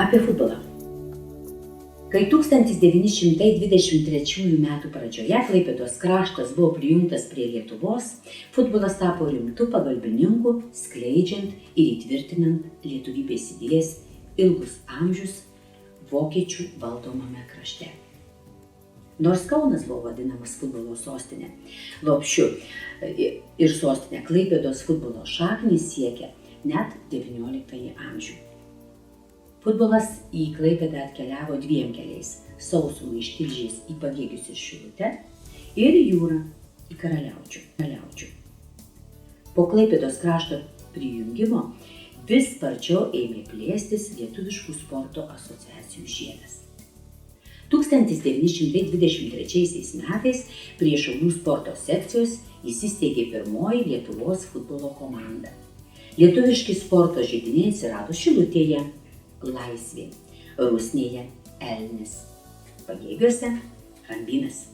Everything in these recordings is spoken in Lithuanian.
Apie futbolą. Kai 1923 m. pradžioje Klaipėdos kraštas buvo prijungtas prie Lietuvos, futbolas tapo rimtu pagalbininku, skleidžiant ir įtvirtinant lietuvybės idėjas ilgus amžius vokiečių valdomame krašte. Nors Kaunas buvo vadinamas futbolo sostinė, lopšiu ir sostinė, Klaipėdos futbolo šaknys siekia net XIX amžių. Futbolas į Klaipėdą atkeliavo dviem keliais - sausuma iš Tilžės į Pagėgius ir Šilutę ir jūra į Karaliaučių. Po Klaipėdos krašto prijungimo vis sparčiau ėmė plėstis lietuviškų sporto asociacijų žiedas. 1923 metais prie Šiaulių sporto sekcijos įsisteigė pirmoji Lietuvos futbolo komanda. Lietuviški sporto židiniai atsirado Šilutėje, Laisvė, Rusnėje, Elnis, Pagėgiuose, Rambynas.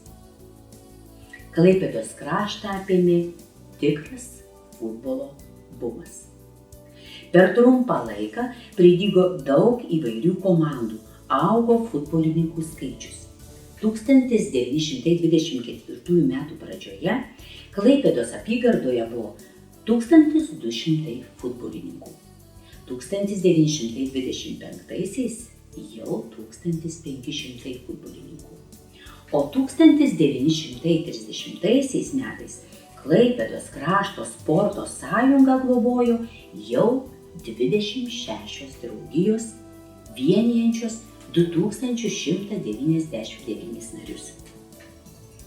Klaipėdos kraštą apėmė tikras futbolo bumas. Per trumpą laiką pridygo daug įvairių komandų, augo futbolininkų skaičius. 1924 m. pradžioje Klaipėdos apygardoje buvo 1200 futbolininkų. 1925-aisiais jau 1500 futbolininkų, o 1930 metais Klaipėdos krašto sporto sąjunga globojo jau 26 draugijos, vienijančios 2199 narius.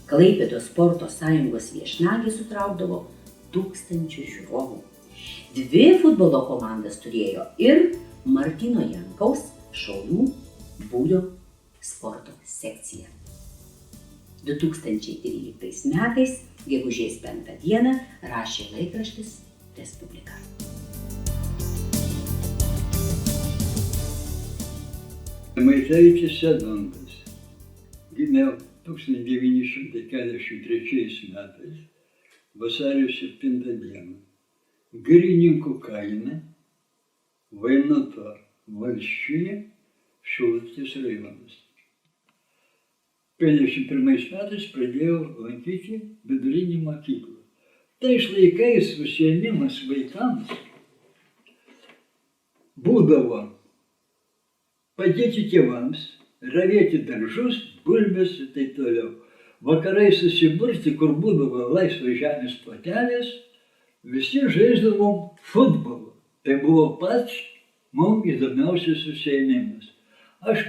Klaipėdos sporto sąjungos viešnagė sutraukdavo 1000 žiūrovų. Dvi futbolo komandas turėjo ir Martyno Jankaus Šaulių būrio sporto sekcija. 2013 metais, gegužės 5 dieną, rašė laikraštis Respublika. Žemaitaitis Edmundas gimė 1943 metais, vasario 7 dieną. Girininkų kaime, Vainuto valsčiuje, Šilutės rajonas. 51 metais pradėjau lankyti vidurinį mokyklą. Tais laikais užsiėmimas vaikams būdavo padėti tėvams, ravėti daržus, bulves ir taip toliau. Vakarai susiburti, kur būdavo laisvos žemės plotelės, visi žaisdavom futbolą. Tai buvo pats mums įdomiausias užsiėmimas. Aš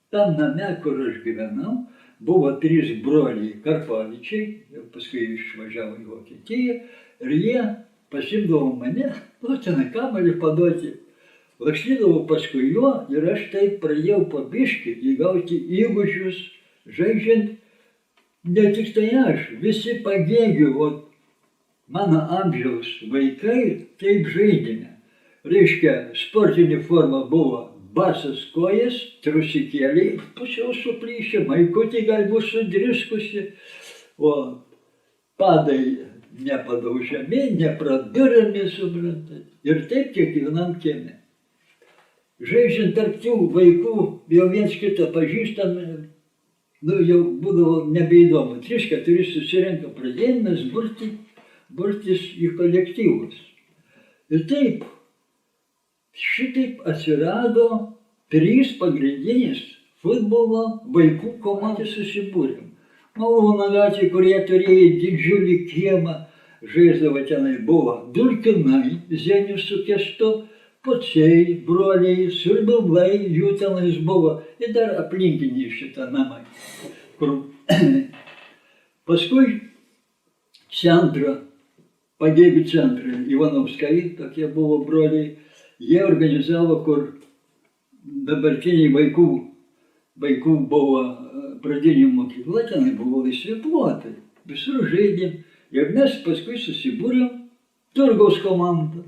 tam name, kur aš gyvenau, buvo 3 broliai Karpavičiai, paskui išvažiavo į Vokietiją, ir jie pasimdavo mane, ten kamuolį paduoti. Lakstydavau paskui juo ir aš taip pradėjau po biškį įgauti įgūdžius, žaidžiant ne tik tai aš, visi Pagėgių, mano amžiaus vaikai taip žaidėme. Reiškia, sportinė forma buvo basas kojas, trusikėliai, pusiau suplyšę, maikutį galbūt sudriskusi, o padai nepadaužiami, nepradurami, suprantat. Ir taip kiekvienam kieme. Žaidžiant tarp tų vaikų, jau viens kitą pažįstame, jau būdavo nebeįdomu. 3-4 susirenka, pradėjome burtis į kolektyvus. Ir taip, šitaip atsirado 3 pagrindinės futbolo vaikų komandos susibūrėm. Malūno gatvėje, kurie turėjo didžiulį kiemą, žaisdavo tenai buvo Dulkinai, Zenius su Kestu, Pociai, broliai, Siurbilai, jų tenais buvo ir dar aplinkiniai šitą namą. Paskui centrą, Pagėgių centrą, Ivanovskai, tokie buvo broliai, jie organizavo, kur dabartiniai vaikų buvo pradinė mokykla, tenai buvo laisvi plotai, visur žaidėm ir mes paskui susibūrėm Turgaus komandą.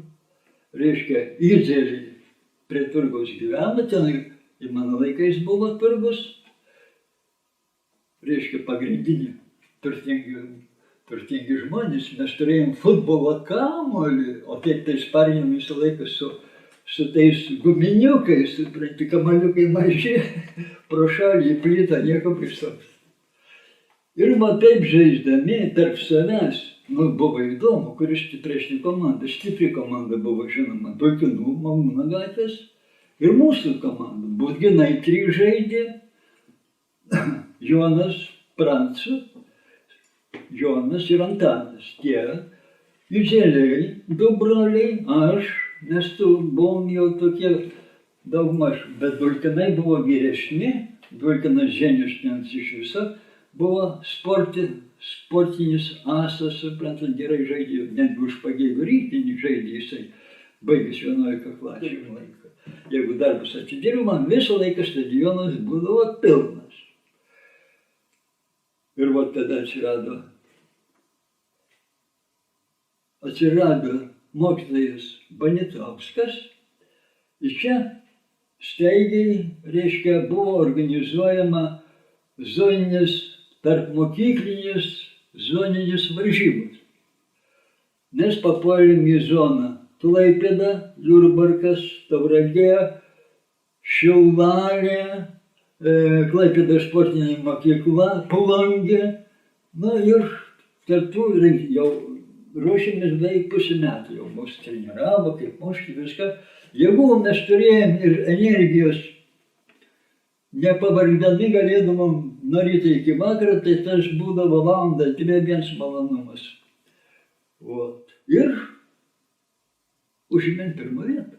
Reiškia, Idzelį prie Turgaus gyveno, tenai ir mano laikais buvo Turgus, reiškia, pagrindinė turtingi žmonės, mes turėjom futbolo kamuolį, o taip tai sparnėm visą laiką su su tais guminiukais, supranti, kamaliukai maži, pro šalį plitą, nieko baisaus. Ir man taip žaisdami tarp savęs, buvo įdomu, kuris stipresnė komanda. Stipri komanda buvo, žinoma, Dulkinų, Malūno gatvės ir mūsų komanda. Budginai 3 žaidė, Jonas, Prancu, Jonas ir Antanas. Tie Juzeliai, 2 broliai, aš, mes buvom jau tokie daugmaž, bet Dulkinai buvo vyresni, Dulkinas Ženiškins iš viso buvo sportinis asas, suprantat, gerai žaidė, netgi už Pagėgių rinktinį žaidė jisai, baigęs 11 klasių laiką. Jeigu darbus atidirbo, man visą laiką stadionas būdavo pilnas. Ir va tada atsirado mokytojas Banitauskas ir čia staigiai, reiškia, buvo organizuojama zoninis, tarp mokyklinis, zoninis varžybos. Mes papuolėm į zoną Klaipėda, Jurbarkas, Tauragė, Šiauliai, Klaipėda sportinė mokykla, Plungė. Na ir kartu jau ruošėmės beveik pusę metų, jau mus treniravo, kaip mušti viską. Jeigu mes turėjom ir energijos, nepavargdami galėdavom nuo ryto iki vakaro, tai tas būdavo valandą, 2 viens malonumas. Ir užėmėm 1 vietą.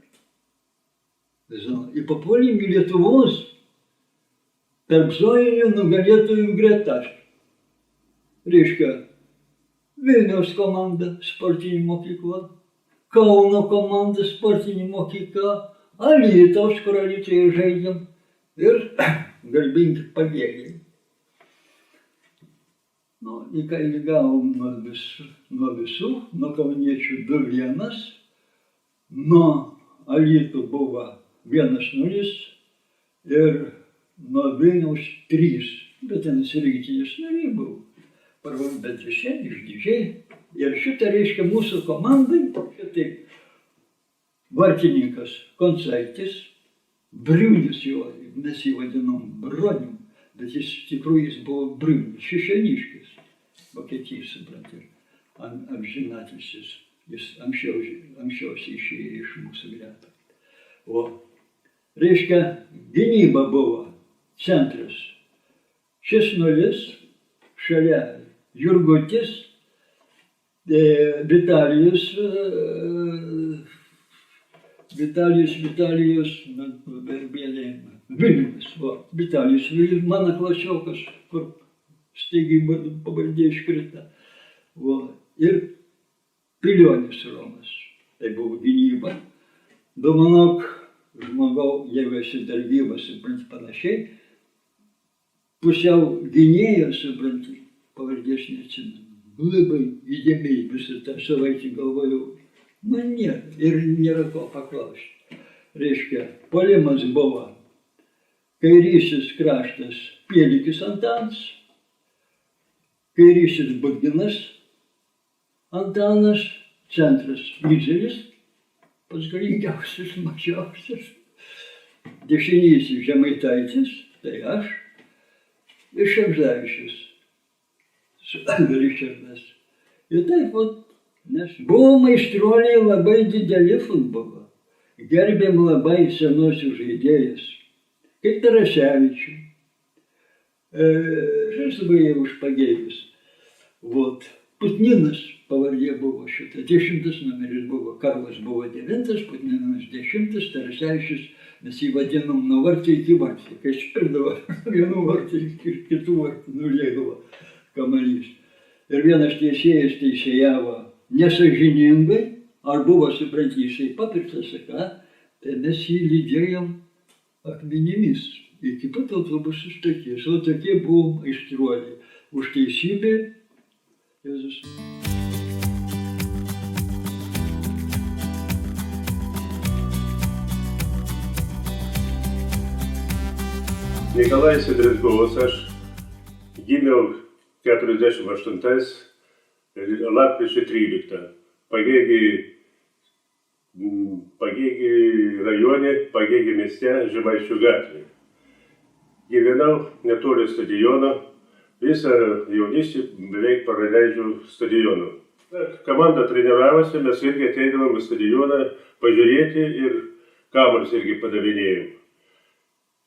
Ir papuolėm į Lietuvos tarp zoninių nugalėtojų gretas. Reiškia, Vilniaus komanda, sportinė mokykla, Kauno komanda, sportinė mokykla, Alytaus, kur Alytuje žaidėm, ir garbingi Pagėgiai. Įgavom nuo visų, nuo kauniečių 2-1, nuo Alytų buvo 1-0 ir nuo Vilniaus 3, bet ten rinktinės nariai buvo. Bet visiems išdidžiai. Ir šitą reiškia mūsų komandai, taip, vartininkas Koncaitis, Briunis jo, mes jį vadinom Bronium, bet jis tikrųjų buvo Briunis, Šešeniškis, Vokietijos, suprantate, amžinatilsis, jis anksčiausiai išėjo iš mūsų gretų. Reiškia, gynyba buvo centras, 6-0, šalia Jurgutis, Vitalijus, Vilnius, Vitalijus, mano klasiokas, kur staigiai pavardė iškrita. Ir Pilionis Romas, tai buvo gynyba. Domanok, žmogau, jeigu esi dar gyvas, supranti, panašiai, pusiau gynėjas, supranti, pavardės neatsimenu. Labai įdėmiai visą tą savaitę galvojau, man nėra ir nėra ko paklausti. Reiškia, puolimas buvo kairysis kraštas Pielikis Antanas, kairysis Budginas Antanas, centras Vyzelis, pats galingiausias, mažiausias, dešinysis Žemaitaitis, tai aš, ir Šemždavičius, Ričardas. Ir taip, nes buvo meistruoliai labai dideli futbolo, gerbėm labai senosius žaidėjus, kaip Tarasevičių, žaisdavai už Pagėgius. Putninas pavardė buvo šitą, 10 numeris buvo, Karlas buvo 9, Putninas 10, Tarasevičius, mes jį vadinom nuo vartų iki vartų, kai spirdavo vienų vartų iki kitų vartų, nulėdavo kamalys. Ir vienas teisėjas teisėjavo nesąžiningai, ar buvo, supranti, jisai papirktas, tai mes jį lydėjom akmenimis iki pat autobusų stoties. O tokie buvom aistruoliai. Už teisybę, Jėzus. Nikolajus Drezgovas, aš gimiau 48 lapkričio 13. Pagėgiai Pagėgių rajone, Pagėgių mieste, Žemaičių gatvėje. Gyvenau netoli stadiono, visą jaunystę beveik praleidžiu stadionu. Komanda treniravosi, mes irgi ateidavom į stadioną pažiūrėti ir kamuolius irgi padavinėjom.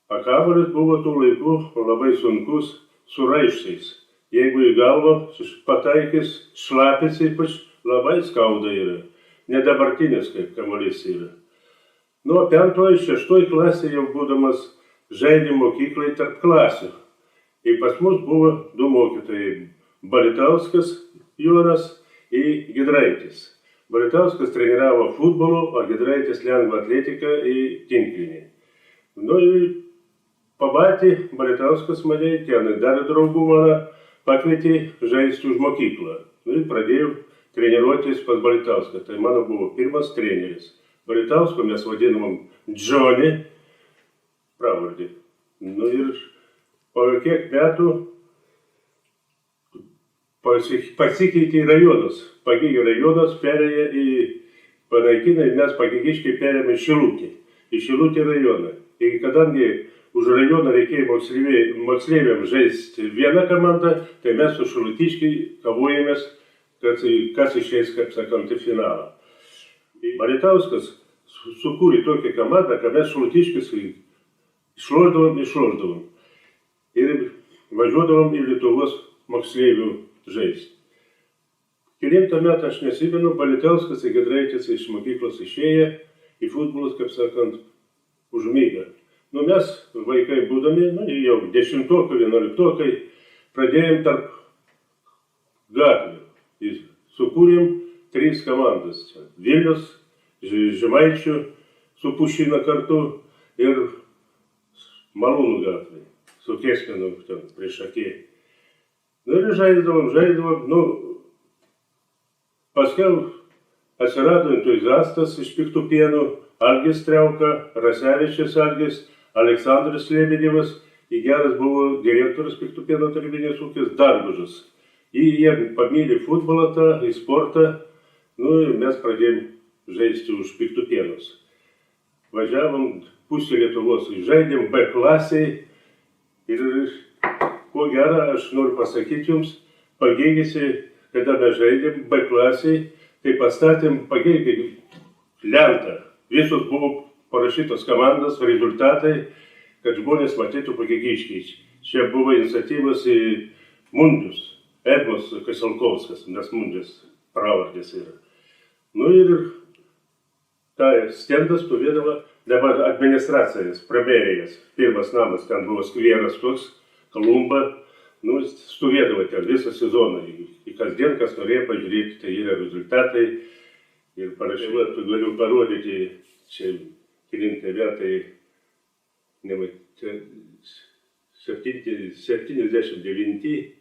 O kamuolis buvo tų laikų labai sunkus su raiščiais. Jeigu į galvą pataikys, šlapis ypač labai skauda yra. Ne dabartinis kaip kamuolys yra. Nuo 5-6 klasė jau būdamas žaidė mokyklai tarp klasių. Ir pas mus buvo 2 mokytojai - Balitauskas Jonas ir Giedraitis. Balitauskas treniravo futbolo, o Giedraitis lengvą atletiką ir tinklinį. Nu ir pamatė Balitauskas mane, ten dar draugų mano pakvietė žaisti už mokyklą. Nu ir pradėjau treniruotis pas Balitauską. Tai mano buvo pirmas treneris. Balitauską mes vadinamom Džonį, pravardį. Nu ir po kiek metų pasikeitė rajonas. Pagėgių rajonas perėjo į panaikiną ir mes Pagėgiškai perėmė Šilutį. Į Šilutį rajoną. Ir kadangi už rajoną reikėjo moksleiviams žaisti vieną komandą, tai mes su Šilutiškai kovojomės, kas išeis, kaip sakant, į finalą. Balitauskas sukūrė tokią komandą, kad mes Šilutiškis išlošdavom ir važiuodavom į Lietuvos moksleivių žaisti. Kelintą metą aš nesimenu, Balitauskas ir Giedraitis iš mokyklos išėjo į futbolus, kaip sakant, užmygę. Nu mes, vaikai būdami, jau 10-okai, 11-okai, pradėjom tarp gatvių. Sukūrėm 3 komandas. Vilnius, Žemaičių su Pušina kartu ir Malūnų gatvėje, su Kėsmenu ten prieš akį. Nu ir žaisdavom, paskiau atsirado entuziastas iš Piktupėnų, Algis Striauka, Rasevičius Algis, Aleksandras Lebedevas, ir geras buvo direktorius Piktupėnų tarybinės ūkis Dargužas. Jie pamylė futbolą tą, į sportą, nu ir mes pradėjom žaisti už Piktupėnus. Važiavom pusę Lietuvos, žaidėm B klasiai ir ko gera, aš noriu pasakyti jums, Pagėgiuose, kada mes žaidėm B klasiai, tai pastatėm Pagėgiui lentą. Visos buvo parašytos komandos, rezultatai, kad žmonės matytų Pagėgiškiais. Čia buvo iniciatyvas į Mundus. Edmus Kasilkovskas, nes Mundės pravardės yra. Nu ir ta stendas stovėdavo dabar administracijas, pravėrėjas. Pirmas namas, ten buvo skveras toks, Kolumba. Nu, stovėdavo ten visą sezoną. Į kasdien, kas norėjo pažiūrėti, tai yra rezultatai. Ir parašyva, tu galiu parodyti, čia kelintą metai, 79.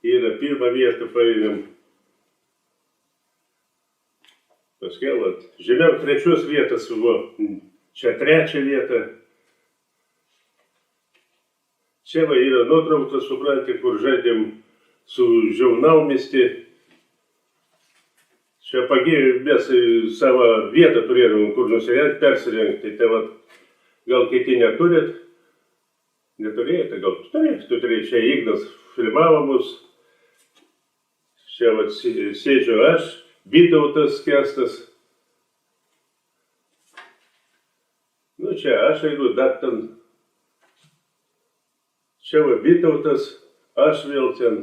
Ir pirmą vietą paėmėm. Paskiau, žemiau 3 vietas buvo, čia 3 vieta. Čia va yra nuotraukta, suprantate, kur žaidėm su Žiaunaumiestį. Čia Pagėgių mes savo vietą turėdavom, kur nusirengti, persirengti. Tai va, gal kiti neturit? Neturėjote, gal tu turėjai. Čia Ignas filmavo mus. Čia va sėdžiu aš, Vytautas Kęstas. Nu čia aš einu, dar ten. Čia va Vytautas, aš vėl ten.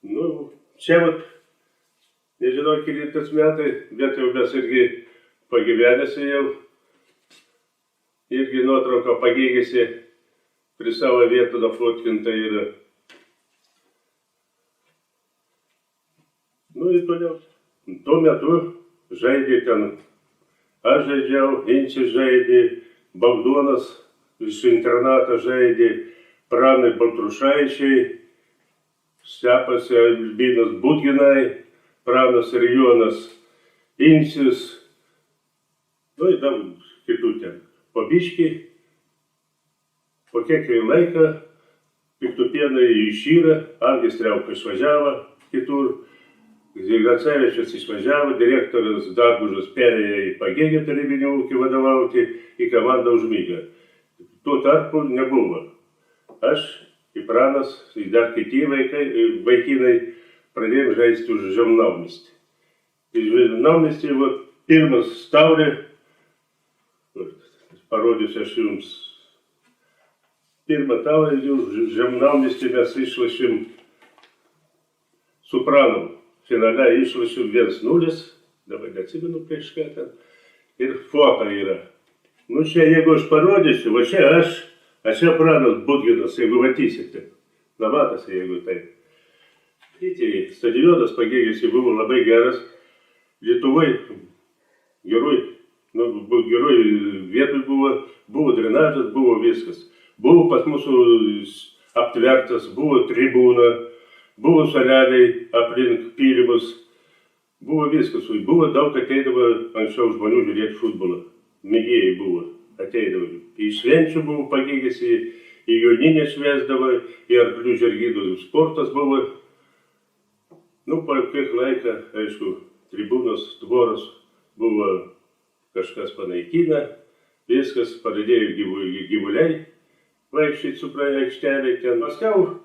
Nu, čia va, nežinau, kelintas metai, bet jau mes irgi pagyvenėsi jau. Irgi nuotrauka Pagėgiuose prie savo vietą nufotkinta yra. Nu ir toliau. Tuo metu žaidė ten, aš žaidžiau, Inčius žaidė, Bagdonas iš internato žaidė, Pranai Baltrušaičiai, Stepas Albinas Butginai, Pranas ir Jonas Inčius, nu ir daug kitų ten. Po biškį, po kiek laiką, Piktupėnai išyra, Algis Striauka išvažiavo kitur. Zigrancevičius išvažiavo, direktorius Dargužas perėjo į Pagėgio tarybinį ūkį vadovauti, į komandą užmygą. Tuo tarpu nebuvo. Aš, Ipranas, dar kiti vaikinai pradėjom žaisti už Žemnaumistį. Iš Žemnaumistį pirmas taurė, parodysiu aš jums, pirmą taurę už Žemnaumistį mes išlošėm Supranom. Finale išlošėm 1-0, dabar neatsimenu prieš ką ten, ir foto yra. Nu čia, jeigu aš parodysiu, va čia aš, a čia Pranas Budginas, jeigu matysite. Na matosi, jeigu taip. Stadionas Pagėgiuose buvo labai geras. Lietuvai geroj vietoj buvo drenažas, buvo viskas. Buvo pas mūsų aptvertas, buvo tribūna, buvo saleliai aplink pylimus, buvo viskas. Buvo daug ateidavo anksčiau žmonių žiūrėti futbolą. Mėgėjai buvo, ateidavo. Į švenčių buvo Pagėgiuose, į Joninę švęsdavo, į arklių žirgynų sportas buvo. Nu, po kiek laiką, aišku, tribūnos, tvoros buvo kažkas panaikina, viskas, pradėjo gyvuliai vaikščiai su aikštelė ten. Paskiau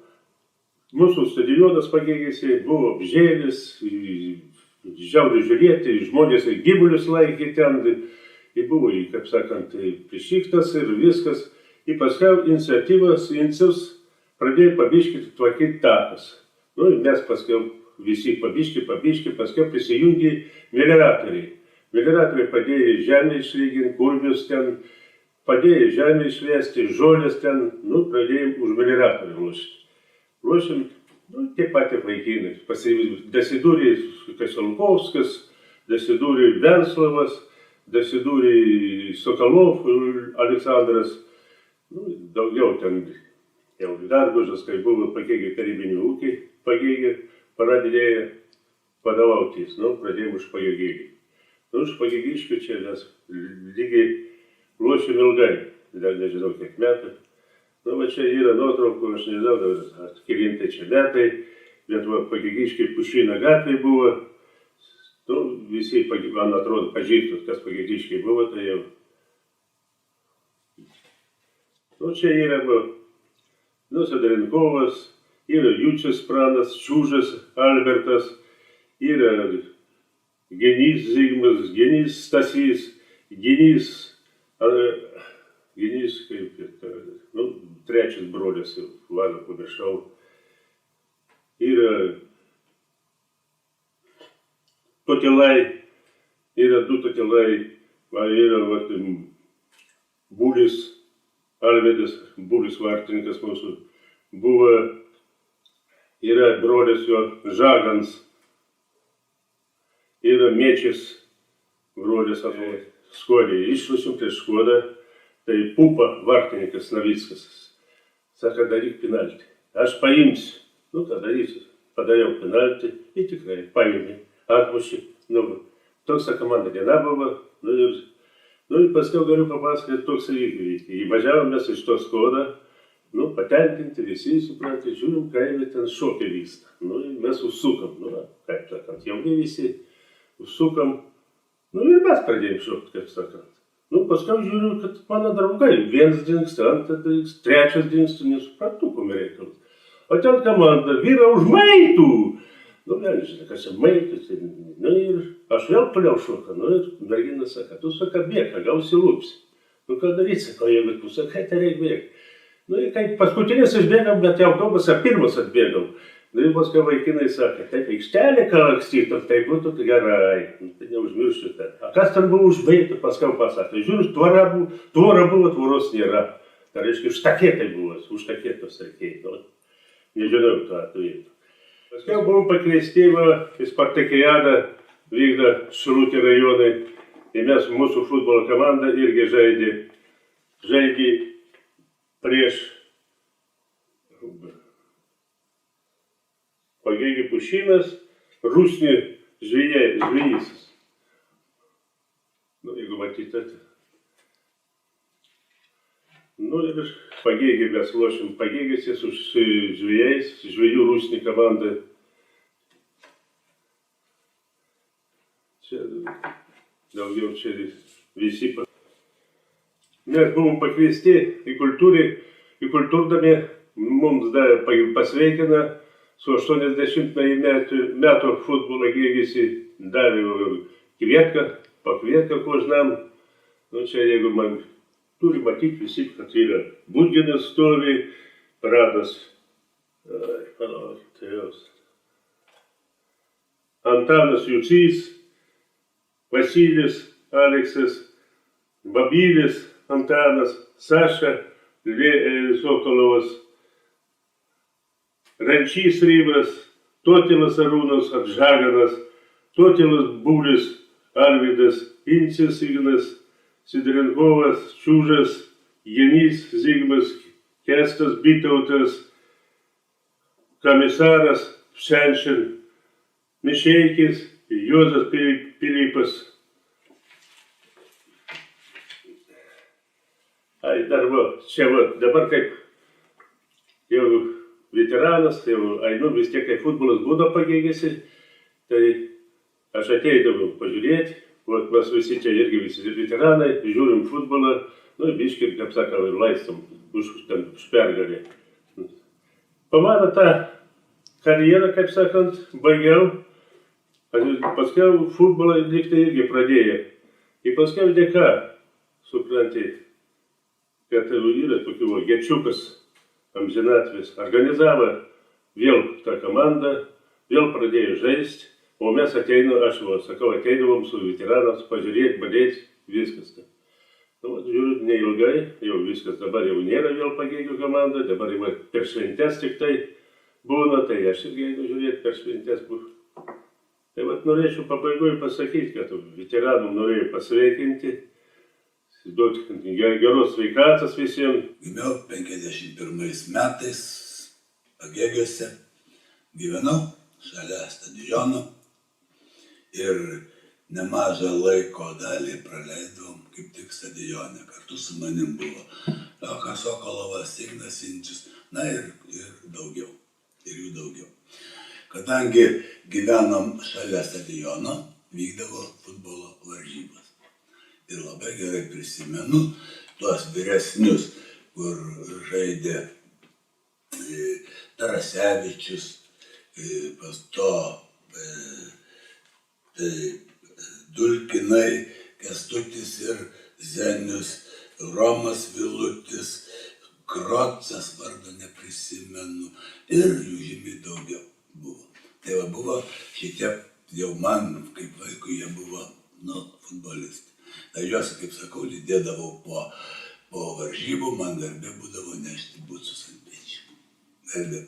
mūsų stadionas Pagėgiuose buvo apžėlis, žiauriai žiūrėti, žmonės gyvulius laikė ten, buvo, kaip sakant, prišiktas ir viskas. Ir paskiau iniciatyvas pradėjo pabiškį tvarkyti takas. Nu, ir mes paskiau visi pabiškį, paskiau prisijungė melioratoriai. Melioratoriai padėjo žemę išlyginti, kurmius ten, padėjo žemę išvesti, žolės ten, nu, pradėjom už melioratorių lošti. Lošim, nu, tie patys vaikinai. Dasidūrė Kasilkovskas, dasidūrė Venslavas, dasidūrė Sokolov, Aleksandras, nu, daugiau ten, jau Dargužas, kai buvo Pagėgio tarybinių ūkį, Pagėgio pradėjo vadovautis, nu, pradėjom už Pagėgį. Nu, už Pagėgiškių čia mes lygiai lošim ilgai, dar nežinau kiek metų. Nu, va čia yra nuotraukų, aš nežinau, kelintai čia metai, bet va Pagėgiškiai Pušyno gatvėje buvo. Nu, visi, man atrodo, pažįstus, kas Pagėgiškiai buvo, tai jau. Nu, čia yra, nu, Sadrinkovas, yra Jučius Pranas, Čiūžas Albertas, yra Genys Zigmas, Genys Stasys, Genys, kaip, nu, trečias brolis, vardą pamiršau. Yra Totilai, yra du Totilai, yra Bulis Alvydas, Bulis vartininkas mūsų, buvo, yra brolis jo Žagans, yra Mečis, brolis Skodė, išlošim prieš Škodą, tai Pupa vartininkas Navickas, sako, daryk penaltį, aš paimsiu, nu ką darysiu, padariau penaltį ir tikrai paėmė, atmušė, nu, toks komanda diena buvo, nu ir paskiau galiu papasakoti toks įvykį. Įvažiavom mes iš to Skodą, nu, patenkinti visi, suprantate, žiūrim, kaime ten šokė vyksta. Nu, ir mes užsukam, nu, kaip sakant, jauni visi, užsukam, nu, ir mes pradėjom šokti, kaip sakant. Nu, paskiau žiūriu, kad mano draugai, vienas dingsta, antras dingsta, trečias dingsta, nesuprantu, kuo reikalas. O ten komanda, vyra už maitų! Nu, vėl, žinai, kas čia maitus, nu, ir aš vėl toliau šoką, nu, ir mergina sako, tu saka, bėga, gausi lūpsi. Nu, ką daryti, sako, jeigu tu sakai, tai reikia bėgti. Nu, ir kai paskutinis išbėgam, bet į autobusą pirmas atbėgam. Nu, ir paskui vaikinai sakė, taip, aikštelė kalakstytum, tai būtų gerai, nu, tai neužmirščiau ten. A kas ten buvo užbaigta, paskui pasakė, žiūrės, tvora buvo, tvoros nėra. Tai reiškia, štaketai buvo, už štaketos reikėjo, nu, nežinau to atveju. Paskiau buvom pakviesti į Spartakiadą, vykda Šilutė rajonai, ir mes, mūsų futbolo komanda irgi žaidė prieš Pagėgį Pušynas, Rusnį žvejys. Nu, jeigu matytate. Nu, ir Pagėgį mes lošim Pagėgiuose su žvejais, žvejų Rusnį komanda. daugiau čia visi. Mes buvom pakviesti į kultūrdami, mums pasveikina su 80 metų futbolo gėgėsi, davė pakvietką kožnam. Nu čia jeigu man turi matyti visi, kad yra Budginas stovi, Pradas, Antanas Jucys, Vasilis, Aleksas, Babylis, Antanas, Saša, Sokolovas, Rančys Rybas, Totilas Arūnas Atžaganas, Totilas Būris, Alvydas, Incis Ignas, Sidrinkovas, Čiūžas, Janys Zigmas, Kestas Bitautas, Komisaras Šenšin, Mišeikis, Juozas Pilypas. Čia dabar kaip jau veteranas, jau einu vis tiek, kai futbolas būna pagėgėsi, tai aš ateidavau pažiūrėti, mes visi čia irgi visi veteranai, žiūrim futbolą, nu biškį, kaip sakau, ir laistam už pergalę. Pamano tą karjerą, kaip sakant, baigiau, paskiau futbolą liktai irgi pradėjo. Ir paskiau dėka, supranti, kad yra tokių Gečiukas amžinatvės, organizavo vėl tą komandą, vėl pradėjo žaisti, o mes ateidavom su veteranams pažiūrėti, badėti, viskas. Nu, žiūriu, neilgai, jau viskas, dabar jau nėra vėl pagėgių komanda, dabar jau per šventes tik tai būna, tai aš irgi einu žiūrėti per šventes. Tai norėčiau pabaigoje pasakyti, kad veteranų norėjau pasveikinti, duoti geros sveikatos visiems. Gimiau 51 metais Pagėgiuose, gyvenau šalia stadiono ir nemažą laiko dalį praleidom kaip tik stadione. Kartu su manim buvo Rokas Sokolovas, Ignas Inčius, na ir daugiau, ir jų daugiau. Kadangi gyvenom šalia stadiono, vykdavo futbolo varžybas. Ir labai gerai prisimenu tuos vyresnius, kur žaidė Tarasevičius, pas to Dulkinai, Kęstutis ir Zenius, Romas Vilutis, Krocas, vardo neprisimenu, ir jų žymiai daugiau buvo. Tai buvo šitie, jau man kaip vaikui jie buvo futbolistai. Tai juos, kaip sakau, lydėdavau po varžybų, man garbė būdavo nešti bucus ant pečių. Garbė.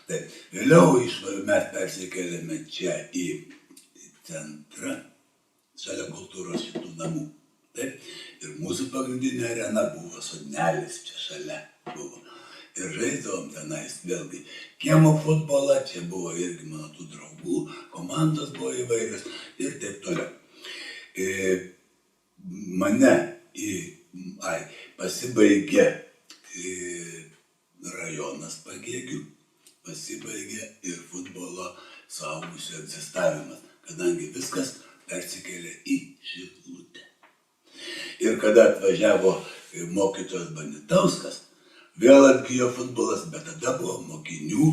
Tai vėliau mes persikėlėme čia į centrą, šalia kultūros šitų namų. Taip, ir mūsų pagrindinė arena buvo Sodnelis, čia šalia buvo. Ir žaisdavom tenais vėlgi kiemo futbolą, čia buvo irgi mano tų draugų, komandos buvo įvairios ir taip toliau. Mane pasibaigė rajonas Pagėgių, pasibaigė ir futbolo suaugusių egzistavimas, kadangi viskas persikėlė į Šilutę. Ir kada atvažiavo mokytojas Banitauskas, vėl atgijo futbolas, bet tada buvo mokinių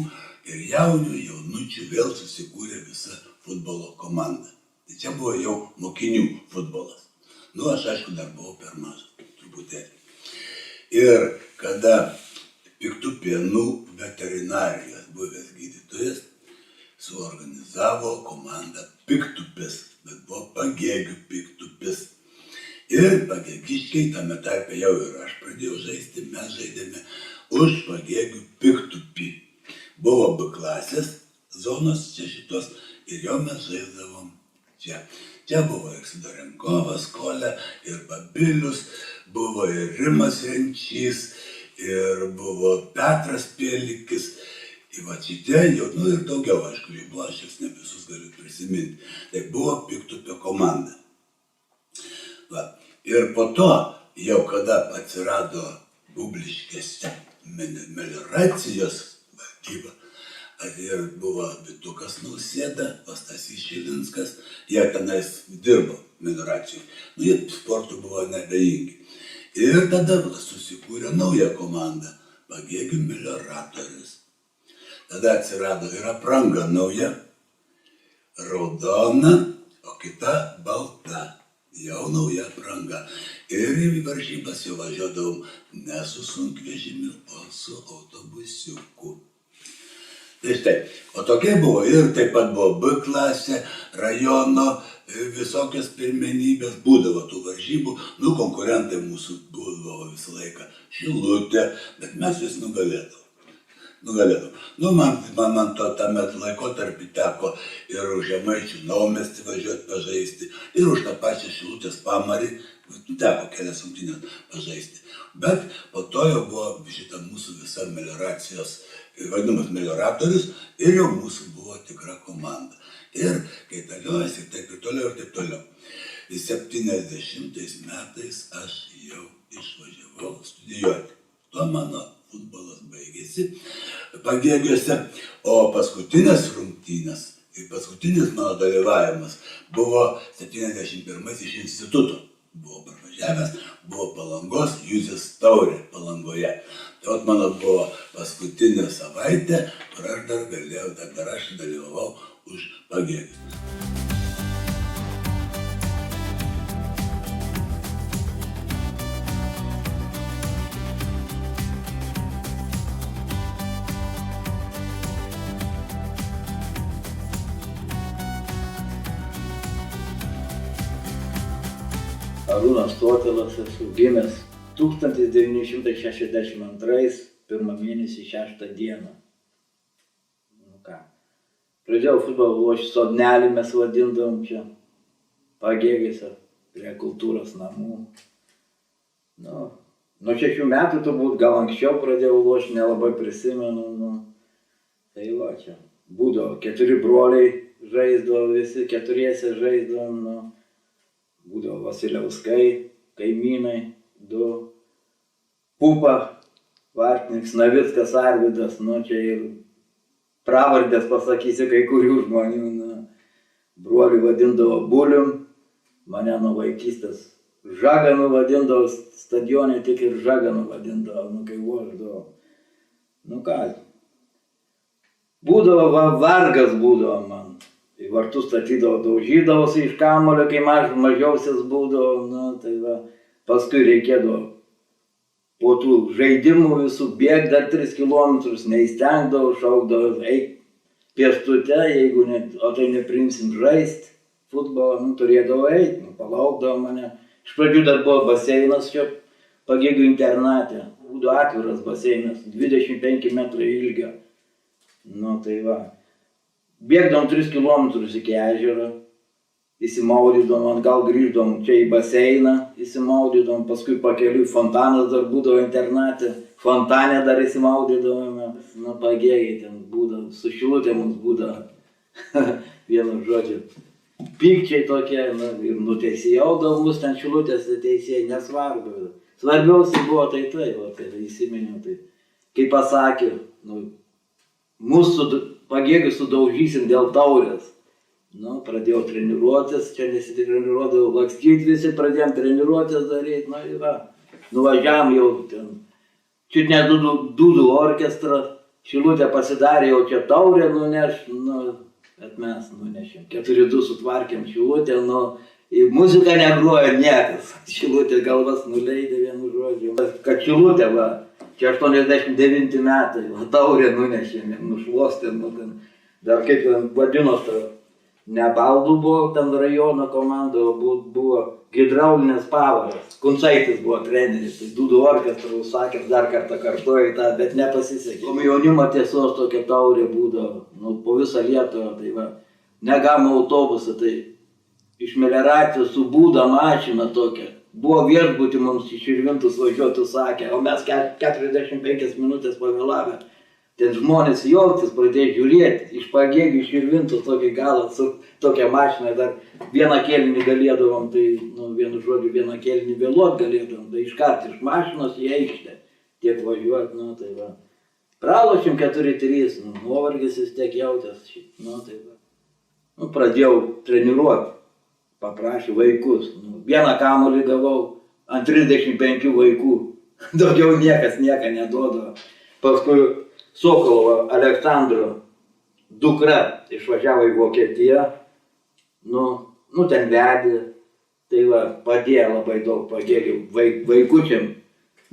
ir jaunių, jaunučių, vėl susikūrė visa futbolo komanda. Tai čia buvo jau mokinių futbolas. Nu, aš aišku dar buvau per mažas, truputėlį. Ir kada Piktupėnų veterinarijos buvęs gydytojas suorganizavo komandą Piktupis, bet buvo Pagėgių Piktupis. Ir pagėgiškiai, tame tarpe jau ir aš pradėjau žaisti, mes žaidėme už Pagėgių Piktupį. Buvo B klasės zonos čia šitos ir jau mes žaisdavom čia. Čia buvo ir Sidorenkovas, Kolė, ir Babilius, buvo ir Rimas Renčys, ir buvo Petras Pėlikis. Ir va šitie jau, ir daugiau, aišku, jų buvo, aš jas ne visus galiu prisiminti. Tai buvo Piktupio komanda. Va. Ir po to, jau kada atsirado Bubliškėse melioracijos valdyba, Ir buvo Vytukas Nausėda, Stasys Šilinskas, jie tenais dirbo melioracijai. Nu, jie sportų buvo neabejingi. Ir tada susikūrė nauja komanda, Pagėgių melioratorius. Tada atsirado ir apranga nauja, raudona, o kita balta. Jau nauja apranga. Ir į varžybas jau važiuodavom ne su sunkvežimiu, o su autobusiuku. Tai štai, o tokia buvo ir taip pat buvo B klasė, rajono, visokios pirmenybės, būdavo tų varžybų, nu konkurentai mūsų būdavo visą laiką Šilutė, bet mes vis nugalėdavom. Nu, man tame laikotarpį teko ir už Žemaičių Naumiestį važiuoti pažaisti, ir už tą pačią Šilutės Pamarį, teko kelias rungtynes pažaisti. Bet po to jau buvo šita mūsų visa melioracijos, vadinamas melioratorius, ir jau mūsų buvo tikra komanda. Ir kaitaliojasi, ir taip toliau, ir taip toliau. 70 metais aš jau išvažiavau studijuoti. Tuo mano futbolas baigėsi Pagėgiuose, o paskutinės rungtynės ir paskutinis mano dalyvavimas buvo 71 iš instituto. Buvo parvažiavęs, buvo Palangos Juzės taurė Palangoje. Tai mano buvo paskutinė savaitė, kur aš dar galėjau, dar aš dalyvavau už Pagėgius. Arūnas Totelas, esu gimęs 1962, pirmą mėnesį 6 dieną. Nu ką, pradėjau futbolą lošti sodnelį, mes vadindavom čia, Pagėgiuose, prie kultūros namų. Nu, nuo 6 metų turbūt, gal anksčiau pradėjau lošti, nelabai prisimenu. Nu, tai va čia, būdavo 4 broliai žaisdavo, visi 4 žaisdavom. Nu, būdavo Vasiliauskai, kaimynai, 2, Pupa, Vartininkas, Navickas, Arvydas, nu čia ir pravardės pasakysi kai kurių žmonių. Nu, brolių vadindavo Bulium, mane nuo vaikystės Žaganu vadindavo, stadione tik ir Žaganu vadindavo, nu kai lošdavo. Nu ką, būdavo vargas būdavo man. Į vartus statydavo, daužydavosi iš kamulio, kai mažiausias būdavo, nu, tai va, paskui reikėdavo po tų žaidimų visų bėgti dar 3 kilometrus, neįstengdavo, šaukdavo, eik pėstute, jeigu ne, o tai neprimsim žaisti futbolą, nu, turėdavo eiti, nu, palaukdavo mane. Iš pradžių dar buvo baseinas čia, Pagėgių internate, būdavo atviras baseinas, 25 metrai ilgio, nu, tai va. Bėgdom 3 kilometrus iki ežero, įsimaudydom, atgal grįždom čia į baseiną, įsimaudydom, paskui pakeliui fontanas dar būdavo internate, fontane dar įsimaudydavome, nu Pagėgiai ten būdavo, su Šilutė mums būdavo, vienu žodžiu, pykčiai tokie, nu, ir nuteisėjaudavo mus ten Šilutės teisėjai, nesvarbu. Svarbiausia buvo tai, va, tai įsiminiau, tai, kaip pasakė, nu, mūsų Pagėgius sudaužysim dėl taurės. Nu, pradėjau treniruotis, čia nesitreniruodavau, lakstyti visi, pradėjom treniruotis daryti, nu ir va. Nuvažiavam jau ten, čiut ne dūdų orkestrą, Šilutė pasidarė jau čia taurę nuneš, nu, bet mes nunešėm. 4-2 sutvarkėm Šilutę, nu, į muziką negrojo niekas. Šilutė galvas nuleidė vienu žodžiu. Kad Šilutė, va. Čia 89 metai, va, taurę nunešėm, nušluostėm, nu, ten, dar kaip vadinos, ne baldų buvo, ten rajono komanda, buvo hidraulinės pavaras. Kuncaitis buvo treneris, tai dūdų orkestrų sakęs, dar kartą kartuoju tą, bet nepasisekė. Jaunimo tiesos tokia taurė būdavo, nu, po visą Lietuvą, tai va, negam autobusą, tai iš melioracijos su būda mašina tokia. Buvo viešbutį mums iš Širvintus važiuotų sakė, o mes 45 minutės pavėlavę. Ten žmonės juoktis pradėjo žiūrėti, iš Pagėgių iš Širvintus tokį galą su tokia mašina, dar vieną kėlinį galėdavom, tai, nu, vienu žodžiu, vieną kėlinį vėluot galėdavom, tai iškart iš mašinos į aikštę tiek važiuoti, nu, tai va. Pralošėm 4-3, nu, nuovargis vis tiek jautės. Nu, tai va. Nu, pradėjau treniruoti, paprašė vaikus. Nu, vieną kamuolį gavau ant 35 vaikų. Daugiau niekas nieko neduoda. Paskui Sokolovo Aleksandro dukra išvažiavo į Vokietiją. Nu, ten vedė. Tai va, padėjo labai daug, padėjo vaikučiam.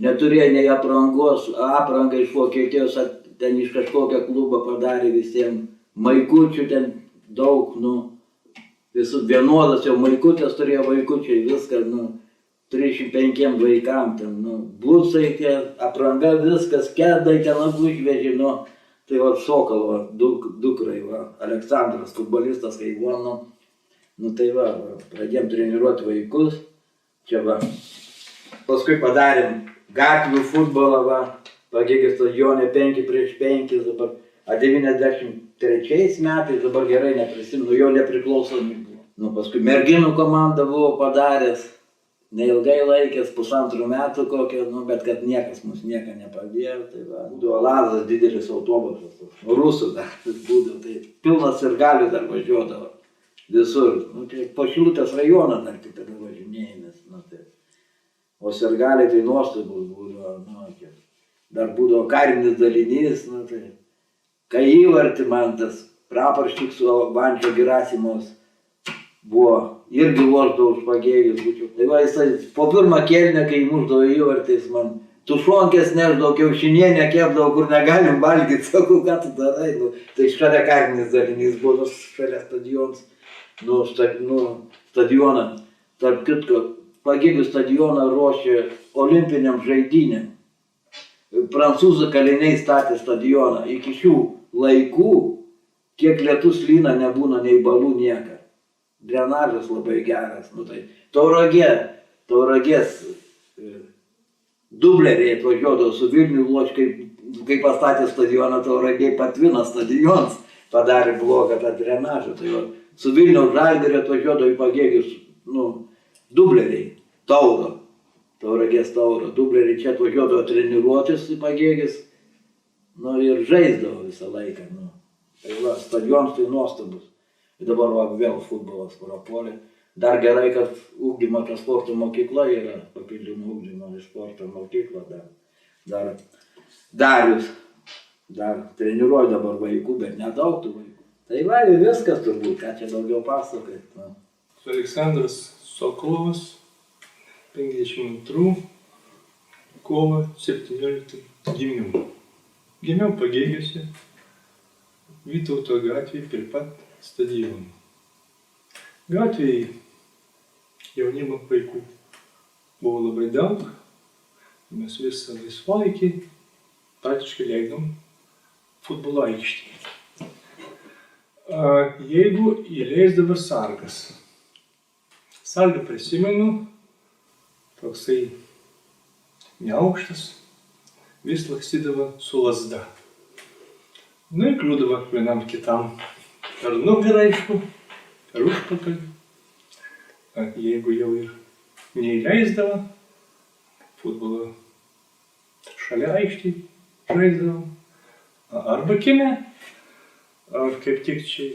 Neturėjo nei aprangos, aprangą iš Vokietijos, ten iš kažkokio klubo padarė visiems. Maikučių ten daug, nu, visų vienuolas jau maikutės turėjo vaikučiai, viskas, nu, 35 vaikam ten, nu, blusai, tie, apranga, viskas, kedai ten abu išvežė, nu, tai va, Sokolovo dukrai, va, Aleksandras, futbolistas, kai buvo, nu, tai va, pradėjom treniruoti vaikus, čia va, paskui padarėm gatvių futbolą, va, Pagėgių stadione 5-5, dabar, 93 metais, dabar gerai neprisimenu, jau nepriklausomi buvo. Nu, paskui merginų komandą buvo padaręs, neilgai laikęs, 1,5 metų kokią, nu, bet kad niekas mus nieko nepadėjo, tai va, būdavo Lazas didelis autobusas, rusų dar būdavo, tai pilnas ir galių dar važiuodavo. Visur. Nu, tai po Šilutės rajoną dar tik tada važinėjomės. Nu, tai. O sirgaliai tai nuostabus būdavo. Nu, dar būdavo karinis dalinys. Nu, tai. Kai įvartį man tas praporščiks su Vančio Gerasimos buvo, irgi lošdavo už Pagėgius. Tai va, jisai po pirmą kėlinę, kai muždavo įvartį, jis man tušonkės neždavo, kiaušinienę kepdavo, kur negalim valgyti. Sakau, ką tu darai? Nu, tai šalia karinis dalinys buvo, šalia stadionas. Nu, stadioną, tarp kitko, Pagėgių stadioną ruošė olimpiniam žaidynėm. Prancūzų kaliniai statė stadioną. Iki šių laikų, kiek lietus lyna, nebūna nei balų nieka. Drenažas labai geras. Nu, tai Tauragės dubleriai atvažiuodavo su Vilnių loš, kai pastatė stadioną Tauragė, Patvinas stadionas padarė blogą tą drenažą. Tai va, su Vilniaus Žalgirio atvažiuodavo į Pagėgius, nu, dubleriai, Tauragės Tauro, dubleriai čia atvažiuodavo treniruotis į Pagėgius, nu, ir žaisdavo visą laiką, nu. Tai va, stadionas tai nuostabus. Ir dabar va, vėl futbolas prapuolė. Dar gerai, kad ugdymo sporto mokykla yra, papildymo ugdymo sporto mokykla dar Darius. Dar treniruoju dabar vaikų, bet nedaug tų vaikų. Tai va, ir viskas turbūt, ką čia daugiau pasakoti. Nu. Aleksandras Sokolovas, 52 kovo 17 gimiau. Gimiau Pagėgiuose, Vytauto gatvėje prie pat stadionų. Gatvėje jaunimo vaikų buvo labai daug, mes visą laisvalaikį praktiškai leidom futbolo aikštėje. Jeigu įleisdavo sargas. Sargą prisimenu, toksai neaukštas, vis lakstydavo su lazda. Nu ir kliūdavo vienam kitam per nugarą, aišku, per užpakalį. Jeigu jau ir neįleisdavo, futbolo šalia aikštėje žaisdavo, arba kieme, ar kaip tik čia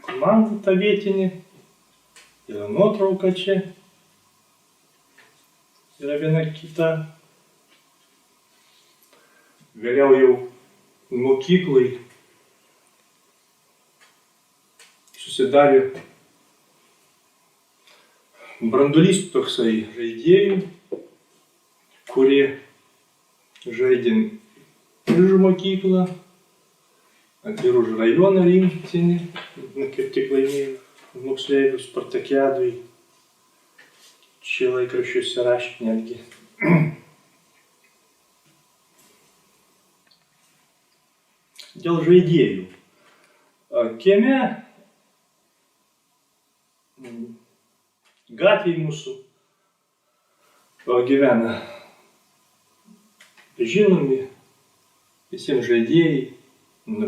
komanda ta vietinė, yra nuotrauka čia, yra viena kita. Vėliau jau mokyklai susidarė branduolys toksai žaidėjų, kurie žaidė ir už mokyklą, ir už rajoną rinktinį, kaip tik laimėjo moksleivių spartakiadui. Čia laikraščiuose rašė netgi. Dėl žaidėjų. Kieme gatvėje mūsų gyvena žinomi visiems žaidėjai,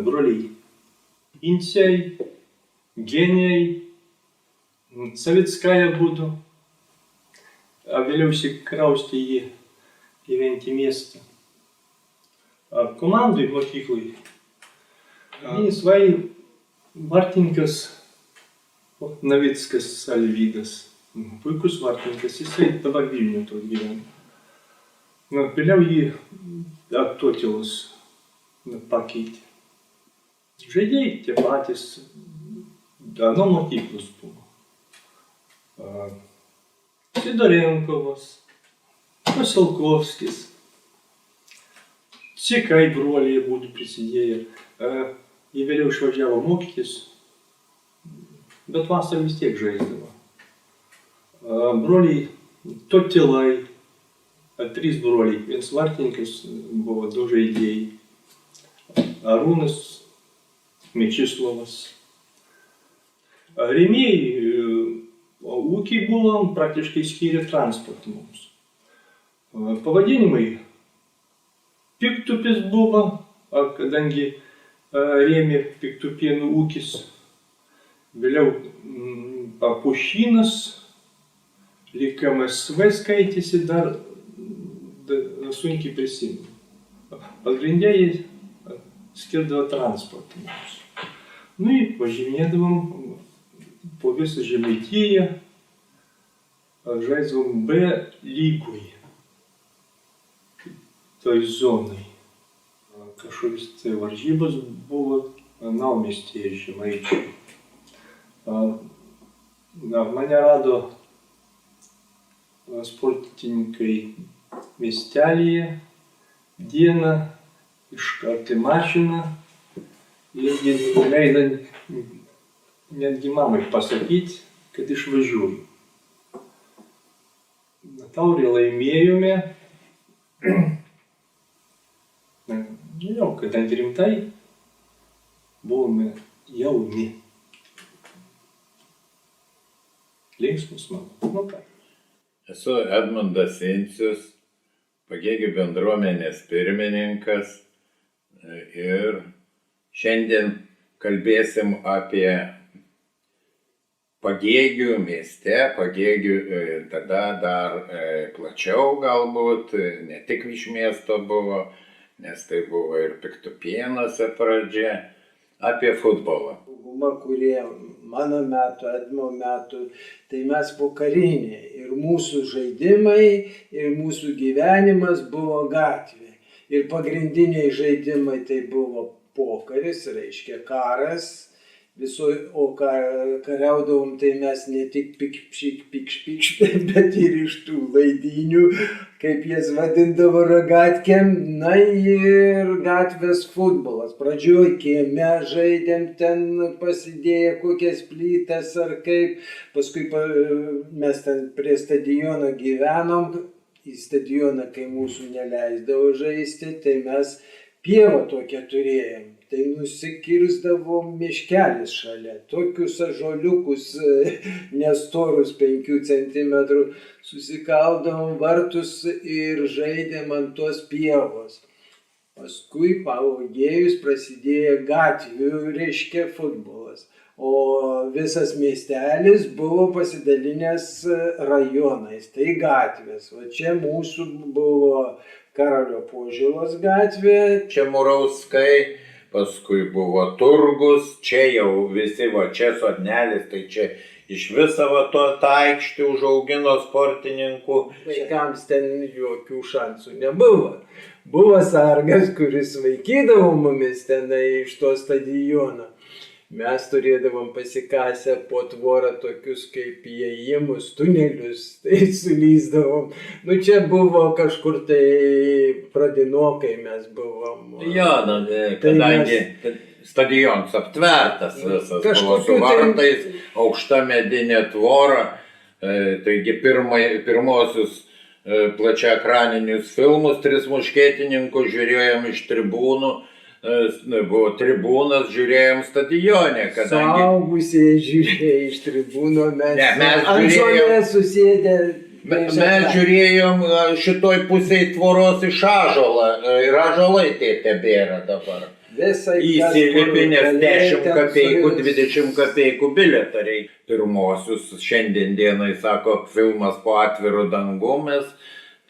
broliai Inciai, Genijai, Savickaja būtų. Vėliau įsikraustė gyventi mieste. Komandai mokyklai. Laisvai vartininkas Navickas Alvydas. Puikus vartininkas, jisai dabar Vilniuje to gyvena. Vėliau jį Totilas pakeitė. Žaidėjai tie patys, nuo mokyklos buvo. Sidorenkovas, Vasilkovskis, Cikai broliai būtų prisidėję. Jie vėliau išvažiavo mokytis, bet vasarą vis tiek žaisdavo. Broliai Totilai, 3 broliai, vienas vartininkas buvo 2 žaidėjai. Arūnas, Mečislovas. Rėmėjai ūkiai buvo, praktiškai skyrė transportą mums. Pavadinimai Piktupis buvo, kadangi rėmė Piktupienų ūkis. Vėliau Pušynas, lyg MSV skaitėsi, dar sunkiai prisimenu. Pagrindėjai skirdavo transportą mums. Ir važinėdavom po visą Žemaitiją, žaisdavom B lygui, toj zonai. Kažkokios tai varžybos buvo Naumiestyje Žemaičių. Mane rado sportininkai miestelyje dieną, iškart į mašiną ir leido netgi mamai pasakyti, kad išvažiuoju. Taurę laimėjome. Jau, kadangi rimtai, buvome jauni. Linksmus mano. Esu Edmundas Incius, Pagėgių bendruomenės pirmininkas ir šiandien kalbėsim apie Pagėgių mieste, Pagėgių tada dar plačiau galbūt, ne tik iš miesto buvo, nes tai buvo ir Piktupėnuose pradžia, apie futbolą. Dauguma, kurie mano metų, Edmo metų, tai mes pokariniai. Ir mūsų žaidimai, ir mūsų gyvenimas buvo gatvė. Ir pagrindiniai žaidimai tai buvo pokaris, reiškia karas. O kariaudavom tai mes ne tik pikšpikš, bet ir iš tų laidinių, kaip jas vadindavo ragatkėm, na ir gatvės futbolas. Pradžioj kieme žaidėm ten pasidėję kokias plytas ar kaip, paskui mes ten prie stadiono gyvenom, į stadioną, kai mūsų neleisdavo žaisti, tai mes pievą tokią turėjom. Tai nusikirsdavom miškelis šalia, tokius ąžuoliukus nestorus 5 centimetrų, susikaldavom vartus ir žaidėm ant tos pievos. Paskui paaugėjus prasidėjo gatvių, reiškia futbolas. O visas miestelis buvo pasidalinęs rajonais, tai gatvės. O čia mūsų buvo Karolio Požėlos gatvė. Čia Murauskai, paskui buvo turgus, čia jau visi, čia Sodnelis, tai čia iš viso tą aikštį užaugino sportininkų. Vaikams ten jokių šansų nebuvo. Buvo sargas, kuris vaikydavo mumis tenai iš to stadiono. Mes turėdavom pasikasę po tvorą tokius kaip įėjimus, tunelius, tai sulysdavom. Čia buvo kažkur tai pradinokai mes buvom. Jo, kadangi stadionas aptvertas visas, buvo su vartais, aukšta medinė tvora, taigi pirmosius plačiaekraninius filmus 3 muškietininkus žiūrėjom iš tribūnų. Buvo tribūnas, žiūrėjom stadione, kadangi... Suaugusieji žiūrėjo iš tribūno, mes žolės susėdę. Mes žiūrėjom šitoj pusėj tvoros iš ąžuolą, ir ąžuolai tie tebėra dabar. Įsilipinės 10 kapeikų, 20 kapeikų bilietą reikia. Pirmosius šiandien dienai, sako, filmas Po atviru dangu mes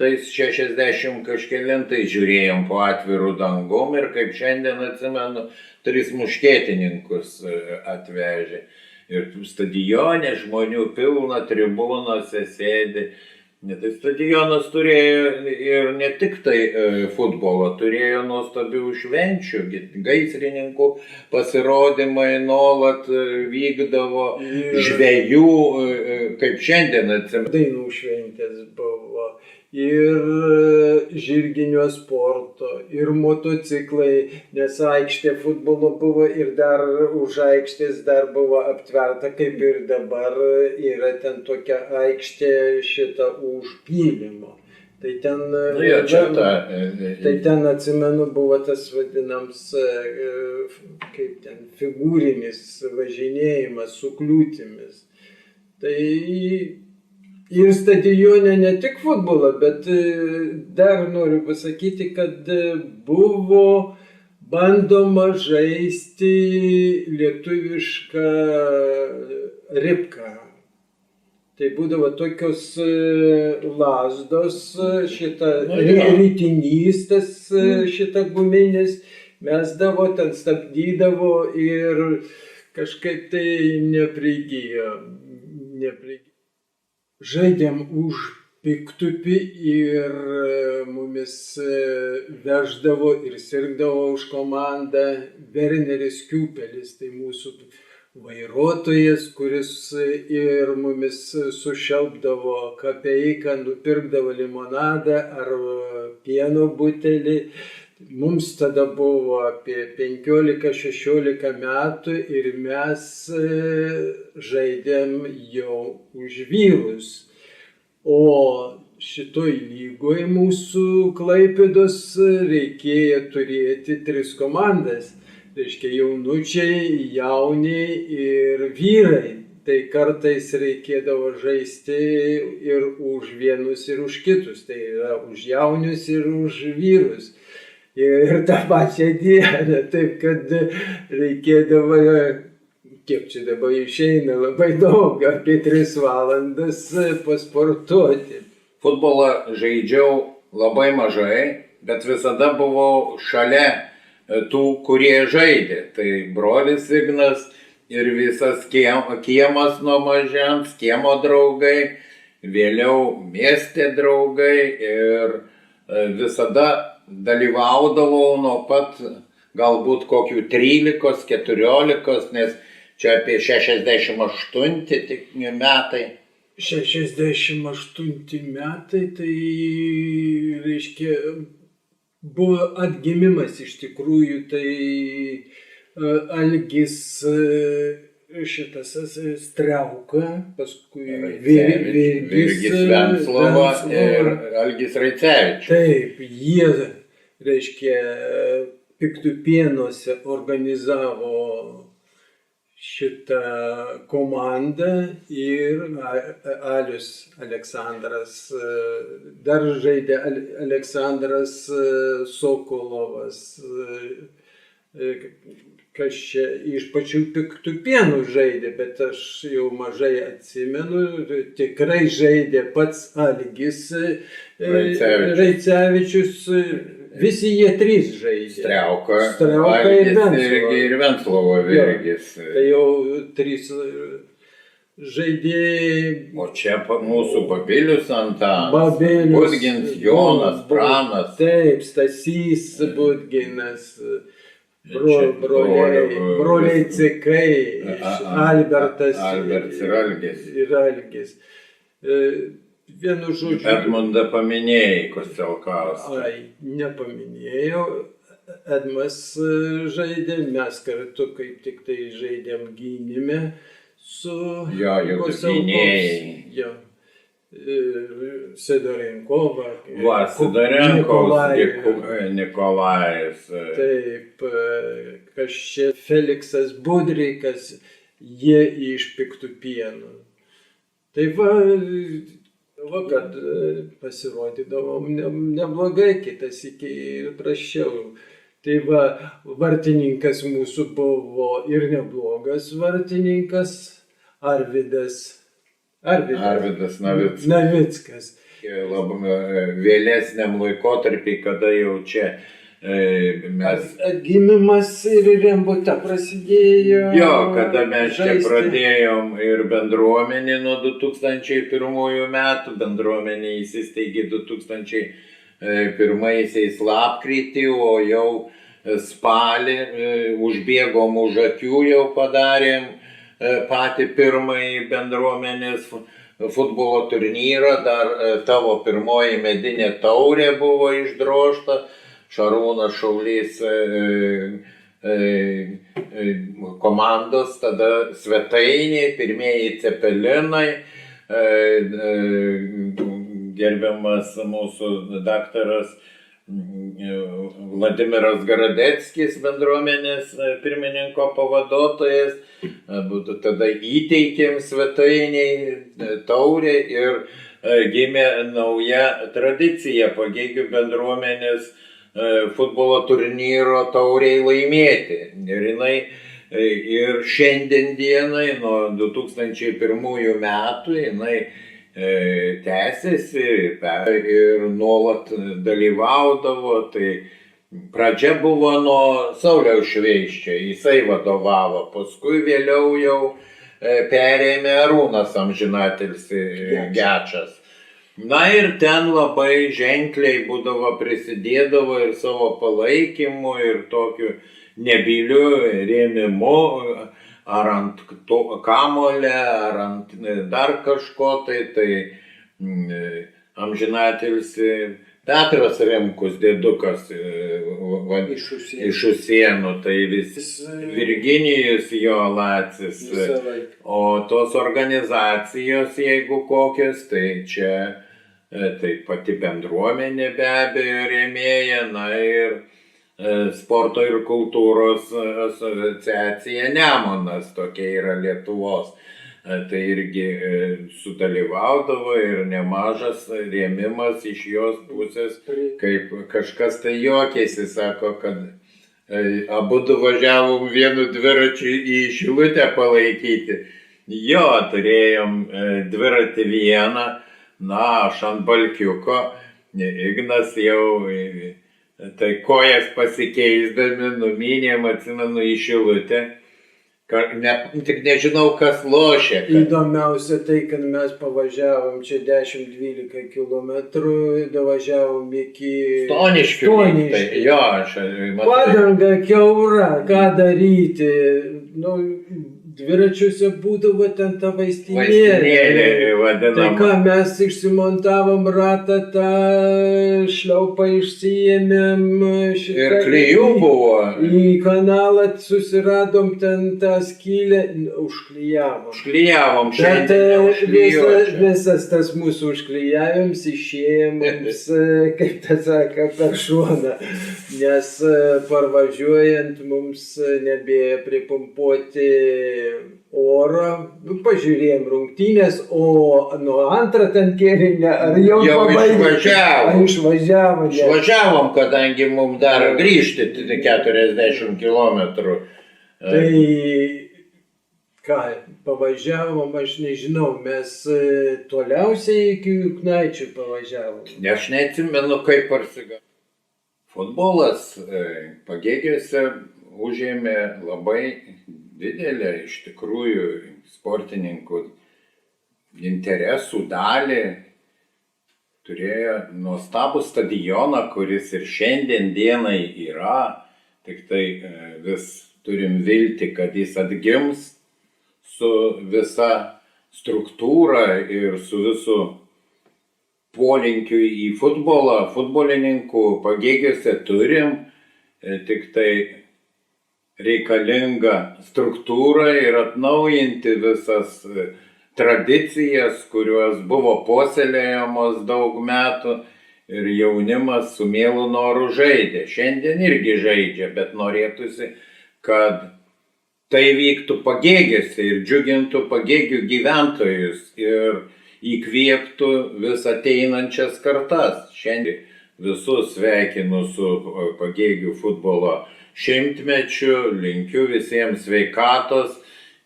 tais 60 kažkelintai žiūrėjom po atvirų dangum ir kaip šiandien atsimenu, 3 muškietininkus atvežė. Ir stadione žmonių pilna, tribūnose sėdi. Tai stadionas turėjo ir ne tik tai futbolo, turėjo nuostabių švenčių, gaisrininkų pasirodymai nuolat vykdavo, žvejų, kaip šiandien atsimenu. Dainų šventės buvo, ir žirginio sporto, ir motociklai, nes aikštė futbolo buvo ir dar už aikštės dar buvo aptverta, kaip ir dabar yra ten tokia aikštė šita už pylimo. Tai ten, tai ten atsimenu buvo tas vadinams, kaip ten, figūrinis važinėjimas su kliūtimis. Tai ir stadione ne tik futbolą, bet dar noriu pasakyti, kad buvo bandoma žaisti lietuvišką ribką. Tai būdavo tokios lazdos, ritinys tas šitą guminis, mesdavo, ten stabdydavo ir kažkaip tai neprigijo. Žaidėm už Piktupį ir mumis veždavo ir sirgdavo už komandą Werneris Kiupelis, tai mūsų vairuotojas, kuris ir mumis sušelpdavo kapeiką, nupirkdavo limonadą ar pieno butelį. Mums tada buvo apie 15-16 metų ir mes žaidėm jau už vyrus. O šitoj lygoj mūsų Klaipėdos reikėjo turėti 3 komandas. Reiškia jaunučiai, jauni ir vyrai. Tai kartais reikėdavo žaisti ir už vienus ir už kitus. Tai yra už jaunius ir už vyrus. Ir tą pačią dieną, taip kad reikėdavo, kiek čia dabar išeina, labai daug, apie 3 valandas pasportuoti. Futbolą žaidžiau labai mažai, bet visada buvau šalia tų, kurie žaidė. Tai brolis Ignas ir visas kiemas nuo mažens, kiemo draugai, vėliau mieste draugai ir visada dalyvaudavau nuo pat galbūt kokių 13-14, nes čia apie 68 metai. 68 metai, tai reiškia, buvo atgimimas iš tikrųjų, tai Algis šitas Striauka, paskui Virgis Venclova ir Algis Raicevičius. Taip, jie, reiškia, Piktupėnuose organizavo šitą komandą ir Alius Aleksandras, dar žaidė Aleksandras Sokolovas, kas čia iš pačių Piktupėnų žaidė, bet aš jau mažai atsimenu, tikrai žaidė pats Algis Raicevičius, visi jie 3 žaidė. Striauka, Algis ir Venclovo Virgis. Tai jau 3 žaidėjai. O čia mūsų Babilius Antanas, Budgins, Jonas, Pranas. Taip, Stasys Budginas. Broliai Cikai, Albertas ir Algis. Vienu žodžiu. Edmundą paminėjai, Kostelkauską. Nepaminėjau. Edmas žaidė, mes kartu kaip tik tai žaidėm gynime su Kostelkausku. Sidorenkovas. Nikolajus. Taip, kas čia Feliksas Budrikas, jie iš Piktupėnų. Tai kad pasirodydavom neblogai, kitas iki ir prašiau. Tai vartininkas mūsų buvo ir neblogas vartininkas, Arvidas Navickas. Vėlesniam laikotarpį, kada jau čia mes... Atgimimas ir Rembuta prasidėjo. Jo, kada mes čia žaisti. pradėjom ir bendruomenė nuo 2001 metų, bendruomenė įsisteigė 2001 lapkritį, o jau spalį užbėgom už akių, jau padarėm patį pirmąjį bendruomenės futbolo turnyrą, dar tavo pirmoji medinė taurė buvo išdrožta, Šarūnas Šaulys komandos, tada Svetainė, pirmieji Cepelinai, gerbiamas mūsų daktaras Vladimiras Garadeckis, bendruomenės pirmininko pavaduotojas, tada įteikėm Svetainiai taurę ir gimė nauja tradicija Pagėgių bendruomenės futbolo turnyro tauriai laimėti. Ir jinai ir šiandien dienai, nuo 2001 metų, jinai tęsiasi ir nuolat dalyvaudavo. Tai pradžia buvo nuo Sauliaus Šveiščio, jisai vadovavo, paskui vėliau jau perėmė Arūnas amžinatilsį Gečas. Na ir ten labai ženkliai būdavo prisidėdavo ir savo palaikymu, ir tokiu nebyliu rėmimu, ar ant kamolio, ar ant dar kažko, tai amžinatilsį Petras Remkus, dėdukas iš Usienų, tai visi Virginijus Jolacis, o tos organizacijos, jeigu kokios, tai čia tai pati bendruomenė be abejo rėmėja, na ir Sporto ir kultūros asociacija Nemunas, tokia yra Lietuvos. Tai irgi sudalyvaudavo ir nemažas rėmimas iš jos pusės, kaip kažkas tai juokėsi, sako, kad abudu važiavom vienu dviračiu į Šilutę palaikyti. Jo, turėjom dviratį vieną, na, aš ant balkiuko, Ignas jau tai kojas pasikeisdami, numynėm, atsimenu, į Šilutę. Tik nežinau, kas lošia. Įdomiausia tai, kad mes pavažiavom čia 10-12 kilometrų, davažiavom iki Stoniškių. Jo, aš matau. Padanga kiaura, ką daryti. Nu, dviračiuose būdavo ten ta vaistinėlė. Vadinama. Tai ką, mes išsimontavom ratą, tą šliaupą išsiėmėm. Ir klijų buvo. Į kanalą susiradom ten tą skylę, užklijavom. Užklijavom Bet šiandien. visas tas mūsų užklijavims išėjo mums, kaip tas sako, per šoną. Nes parvažiuojant mums nebėjo pripumpuoti oro, pažiūrėjom rungtynės, o nuo antrą ten kėlinę, ar jau išvažiavom. Išvažiavom, kadangi mums dar grįžti 40 kilometrų. Tai ką, pavažiavom, aš nežinau, mes toliausiai iki Juknaičių pavažiavom. Aš neatsimenu, kaip parsigavo. Futbolas Pagėgiuose užėmė labai didelę iš tikrųjų sportininkų interesų dalį. Turėjo nuostabų stadioną, kuris ir šiandien dienai yra, tik tai vis turim viltį, kad jis atgims su visa struktūra ir su visu polinkiu į futbolą. Futbolininkų Pagėgiuose turim, tik tai reikalinga struktūra ir atnaujinti visas tradicijas, kurios buvo puoselėjamos daug metų ir jaunimas su mielu noru žaidė. Šiandien irgi žaidžia, bet norėtųsi, kad tai vyktų Pagėgiuose ir džiugintų Pagėgių gyventojus ir įkvėptų vis ateinančias kartas. Šiandien visus sveikinu su Pagėgių futbolo šimtmečiu, linkiu visiems sveikatos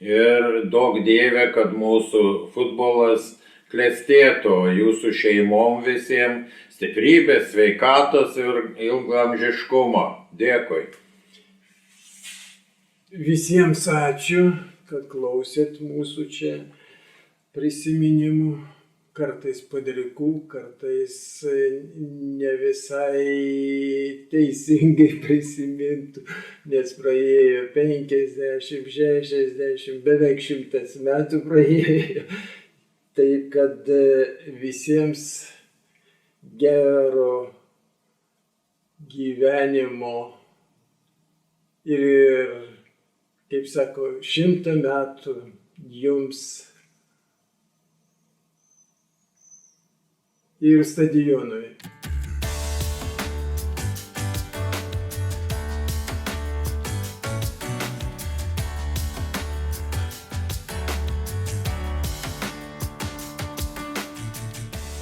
ir daug dievė, kad mūsų futbolas klestėtų jūsų šeimom visiems, stiprybės, sveikatos ir ilgaamžiškumo. Dėkui. Visiems ačiū, kad klausėt mūsų čia prisiminimų. Kartais padrikų, kartais ne visai teisingai prisimintų, nes praėjo 50, 60, beveik 100 metų praėjo. Taip kad visiems gero gyvenimo ir, kaip sako, 100 metų jums ir stadionui.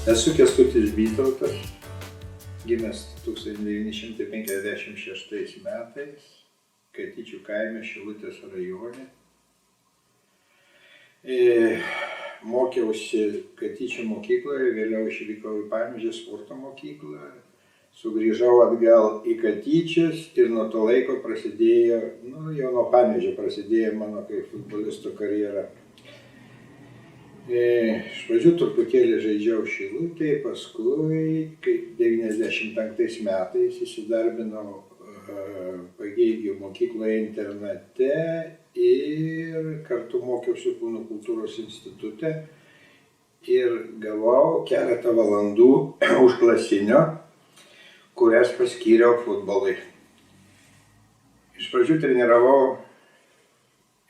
Esu Kęstutis Vytautas, gimęs 1956 metais, Katyčių kaime Šilutės rajone. Mokiausi Katyčių mokykloje, vėliau išvykau į Panevėžio sporto mokyklą, sugrįžau atgal į Katyčius ir nuo to laiko prasidėjo, jau nuo Panevėžio prasidėjo mano kaip futbolisto karjera. Iš pradžių truputėlį žaidžiau Šilutėje, paskui 95 metais įsidarbinau Pagėgių mokykloje internate ir kartu mokiausi Kūno kultūros institute ir gavau keletą valandų užklasinio, kurias paskyriau futbolui. Iš pradžių treniravau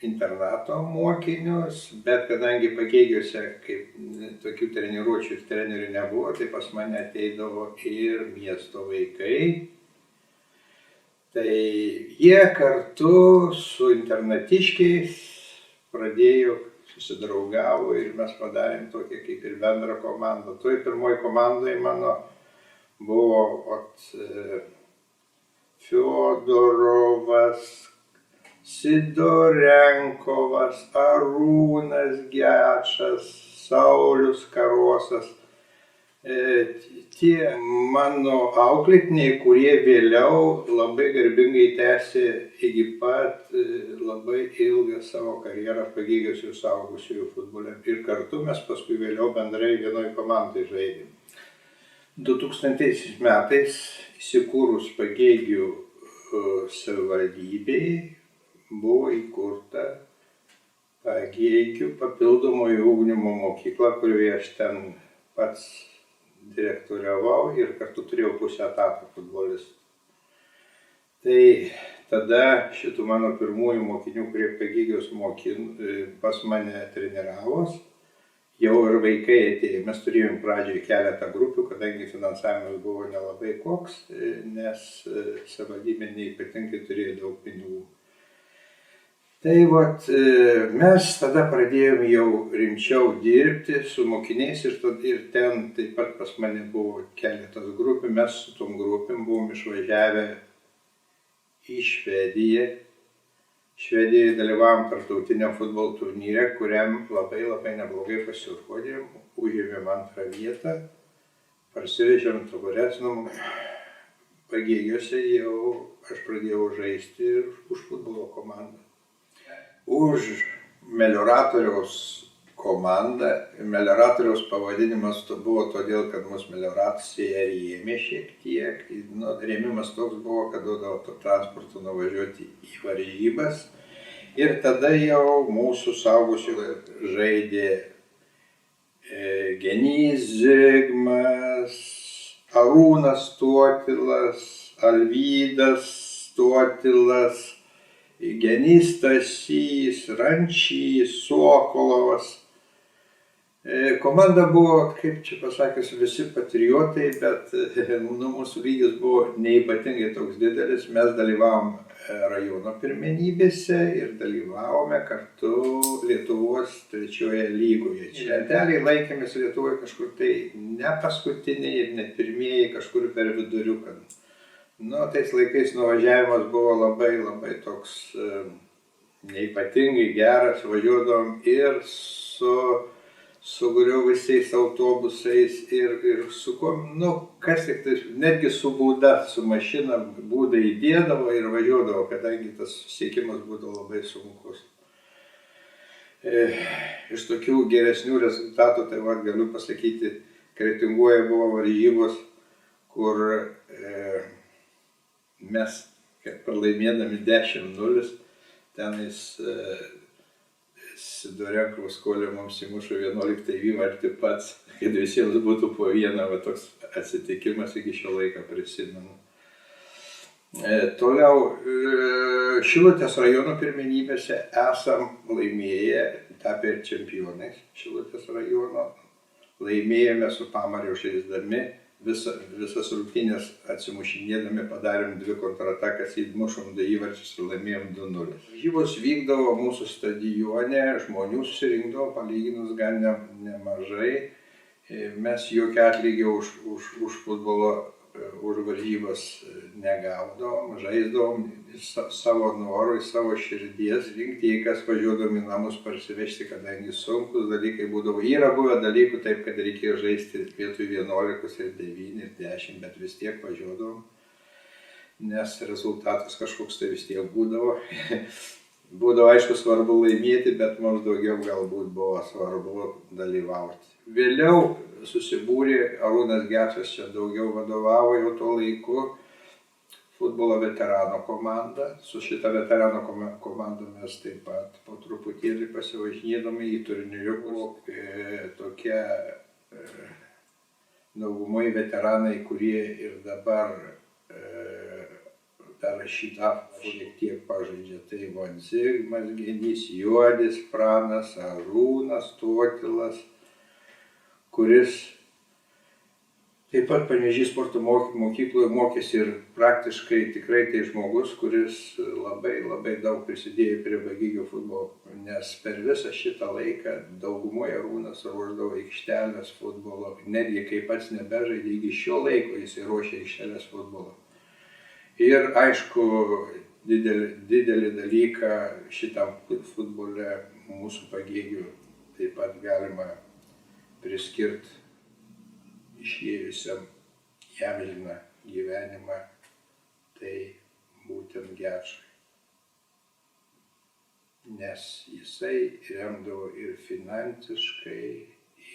internato mokinius, bet kadangi Pagėgiuose kaip tokių treniruočių ir trenerių nebuvo, tai pas mane ateidavo ir miesto vaikai. Tai jie kartu su internatiškiais pradėjo, susidraugavo ir mes padarėm tokią kaip ir bendrą komandą. Toj pirmoji komandai mano buvo Fiodorovas, Sidorenkovas, Arūnas Gečas, Saulius Karosas. Tie mano auklėtiniai, kurie vėliau labai garbingai tęsė iki pat labai ilgą savo karjerą Pagėgiuose ir suaugusiųjų futbole. Ir kartu mes paskui vėliau bendrai vienoj komandai žaidėm. 2000 metais įsikūrus Pagėgių savivaldybei buvo įkurta Pagėgių papildomojo ugdymo mokykla, kurioje aš ten pats direktoriavau ir kartu turėjau pusę etato futbolistų. Tai tada šitų mano pirmųjų mokinių, kurie Pagėgiaus pas mane treniravos, jau ir vaikai atėjo. Mes turėjom pradžioje keletą grupių, kadangi finansavimas buvo nelabai koks, nes savivaldybė neypatingai turėjo daug pinigų. Tai mes tada pradėjom jau rimčiau dirbti su mokiniais ir ten taip pat pas mane buvo keletas grupių. Mes su tom grupėm buvom išvažiavę į Švediją. Švedijoje dalyvavom tarptautinio futbolo turnyre, kuriam labai neblogai pasirodėm, užėmėm 2. vietą, parsivežėm taburės. Pagėgiuose jau aš pradėjau žaisti ir už futbolo komandą. Už melioratoriaus komandą. Melioratoriaus pavadinimas buvo todėl, kad mus melioracija rėmė šiek tiek. Rėmimas toks buvo, kad duodavo transportu nuvažiuoti į varžybas. Ir tada jau mūsų suaugusių žaidė Genys Zigmas, Arūnas Tuotilas, Alvydas Tuotilas, Genys Stasys, Rančys, Sokolovas. Komanda buvo, kaip čia pasakius, visi patriotai, bet mūsų lygis buvo neypatingai toks didelis. Mes dalyvavom rajono pirmenybėse ir dalyvavome kartu Lietuvos 3 lygoje. Lenteliai laikėmės Lietuvoje kažkur tai ne paskutiniai ir ne pirmieji, kažkur per viduriuką. Tais laikais nuvažiavimas buvo labai toks neypatingai geras, važiuodavom ir su su griuvusiais autobusais ir su kuo, nu, kas tik tai, netgi su būda, su mašina būdą įdėdavo ir važiuodavo, kadangi tas susiekimas būdavo labai sunkus. Iš tokių geresnių rezultatų, tai va, galiu pasakyti, Kretingoje buvo varžybos, kur mes pralaimėdami 10-0, tenais Sidorenkovas Kolė mums įmušo 11 įvartį pats, kad visiems būtų po vieną, va, toks atsitikimas iki šio laiko prisimenu. Toliau, Šilutės rajono pirmenybėse esam laimėję, tapę čempionais Šilutės rajono. Laimėjome su Pamario žaisdami, visas rungtynes atsimušinėdami padarėm 2 kontratakas, įmušom 2 įvarčius ir laimėjom 2-0. Varžybos vykdavo mūsų stadione, žmonių susirinkdavo palyginus gan nemažai. Mes jokio atlygio už futbolo, už varžybas negaudavom, žaisdavom savo norų, savo širdies, rinktykas važiuodavom į namus parsivežti, kadangi sunkus dalykai būdavo. Yra buvę dalykų taip, kad reikėjo žaisti vietoj 11 ir 9 ir 10, bet vis tiek važiuodavom, nes rezultatas kažkoks tai vis tiek būdavo. Būdavo aišku svarbu laimėti, bet mums daugiau galbūt buvo svarbu dalyvauti. Vėliau susibūrė, Arūnas Gečas čia daugiau vadovavo jau tuo laiku, futbolo veterano komanda. Su šita veterano komanda mes taip pat po truputėlį pasivažinėdami į turnyrų. Buvo tokie daugumai veteranai, kurie ir dabar dar šitą šiek tiek pažaidžia. Tai von Zigmas, Genys, Juodis, Pranas, Arūnas, Totilas, kuris taip pat Panevėžys sporto mokykloje mokėsi ir praktiškai tikrai tai žmogus, kuris labai daug prisidėjo prie Pagėgių futbolo, nes per visą šitą laiką daugumoje Arūnas ruošdavo aikštelės futbolo, netgi kai pats nebežaidė, iki šio laiko jis ruošė aikštelės futbolo. Ir aišku, didelį dalyką šitam futbole mūsų Pagėgių taip pat galima priskirti išėjusiam įamžiną gyvenimą, tai būtent Gečui. Nes jisai remdavo ir finansiškai,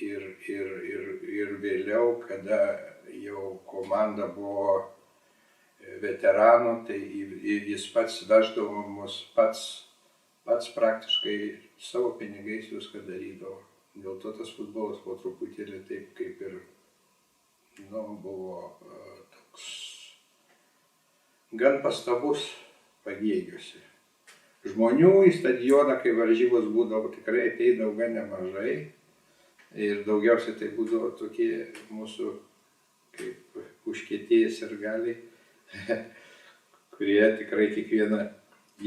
ir vėliau, kada jau komanda buvo veteranų, tai jis pats veždavo mus, pats praktiškai savo pinigais viską darydavo. Dėl to tas futbolas po truputėlį taip kaip ir buvo toks gan pastabus Pagėgiuose. Žmonių į stadioną, kai varžybos būdavo, tikrai ateidavo gan nemažai. Ir daugiausiai tai būdavo tokie mūsų kaip užkietėjai sirgaliai, kurie tikrai kiekvieną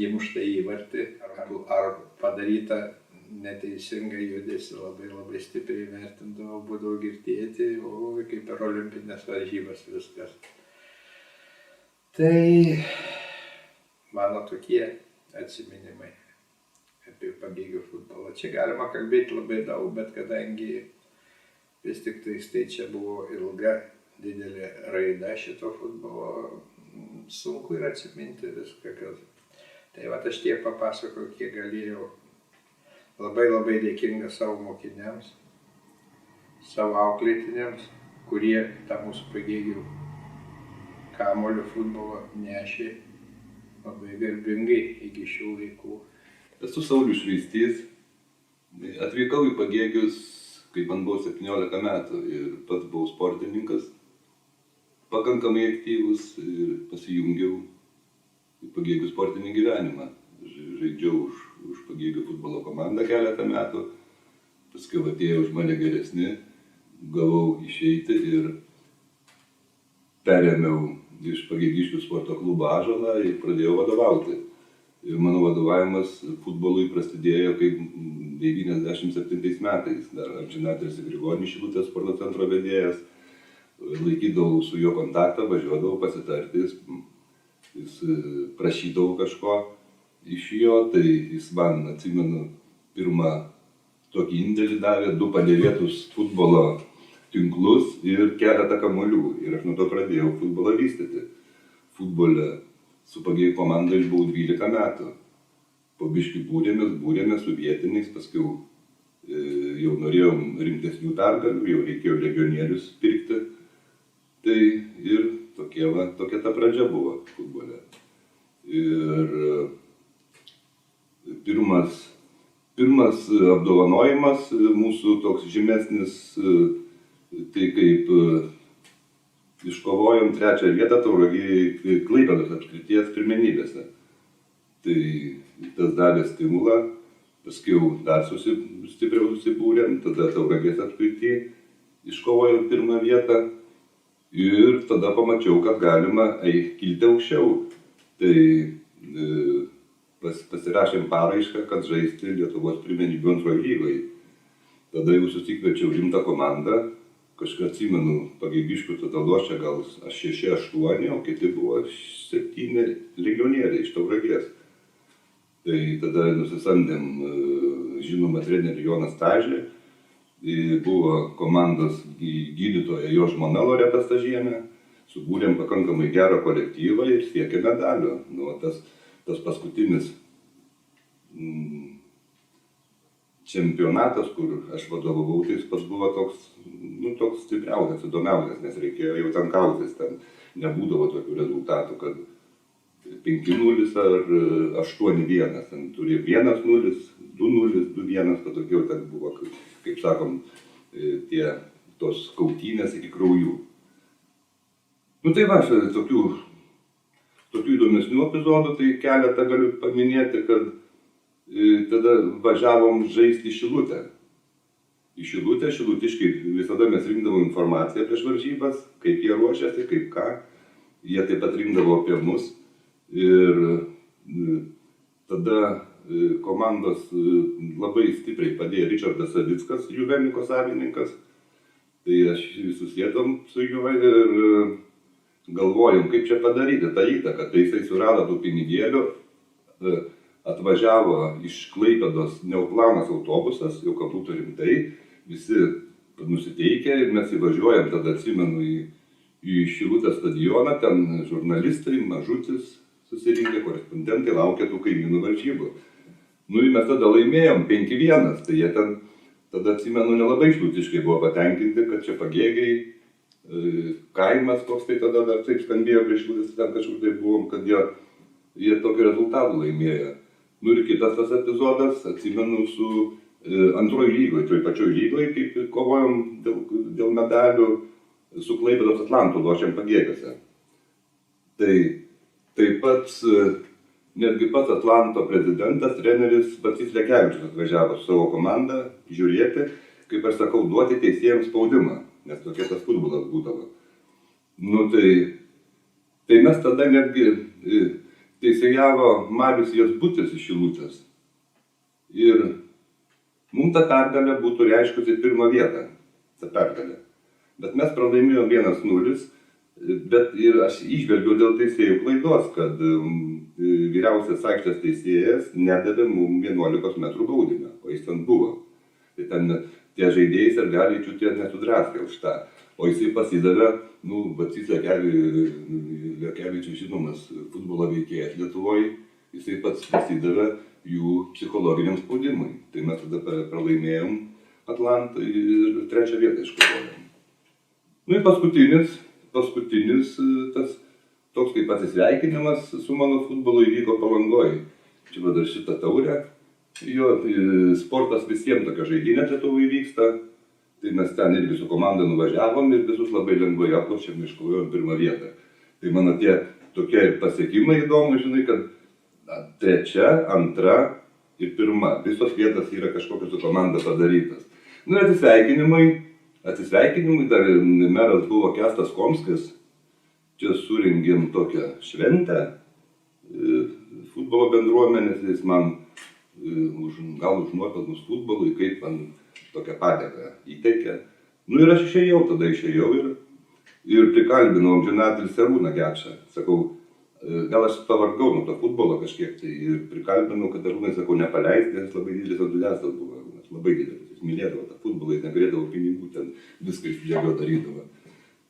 įmuštą įvartį ar padarytą neteisingą judesį labai stipriai vertindavo, būdavo girdėti, kaip per olimpinės varžybas viskas. Tai mano tokie atsiminimai apie Pagėgių futbolą. Čia galima kalbėti labai daug, bet kadangi vis tik tai čia buvo ilga, didelė raida šito futbolo, sunku ir atsiminti viską. Tai va, aš tiek papasakau, kiek galėjau. Labai dėkinga savo mokiniams, savo auklėtiniams, kurie tą mūsų Pagėgių kamuolio futbolo nešė labai garbingai iki šių laikų. Esu Saulius Švaistys, atvykau į Pagėgius, kai man buvo 17 metų ir pats buvau sportininkas, pakankamai aktyvus ir pasijungiau į Pagėgių sportinį gyvenimą. Žaidžiau už Pagėgių futbolo komandą keletą metų, paskui atėjo už mane geresni, gavau išeiti ir perėmiau iš Pagėgiškių sporto klubo Ąžuolą ir pradėjau vadovauti. Ir mano vadovavimas futbolui prasidėjo kaip 97 metais, dar amžinatilsį Grigonis Šilutės sporto centro vedėjas, laikydavau su juo kontaktą, važiuodavau pasitarti, jis prašydavau kažko iš jo, tai jis man, atsimenu, pirmą tokį indėlį davė 2 padėvėtus futbolo tinklus ir keletą kamuolių. Ir aš nuo to pradėjau futbolą vystyti. Futbole su Pagėgių komanda išbuvau 12 metų. Po biškį būrėmės su vietiniais, paskui jau norėjom rimtesnių pergalių, jau reikėjo legionierius pirkti. Tai ir tokia ta pradžia buvo futbole. Ir pirmas apdovanojimas mūsų toks žymesnis, tai kaip iškovojom 3. vietą Tauragėj Klaipėdos apskrities pirmenybėse. Tai tas davė stimulą, paskui dar stipriau susibūrėm, tada Tauragės apskrity iškovojom 1. vietą ir tada pamačiau, kad galima kilti aukščiau. Tai pasirašėm paraišką, kad žaisti Lietuvos pirmenybių 2. lygoje. Tada jau susikviečiau rimtą komandą, kažką atsimenu, Pagėgiškių tada lošė gal 6-8, o kiti buvo 7 legionieriai iš Tauragės. Tai tada nusisamdėm žinomą trenerį Joną Stažį, buvo komandos gydytoja jo žmona Loreta Stažienė, subūrėm pakankamai gerą kolektyvą ir siekėm medalio. Nu, tas paskutinis čempionatas, kur aš vadovavau, tai jis pats buvo toks stipriausias, įdomiausias, nes reikėjo jau ten kautis, ten nebūdavo tokių rezultatų, kad 5-0 ar 8-1, ten turi 1-0, 2-0, 2-1, patogiau ten buvo, kaip sakom, tos kautynės iki kraujų. Nu tai va, tokių įdomesnių epizodų, tai keletą galiu paminėti, kad tada važiavom žaisti į Šilutę. Į Šilutę, šilutiškiai visada mes rinkdavom informaciją prieš varžybas, kaip jie ruošiasi, kaip ką. Jie taip pat rinkdavo apie mus. Ir tada komandos labai stipriai padėjo Ričardas Savickas, Juveniko savininkas. Tai aš susėdom su juo ir galvojom, kaip čia padaryti tą įtaką. Tai jisai surado tų pinigėlių, atvažiavo iš Klaipėdos neoplanas autobusas, jau kabūtų rimtai, visi nusiteikę ir mes įvažiuojam, tada atsimenu į Šilutės stadioną, ten žurnalistai, Mažutis susirinkę, korespondentai laukia tų kaimynų varžybų. Nu ir mes tada laimėjom 5-1, tai jie ten, tada atsimenu, nelabai šilutiškai buvo patenkinti, kad čia Pagėgiai, kaimas koks tai tada dar taip skambėjo prieš Šilutės, ten kažkur tai buvom, kad jie tokį rezultatų laimėjo. Nu ir kitas tas epizodas, atsimenu, su 2. lygoje, toj pačioj lygoje, kaip kovojom dėl medalių su Klaipėdos Atlantu lošėm Pagėgiuose. Tai taip pat netgi pats Atlanto prezidentas, treneris Bacys Lekevičius atvažiavo su savo komanda žiūrėti, kaip aš sakau, duoti teisėjams spaudimą, nes tokia tas futbolas būdavo. Nu tai mes tada netgi teisėjavo Marius Jasbutis iš Šilutės. Ir mums ta pergalė būtų reiškusi 1. vietą, ta pergalė. Bet mes pralaimėjom 1-0, bet ir aš įžvelgiau dėl teisėjų klaidos, kad vyriausias aikštės teisėjas nedavė mums 11 metrų baudinio, o jis ten buvo. Tai ten tie žaidėjai Sergaličių tie nesudraskė už tą. O jisai pasidavė, Bacys Lekevičius žinomas futbolo veikėjas Lietuvoje, jisai pats pasidavė jų psichologiniam spaudimui. Tai mes tada pralaimėjom Atlantą ir 3. vietą iškovojom. Nu ir paskutinis tas toks kaip atsisveikinimas su mano futbolu įvyko Palangoje. Čia va dar šitą taurę. Jo, sportas visiems tokia žaidynė Lietuvoje vyksta. Tai mes ten irgi su komanda nuvažiavom ir visus labai lengvai aplošėm, iškovojom 1. vietą. Tai mano tie tokie pasiekimai įdomu, žinai, kad 3., 2. ir 1. Visos vietos yra kažkokios su komanda padarytas. Nu ir atsisveikinimui dar meras buvo Kęstas Komskis. Čia surengėm tokią šventę futbolo bendruomenės, jis man gal už nuopelnus futbolui, kaip man tokią padėką įteikė. Nu ir aš išėjau ir prikalbinau amžinatilsį Arūną Gečą. Sakau, gal aš pavargau nuo to futbolo kažkiek tai ir prikalbinau, kad Arūnai, sakau, nepaleis, nes labai didelis entuziastas buvo, labai didelis. Jis mylėdavo tą futbolą, jis negalėdavo pinigų, ten viską iš dėlio darydavo.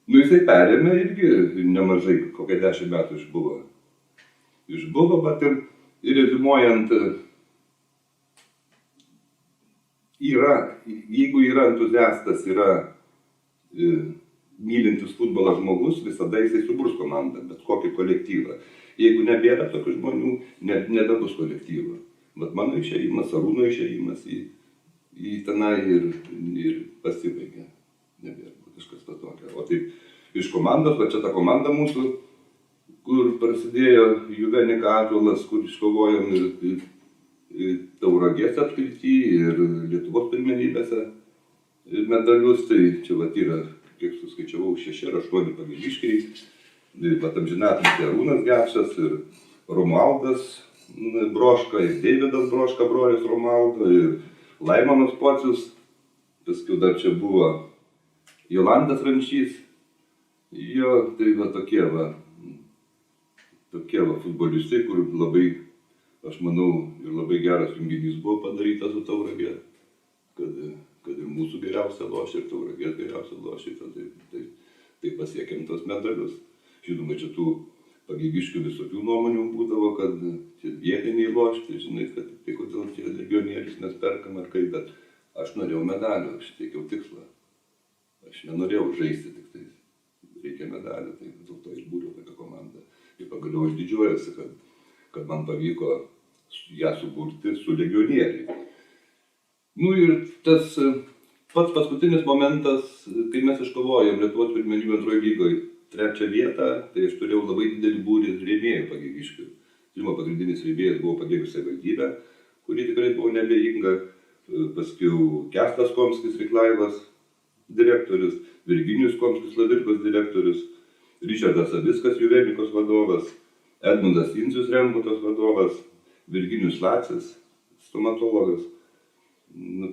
Nu, jisai perėmė irgi nemažai, kokie 10 metų išbuvo. Bet ir rezimuojant, jeigu yra entuziastas, yra mylintis futbolą žmogus, visada jisai suburs komandą, bet kokį kolektyvą. Jeigu nebėra tokių žmonių, nebebus kolektyvo. Bet mano išėjimas, Arūno išėjimas į tenai ir pasibaigė. Nebėra kažkas patokio. O taip, iš komandos, va čia ta komanda mūsų, kur prasidėjo Juvenika Ąžuolas, kur iškovojom ir Tauragės apskrity, ir Lietuvos pirmenybėse medalius, tai čia va yra, kiek suskaičiavau, 6 ar 8 Pagieliškiai. Bet amžinatilsį Arūnas Gečas ir Romualdas Broška, ir Deividas Broška, brolis Romualdo, ir Laimonas Pocius. Paskui dar čia buvo Jolandas Rančys. Jo, tai va tokie va futbolistai, kur labai, aš manau, ir labai geras junginys buvo padarytas su Tauragė, kad ir mūsų geriausia lošė, ir Tauragės geriausia lošė, tai pasiekėm tos medalius. Žinoma, čia tų Pagėgiškių visokių nuomonių būdavo, kad čia vietiniai lošti, žinai, kad tai kodėl čia legionierius mes perkam ar kaip, bet aš norėjau medalių, aš teikiau tikslą. Aš nenorėjau žaisti tik tais, reikia medalių, tai dėl to išbūriau tokią komandą. Ir pagaliau aš didžiuojasi, kad man pavyko ją suburti su legionieriais. Nu ir tas pats paskutinis momentas, kai mes iškovojom Lietuvos pirmenybių antroje lygoje 3 vietą, tai aš turėjau labai didelį būrį rėmėjų Pagėgiškių. Žinoma, pagrindinis rėmėjas buvo Pagėgių savivaldybė, kuri tikrai buvo neabejinga. Paskui Kęstas Komskis Riklaivas direktorius, Virginijus Komskis Lavirkos direktorius, Ričardas Saviskas Juvenikos vadovas, Edmundas Inzius Rembutas vadovas, Virginijus Lacis stomatologas,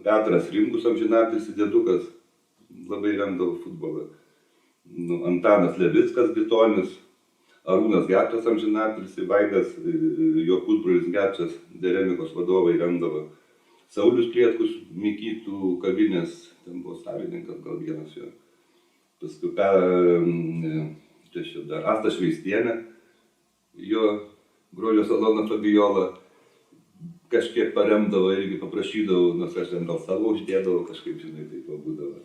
Petras Rimkus amžinatilsį dėdukas, labai remdavo futbolą. Antanas Levickas Gitonis, Arūnas Gečas amžinatilsį, Vaidas, jo pusbrolis Gečas, Deremikos vadovai remdavo. Saulius Klietkus Mikytų kavinės, ten buvo savininkas gal vienas jo. Paskui dar Asta Šveistienė, jo grožio saloną Fabiola, kažkiek paremdavo irgi paprašydavo, nors aš ten gal savo uždėdavo, kažkaip, žinai, taip būdavo.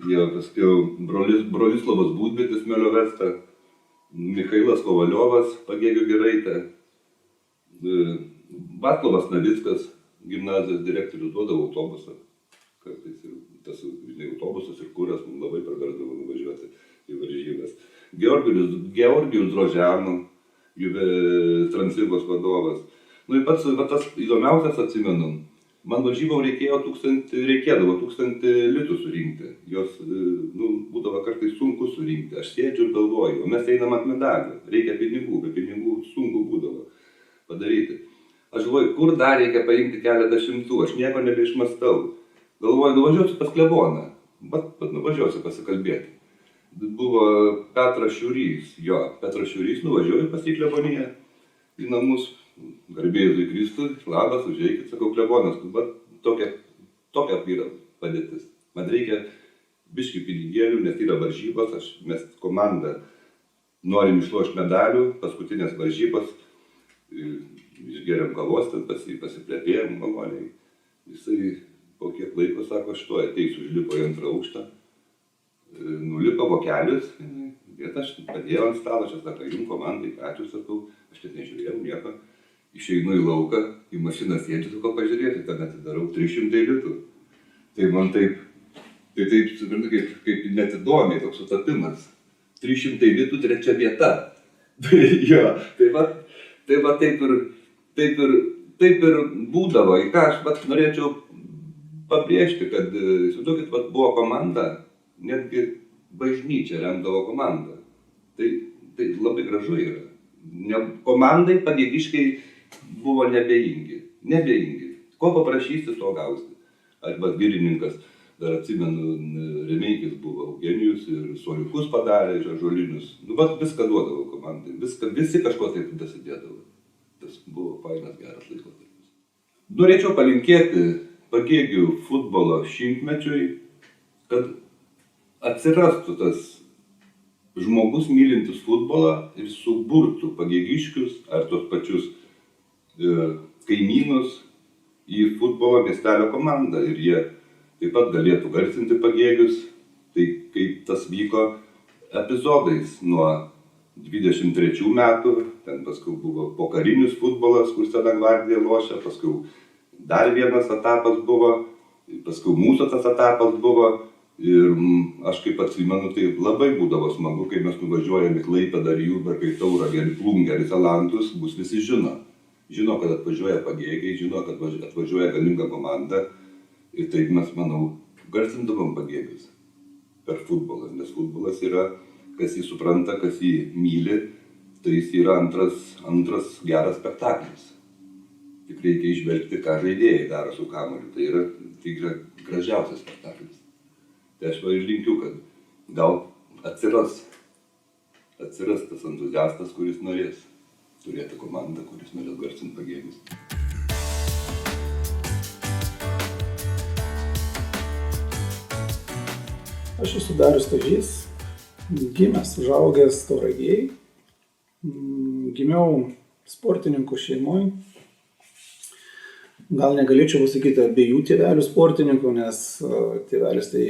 Jo, paskui Bronislavas Būdvitis Meliovesta, Mikhailas Kovaliovas Pagėgių Giraitė, Vaclovas Navickas, gimnazijos direktorius, duodavo autobusą. Kartais ir tas, žinai, autobusas ir kuras mums labai praverdavo nuvažiuoti į varžybas. Georgijus Drožiano, Transilvos vadovas. Nu ir pats tas įdomiausias atsimenu. Man varžybom reikėdavo 1000 litų surinkti. Jos būdavo kartais sunku surinkti. Aš sėdžiu ir galvoju, o mes einam ant medalių. Reikia pinigų, be pinigų sunku būdavo padaryti. Aš galvoju, kur dar reikia paimti keletą šimtų, aš nieko nebeišmastau. Galvoju, nuvažiuosiu pas kleboną, bet nuvažiuosiu pasikalbėti. Buvo Petras Šiurys, nuvažiuoju pas į kleboniją, į namus. Garbėjus Kristui, labas, užeikit, sakau, klebonas, bet tokia yra padėtis. Man reikia biškį pinigėlių, nes yra varžybos, mes komanda norim išlošti medalių, paskutinės varžybos, išgeriam kavos, ten pasiplėpėjom maloniai. Jisai po kiek laiko sako, aš to ateisiu, užlipo į 2 aukštą, nulipo vokelis, bet aš padėjau ant stalo, čia sako, jum komandai, ačiū, sakau, aš net nežiūrėjau nieko. Išeinu į lauką, į mašiną sėdžiu, sakau, pažiūrėti, ten atidarau 300 litų. Tai man taip, suprantu, kaip net įdomiai, toks sutapimas. 300 litų 3 vieta. Jo, tai va taip ir būdavo. Į ką aš norėčiau pabrėžti, kad, įsivaizduokit, buvo komanda, netgi bažnyčia remdavo komandą. Tai labai gražu yra. Komandai Pagėgiškiai buvo nebejingi. Ko paprašysi, to gausi. Arba girininkas, dar atsimenu, Remeikis buvo Eugenijus ir soliukus padarė, žolinius. Viską duodavo komandai, visi kažko taip dasidėdavo. Tas buvo fainas, geras laikotarpis. Norėčiau palinkėti Pagėgių futbolo šimtmečiui, kad atsirastų tas žmogus mylintis futbolą ir suburtų pagėgiškius ar tos pačius kaimynus į futbolo miestelio komandą ir jie taip pat galėtų garsinti Pagėgius. Tai kaip tas vyko epizodais nuo 23 metų, ten paskui buvo pokarinis futbolas, kur Sena Gvardija lošia, paskui dar vienas etapas buvo, paskui mūsų tas etapas buvo ir aš kaip atsimenu, tai labai būdavo smagu, kai mes nuvažiuojame į Klaipėdą, Jurbarką, į Tauragę, į Plungę, į Salantus, bus visi žino, kad atvažiuoja Pagėgiai, žino, kad atvažiuoja galinga komanda ir taip mes, manau, garsindavom Pagėgius per futbolą, nes futbolas yra, kas jį supranta, kas jį myli, tai jis yra antras geras spektaklis. Tik reikia išvelgti, ką žaidėjai daro su kamuoliu. Tai yra gražiausias spektaklis. Tai aš ir linkiu, kad gal atsiras tas entuziastas, kuris norės turėti komandą, kuris norės garsinti Pagėgius. Aš esu Darius Stažys, gimęs, užaugęs Tauragėj. Gimiau sportininkų šeimoje. Gal negalėčiau pasakyti abiejų tėvelių sportininkų, nes tėvelis tai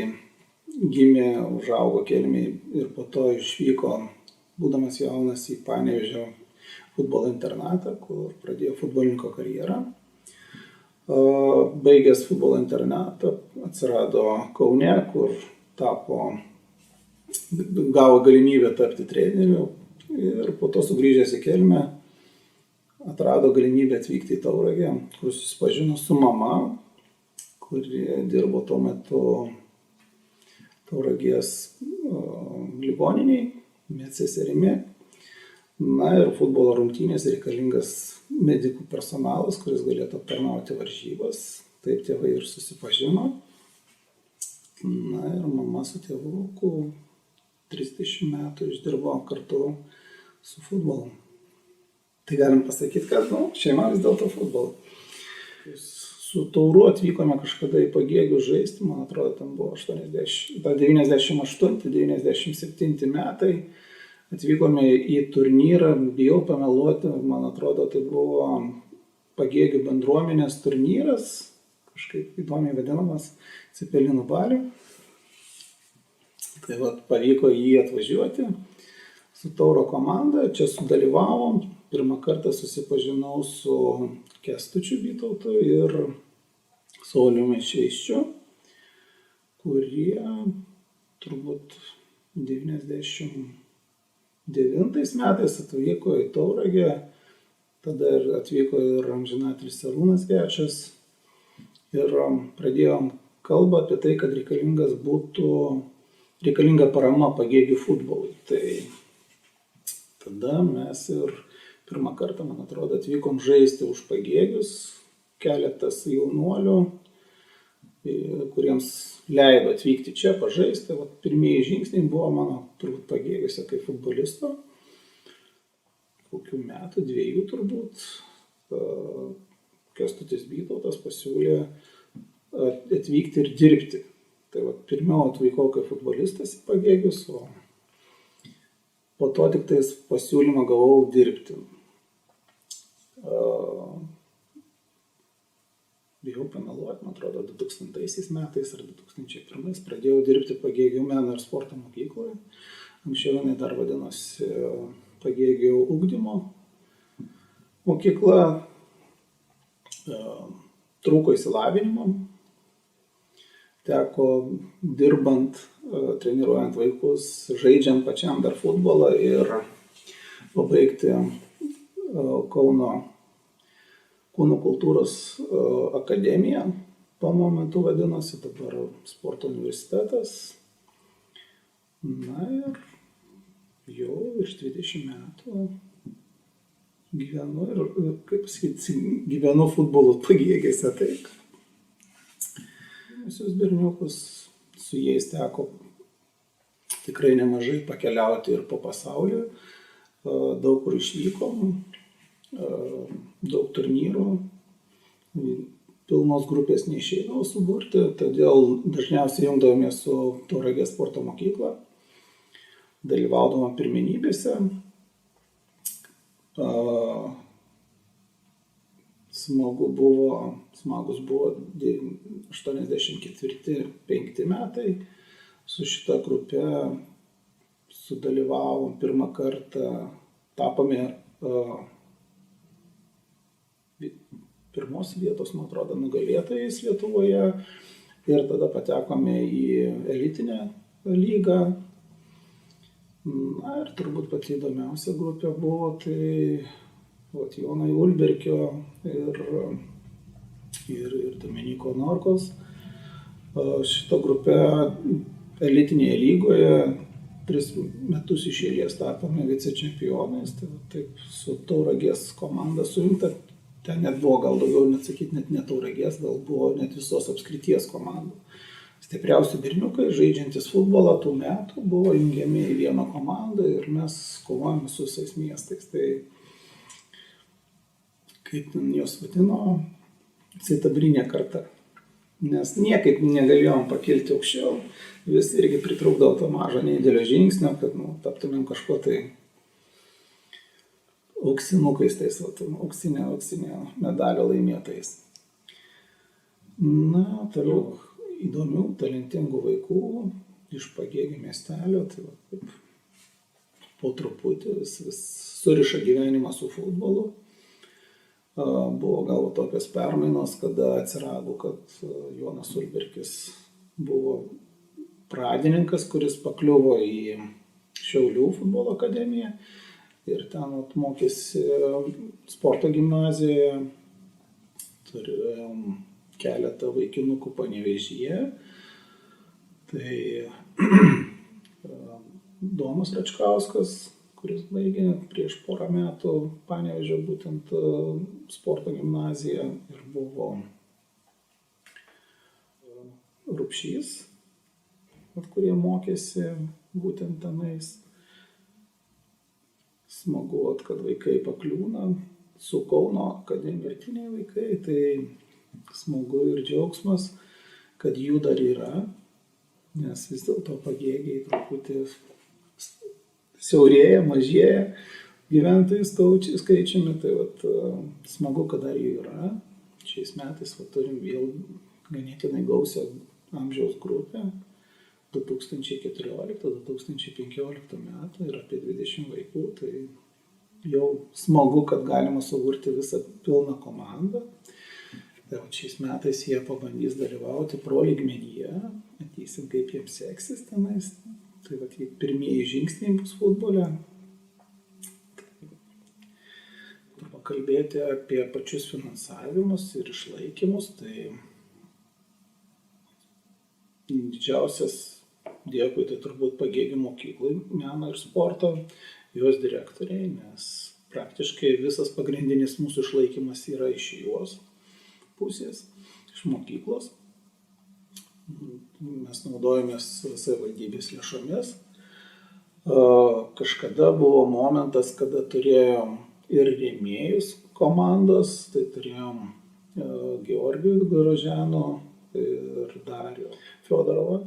gimė, užaugo Kelmėj ir po to išvyko, būdamas jaunas, į Panevėžio futbolo internatą, kur pradėjo futbolininko karjerą. Baigęs futbolo internatą atsirado Kaune, kur gavo galimybę tapti treneriu ir po to sugrįžęs į Kelmę atrado galimybę atvykti į Tauragę, kur susipažino su mama, kuri dirbo tuo metu Tauragės ligoniniai, medseserimi. Na ir futbolo rungtynės reikalingas medikų personalas, kuris galėtų aptarnauti varžybas. Taip tėvai ir susipažino. Na ir mama su tėvuku 30 metų išdirbo kartu su futbolu. Tai galim pasakyti, kad šeima vis dėlto futbolo. Su Tauru atvykome kažkada į Pagėgių žaisti, man atrodo, tam buvo 98-97 metai. Atvykome į turnyrą, bijau pameluoti, man atrodo, tai buvo Pagėgių bendruomenės turnyras, kažkaip įdomiai vadinamas Cepelinų balių. Tai pavyko jį atvažiuoti su Tauro komanda, čia sudalyvavom, pirmą kartą susipažinau su Kęstučiu Vytautu ir Sauliumi Šeiščiu, kurie turbūt 99 metais atvyko į Tauragę, tada atvyko ir amžinatilsį Arūnas Gečas ir pradėjom kalbą apie tai, kad reikalinga parama Pagėgių futbolui. Tai tada mes ir pirmą kartą, man atrodo, atvykom žaisti už Pagėgius, keletas jaunuolių, kuriems leido atvykti čia, pažaisti. Pirmieji žingsniai buvo mano turbūt Pagėgiuose kaip futbolisto. Kokių metų, 2 turbūt, Kęstutis Vytautas pasiūlė atvykti ir dirbti. Tai pirmiau atvykau kaip futbolistas į Pagėgius, o po to tik tais pasiūlymą gavau dirbti. Bijau pameluoti, man atrodo, 2000 metais ar 2001 pradėjau dirbti Pagėgių meno ir sporto mokykloje. Anksčiau jinai dar vadinosi Pagėgių ugdymo mokykla. Trūko įsilavinimo. Teko dirbant, treniruojant vaikus, žaidžiant pačiam dar futbolą ir pabaigti Kauno Kūno kultūros akademija, tuo momentu vadinosi, dabar sporto universitetas. Na ir jau virš 20 metų gyvenu ir, kaip sakyti, gyvenu futbolo Pagėgiuose. Taip. Visus berniukus, su jais teko tikrai nemažai pakeliauti ir po pasaulį, daug kur išvykom. Daug turnyrų, pilnos grupės neišeidavo suburti, todėl dažniausiai jungdavomės su Tauragės sporto mokykla, dalyvaudavom pirmenybėse. Smagus buvo 84-5 metai. Su šita grupe sudalyvavom pirmą kartą, tapome pirmos vietos, man atrodo, nugalėtojais Lietuvoje ir tada patekome į elitinę lygą. Na ir turbūt pati įdomiausia grupė buvo tai Jono Ulberkio ir Dominiko Norkos. Šita grupė elitinėje lygoje 3 metus iš eilės tapome vicečempionais, tai taip su Tauragės komanda sujungta. Ten net buvo, gal daugiau net sakyti, net ne Tauragės, gal buvo net visos apskrities komandų. Stipriausi berniukai, žaidžiantis futbolą tų metų, buvo jungiami į vieną komandą ir mes kovojame su visais miestais. Tai kaip jos vadino, sidabrinė karta. Nes niekaip negalėjom pakilti aukščiau, vis irgi pritrūkdavo to mažo nedidelio žingsnio, kad taptumėm kažko tai auksinukais, auksinio medalio laimėtais. Na, toliau įdomių, talentingų vaikų iš Pagėgių miestelio, tai po truputį vis suriša gyvenimą su futbolu. Buvo gal tokios permainos, kada atsirado, kad Jonas Ulberkis buvo pradininkas, kuris pakliuvo į Šiaulių futbolo akademiją ir ten mokėsi sporto gimnazijoje. Turėjom keletą vaikinukų Panevėžyje. Tai Domas Račkauskas, kuris baigė prieš porą metų Panevėžio būtent sporto gimnaziją, ir buvo Rupšys, kurie mokėsi būtent tenais. Smagu, kad vaikai pakliūna su Kauno akademiniai vaikai, tai smagu ir džiaugsmas, kad jų dar yra, nes vis dėlto Pagėgiai truputį siaurėja, mažėja gyventojų skaičiumi, tai smagu, kad dar jų yra. Šiais metais turim vėl ganėtinai gausią amžiaus grupę, 2014-2015 metų ir apie 20 vaikų, tai jau smagu, kad galima suburti visą pilną komandą. Tai šiais metais jie pabandys dalyvauti pro lygmenyje, matysim, kaip jiems seksis tenais. Tai pirmieji žingsniai bus futbole. Pakalbėti apie pačius finansavimus ir išlaikymus, tai didžiausias dėkui tai turbūt Pagėgių mokyklai, meno ir sporto, jos direktoriai, nes praktiškai visas pagrindinis mūsų išlaikymas yra iš jos pusės, iš mokyklos. Mes naudojamės savivaldybės lėšomis. Kažkada buvo momentas, kada turėjom ir rėmėjus komandos, tai turėjom Georgijų Gorožiano ir Dario Fiodorovą.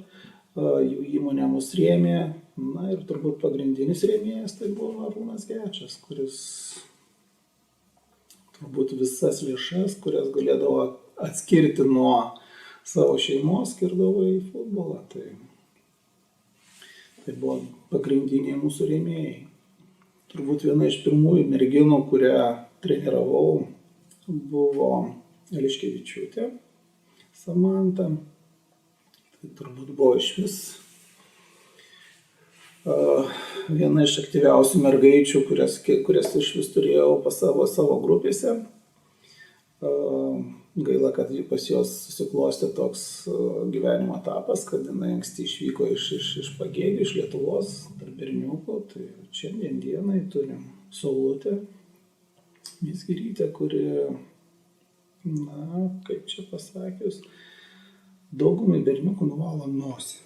Jų įmonė mus rėmė. Na ir turbūt pagrindinis rėmėjas tai buvo Arūnas Gečas, kuris turbūt visas lėšas, kurias galėdavo atskirti nuo savo šeimos, skirdavo į futbolą. Tai buvo pagrindiniai mūsų rėmėjai. Turbūt viena iš pirmųjų merginų, kurią treniravau, buvo Eliškevičiūtė Samanta. Tai turbūt buvo išvis viena iš aktyviausių mergaičių, kurias išvis turėjau pas savo grupėse. Gaila, kad pas jos susiklostė toks gyvenimo etapas, kad jinai anksti išvyko iš Pagėgių, iš Lietuvos, tarp berniukų. Tai šiandien dienai turim Saulutę Mizgirytę, kuri, kaip čia pasakius, daugumai berniukų nuvalo nosį.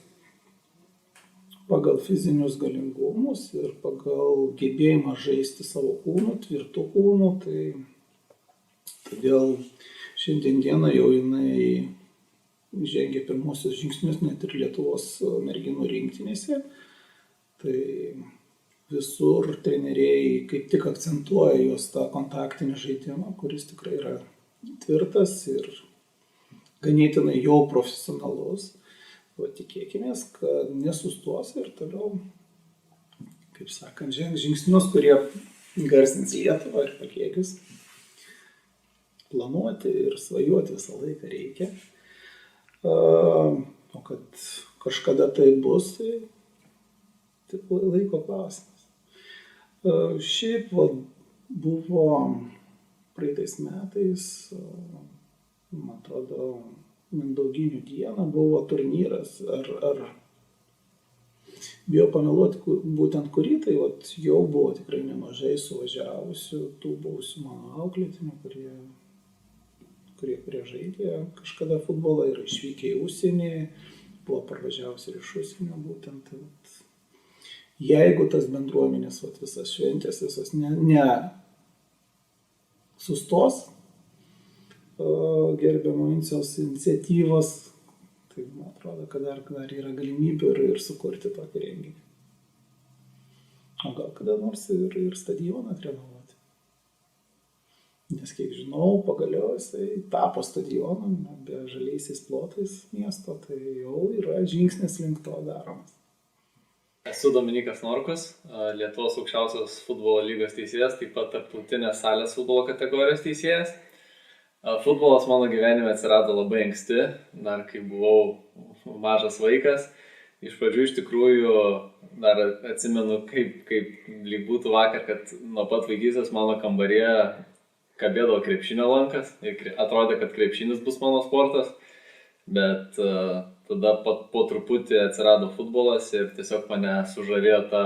Pagal fizinius galingumus ir pagal gebėjimą žaisti savo kūnu, tvirtų kūnu, tai todėl šiandien dieną jau jinai žengia pirmosius žingsnius net ir Lietuvos merginų rinktinėse. Tai visur treneriai kaip tik akcentuoja jos tą kontaktinį žaidimą, kuris tikrai yra tvirtas ir ganėtinai jau profesionalus. O tikėkimės, kad nesustos ir toliau, kaip sakant, žengs žingsnius, kurie garsins Lietuvą ir Pagėgius. Planuoti ir svajoti visą laiką reikia. O kad kažkada tai bus, tai tik laiko klausimas. Šiaip buvo praeitais metais, man atrodo, Mindauginių dieną buvo turnyras, ar bijau pameluoti būtent kurį, tai jau buvo tikrai nemažai suvažiavusių, tų buvusių mano auklėtinių, kurie žaidė kažkada futbolą ir išvykę į užsienį, buvo parvažiavusi ir iš užsienio būtent. Jeigu tas bendruomenės visas šventės, visas ne sustos, gerbiamo Vinciaus iniciatyvos, tai man atrodo, kad dar yra galimybių ir sukurti tokį renginį. O gal kada nors ir stadioną renovuoti. Nes kiek žinau, pagaliau jisai tapo stadionu, be žaliaisiais plotais miesto, tai jau yra žingsnis link to daromas. Esu Dominikas Norkus, Lietuvos aukščiausios futbolo lygos teisėjas, taip pat tarptautinės salės futbolo kategorijos teisėjas. Futbolas mano gyvenime atsirado labai anksti, dar kai buvau mažas vaikas. Iš pradžių iš tikrųjų dar atsimenu, kaip lyg būtų vakar, kad nuo pat vaikystės mano kambaryje kabėdavo krepšinio lankas ir atrodė, kad krepšinis bus mano sportas, bet tada po truputį atsirado futbolas ir tiesiog mane sužavėjo ta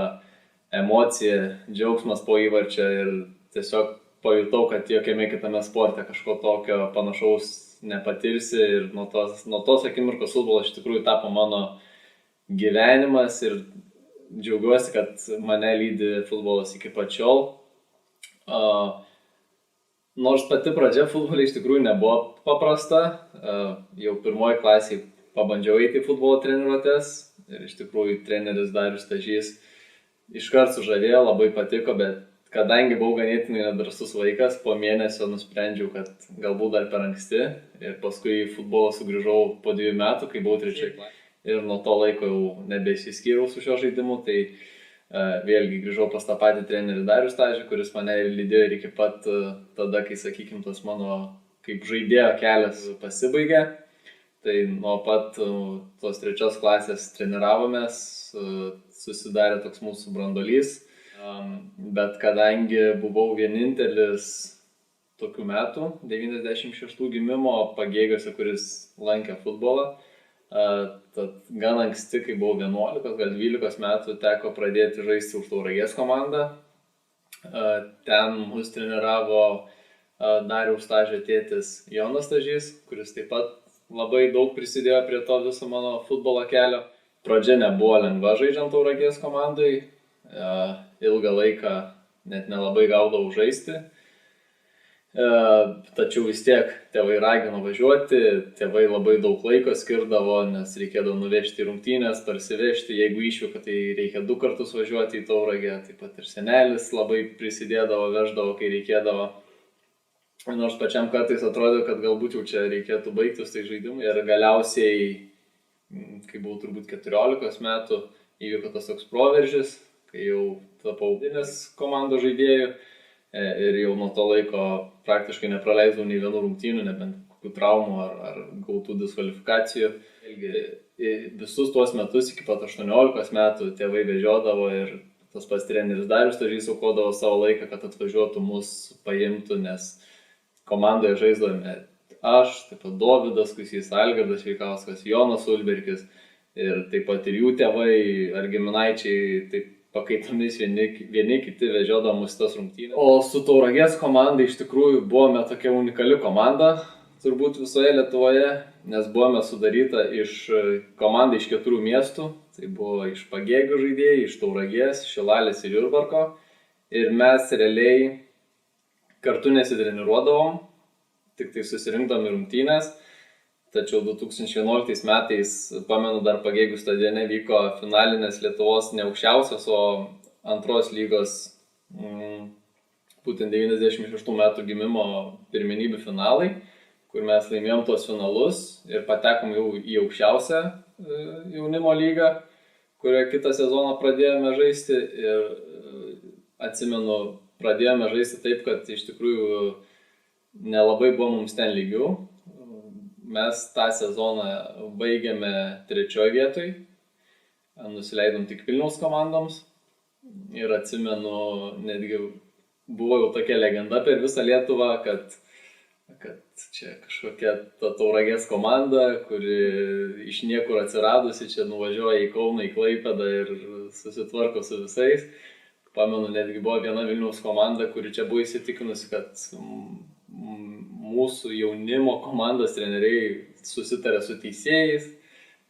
emocija, džiaugsmas po įvarčio ir tiesiog pajutau, kad jokiame kitame sporte kažko tokio panašaus nepatirsi ir nuo tos akimirkos futbolas iš tikrųjų tapo mano gyvenimas ir džiaugiuosi, kad mane lydi futbolas iki pat šiol. Nors pati pradžia futbolė iš tikrųjų nebuvo paprasta, jau pirmoji klasiai pabandžiau eiti į futbolo treniruotes ir iš tikrųjų treneris Darius Stažys iškart sužavėjo, labai patiko, bet kadangi buvau ganėtinai nedrąsus vaikas, po mėnesio nusprendžiau, kad galbūt dar per anksti ir paskui į futbolą sugrįžau po 2 metų, kai buvau 3 klasėje. Ir nuo to laiko jau nebeišsiskyriau su šio žaidimu, tai vėlgi grįžau pas tą patį trenerį Darių Stažį, kuris mane lydėjo ir iki pat tada, kai, sakykime, tas mano kaip žaidėjo kelias pasibaigė. Tai nuo pat tos 3 klasės treniravomės, susidarė toks mūsų branduolys. Bet kadangi buvau vienintelis tokių metų, 96 gimimo Pagėgiuose, kuris lankė futbolą, tad gan anksti, kai buvau 11, gal 12 metų, teko pradėti žaisti už Tauragės komandą. Ten mus treniravo Dariaus Stažio tėtis Jonas Stažys, kuris taip pat labai daug prisidėjo prie to viso mano futbolo kelio. Pradžia nebuvo lengva žaidžiant Tauragės komandai. Ilgą laiką net nelabai gaudavau žaisti, tačiau vis tiek tėvai ragino važiuoti, tėvai labai daug laiko skirdavo, nes reikėdavo nuvežti į rungtynes, parsivežti, jeigu išvyko, tai reikia 2 kartus važiuoti į Tauragę, taip pat ir senelis labai prisidėdavo, veždavo, kai reikėdavo. Nors pačiam kartais atrodė, kad galbūt jau čia reikėtų baigti tai žaidimai ir galiausiai, kai buvau turbūt 14 metų, įvyko tas toks proveržis, kai jau tapau komandos žaidėjų ir jau nuo to laiko praktiškai nepraleisdavau nei vienų rungtynių, nebent kokių traumų ar gautų diskvalifikacijų. Visus tuos metus iki pat 18 metų tėvai vežiodavo ir tas pats treneris Darius Stažys aukodavo savo laiką, kad atvažiuotų mus paimtų, nes komandoje žaisdavome aš, taip pat Dovydas Kusys, Algirdas Veikauskas, Jonas Ulberkis ir taip pat ir jų tėvai ar giminaičiai taip pakaitomis vieni kiti vežiodavo mus tas rungtynes. O su Tauragės komanda iš tikrųjų buvome tokia unikali komanda, turbūt visoje Lietuvoje, nes buvome sudaryta komanda iš 4 miestų. Tai buvo iš Pagėgių žaidėjai, iš Tauragės, Šilalės ir Jurbarko. Ir mes realiai kartu nesitreniruodavom. tik tai susirinkdami rungtynės. Tačiau 2011 metais, pamenu, dar Pagėgių stadione vyko finalinės Lietuvos ne aukščiausios, o antros lygos būtent 96 metų gimimo pirmenybių finalai, kur mes laimėjom tuos finalus ir patekom jau į aukščiausią jaunimo lygą, kurią kitą sezoną pradėjome žaisti. Ir atsimenu, pradėjome žaisti taip, kad iš tikrųjų nelabai buvo mums ten lygių. Mes tą sezoną baigėme 3 vietoj, nusileidom tik Vilniaus komandoms ir atsimenu, netgi buvo jau tokia legenda per visą Lietuvą, kad čia kažkokia ta Tauragės komanda, kuri iš niekur atsiradusi, čia nuvažiuoja į Kauną, į Klaipėdą ir susitvarko su visais. Pamenu, netgi buvo viena Vilniaus komanda, kuri čia buvo įsitikinusi, kad mūsų jaunimo komandos treneriai susitarė su teisėjais.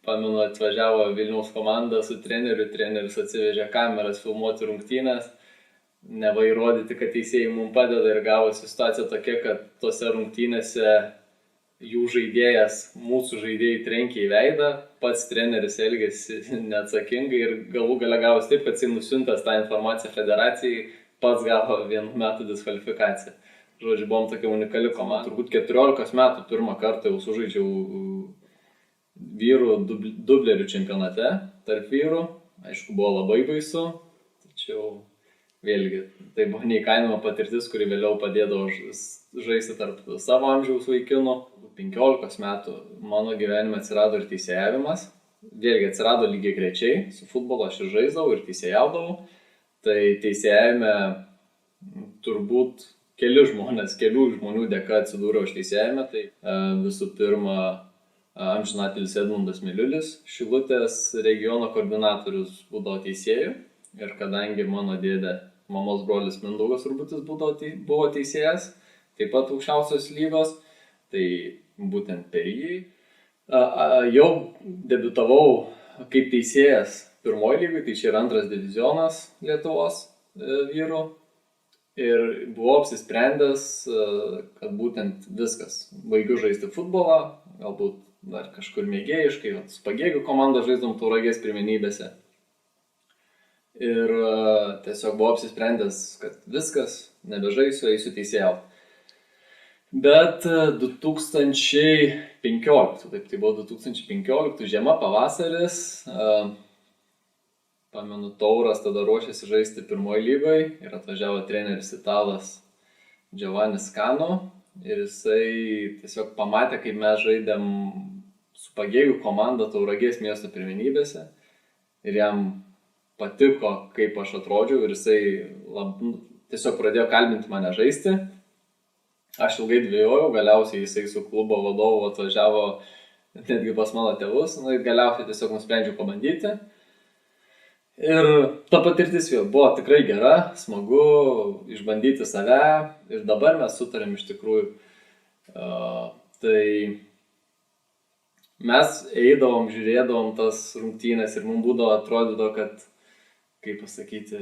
Pamenu, atvažiavo Vilniaus komanda su treneriu, treneris atsivežė kameras filmuoti rungtynes, neva įrodyti, kad teisėjai mums padeda, ir gavosi situacija tokia, kad tose rungtynėse jų žaidėjas, mūsų žaidėjai trenkė į veidą, pats treneris elgėsi neatsakingai ir galų gale gavosi taip, kad jis nusiuntęs tą informaciją federacijai, pats gavo 1 metų diskvalifikaciją. Žodžiu, buvom tokia unikali komanda. Turbūt 14 metų pirmą kartą jau sužaidžiau vyrų dublerių čempionate tarp vyrų. Aišku, buvo labai baisu, tačiau vėlgi tai buvo neįkainojama patirtis, kuri vėliau padėdavo žaisti tarp savo amžiaus vaikinų. 15 metų mano gyvenime atsirado ir teisėjavimas. Vėlgi atsirado lygiai grečiai, su futbolu aš ir žaisdavau ir teisėjaudavau. Tai teisėjavime turbūt kelių žmonių dėka atsidūriau aš teisėjame. Tai visų pirma, amžinatilsis Edmundas Miliulis, Šilutės regiono koordinatorius, būdavo teisėjų. Ir kadangi mano dėdė, mamos brolis Mindaugas Urbutis buvo teisėjas, taip pat aukščiausios lygos, tai būtent per jį. Jau debiutavau kaip teisėjas pirmoji lygai, tai čia yra 2 divizionas Lietuvos vyrų. Ir buvau apsisprendęs, kad būtent viskas. Baigiu žaisti futbolą, galbūt dar kažkur mėgėjiškai, su Pagėgių komanda žaisdom Tauragės pirmenybėse. Ir tiesiog buvau apsisprendęs, kad viskas, nebežaisiu, eisiu teisėjauti. Bet 2015, taip tai buvo 2015, žiema, pavasaris, pamenu, Tauras tada ruošėsi žaisti pirmoji lygoje ir atvažiavo treneris italas Giovanni Scano ir jisai tiesiog pamatė, kaip mes žaidėm su Pagėgių komanda Tauragės miesto pirmenybėse ir jam patiko, kaip aš atrodžiau, ir jisai tiesiog pradėjo kalbinti mane žaisti. Aš ilgai dvejojau, galiausiai jisai su klubo vadovu atvažiavo netgi pas mano tėvus, ir galiausiai tiesiog nusprendžiau pabandyti. Ir ta patirtis vėl buvo tikrai gera, smagu išbandyti save ir dabar mes sutarėm iš tikrųjų. Tai mes eidavom, žiūrėdavom tas rungtynės ir mums būdavo atrodydavo, kad, kaip pasakyti,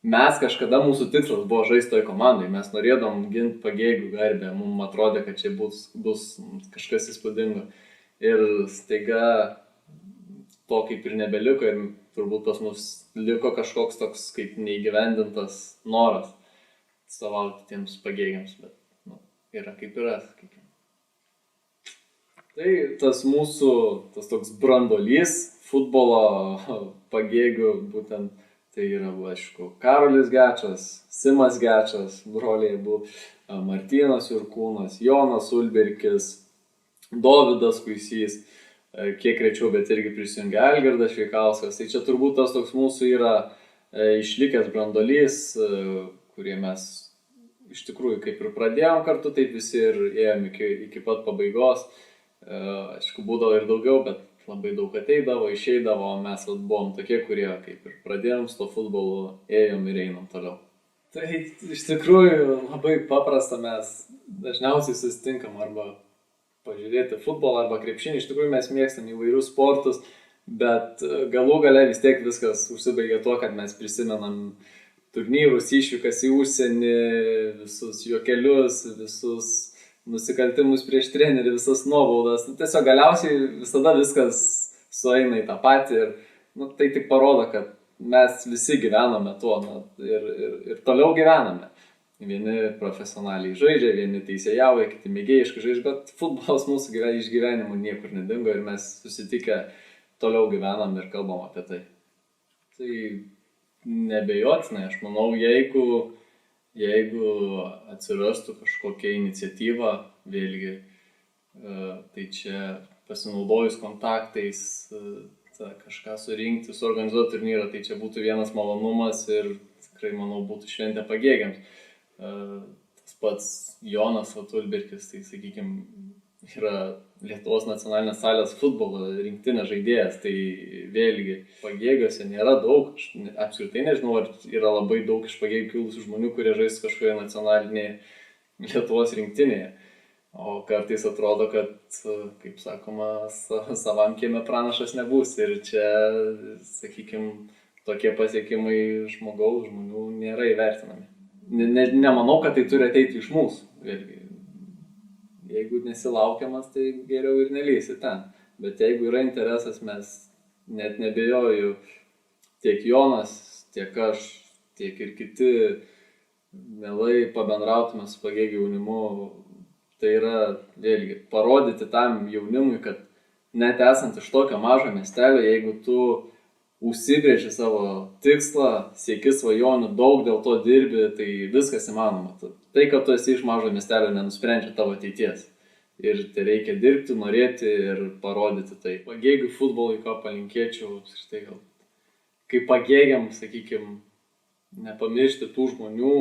mes kažkada mūsų tikslas buvo žaisti toj komandai, mes norėdavom ginti Pagėgių garbę, mums atrodė, kad čia bus kažkas įspūdingo. Ir staiga to kaip ir nebeliko ir turbūt pas mus liko kažkoks toks kaip neįgyvendintas noras atstovauti tiems Pagėgiams, bet yra kaip yra, sakykime. Tai tas mūsų, tas toks brandolys futbolo Pagėgių, būtent tai yra, aišku, Karolis Gečas, Simas Gečas, broliai buvo Martynas Jurkūnas, Jonas Ulberkis, Dovydas Kuisys, kiek rečiau, bet irgi prisijungė Algirdas Šveikauskas. Tai čia turbūt tas toks mūsų yra išlikęs brandolys, kurie mes iš tikrųjų kaip ir pradėjom kartu, taip visi ir ėjom iki pat pabaigos. Aišku, būdavo ir daugiau, bet labai daug ateidavo, išeidavo, mes buvom tokie, kurie kaip ir pradėjom su to futbolu, ėjom ir einam toliau. Tai iš tikrųjų labai paprasta, mes dažniausiai susitinkam arba pažiūrėti futbolą arba krepšinį. Iš tikrųjų mes mėgstam įvairius sportus, bet galų gale vis tiek viskas užsibaigia tuo, kad mes prisimenam turnyrus, išvykas į užsienį, visus juokelius, visus nusikaltimus prieš trenerį, visas nuobaudas. Tiesiog galiausiai visada viskas sueina į tą patį ir tai tik parodo, kad mes visi gyvename tuo ir toliau gyvename. Vieni profesionaliai žaidžia, vieni teisėjauja, kiti mėgėjiškai žaidžia, bet futbolas mūsų iš gyvenimų niekur nedingo ir mes susitikę toliau gyvenam ir kalbam apie tai. Tai nebejotinai, aš manau, jeigu atsirastų kažkokia iniciatyva, vėlgi, tai čia pasinaudojus kontaktais, kažką surinkti, suorganizuoti turnyrą, tai čia būtų vienas malonumas ir tikrai, manau, būtų šventė Pagėgiams. Tas pats Jonas Otulberkis, tai sakykime, yra Lietuvos nacionalinės salės futbolo rinktinės žaidėjas, tai vėlgi Pagėgiuose nėra daug, aš apskritai nežinau, ar yra labai daug iš Pagėgių kilusių žmonių, kurie žais kažkoje nacionalinėje Lietuvos rinktinėje. O kartais atrodo, kad, kaip sakoma, savam kieme pranašas nebus ir čia, sakykime, tokie pasiekimai žmonių nėra įvertinami. Nemanau, kad tai turi ateiti iš mūsų. Vėlgi, jeigu nesilaukiamas, tai geriau ir nelysi ten. Bet jeigu yra interesas, mes net nebejoju, tiek Jonas, tiek aš, tiek ir kiti mielai pabendrautume su Pagėgių jaunimu. Tai yra, vėlgi, parodyti tam jaunimui, kad net esant iš tokio mažo miestelio, jeigu tu užsibrėži savo tikslą, sieki svajonių, daug dėl to dirbi, tai viskas įmanoma. Tai, kad tu esi iš mažo miestelio, nenusprendžia tavo ateities. Ir tai reikia dirbti, norėti ir parodyti tai. Pagėgių futbolui, ko palinkėčiau, štai gal, kaip Pagėgiam, sakykime, nepamiršti tų žmonių,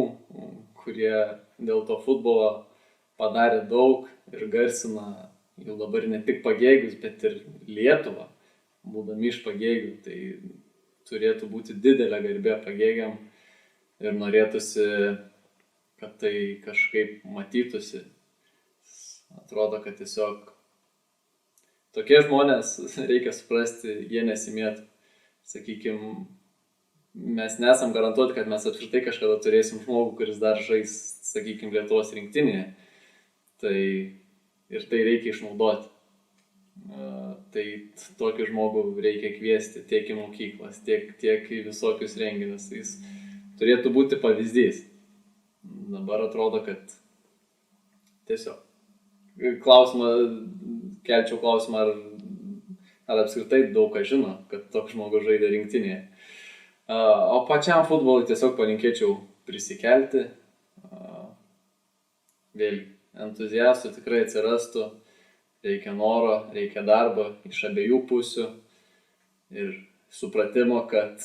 kurie dėl to futbolo padarė daug ir garsina jau dabar ne tik Pagėgius, bet ir Lietuvą. Būdami iš Pagėgių, tai turėtų būti didelė garbė Pagėgiam ir norėtųsi, kad tai kažkaip matytųsi. Atrodo, kad tiesiog tokie žmonės, reikia suprasti, jie nesimėtų. Sakykime, mes nesam garantuoti, kad mes apskritai kažkada turėsim žmogų, kuris dar žais, sakykime, Lietuvos rinktinėje. Ir tai reikia išnaudoti. Tai tokį žmogų reikia kviesti tiek į mokyklas, tiek į visokius renginius. Jis turėtų būti pavyzdys. Dabar atrodo, kad tiesiog kelčiau klausimą, ar apskritai daug ką žino, kad toks žmogus žaidė rinktinėje. O pačiam futbolui tiesiog palinkėčiau prisikelti. Vėlgi, entuziastų tikrai atsirastų. Reikia noro, reikia darbo iš abiejų pusių ir supratimo, kad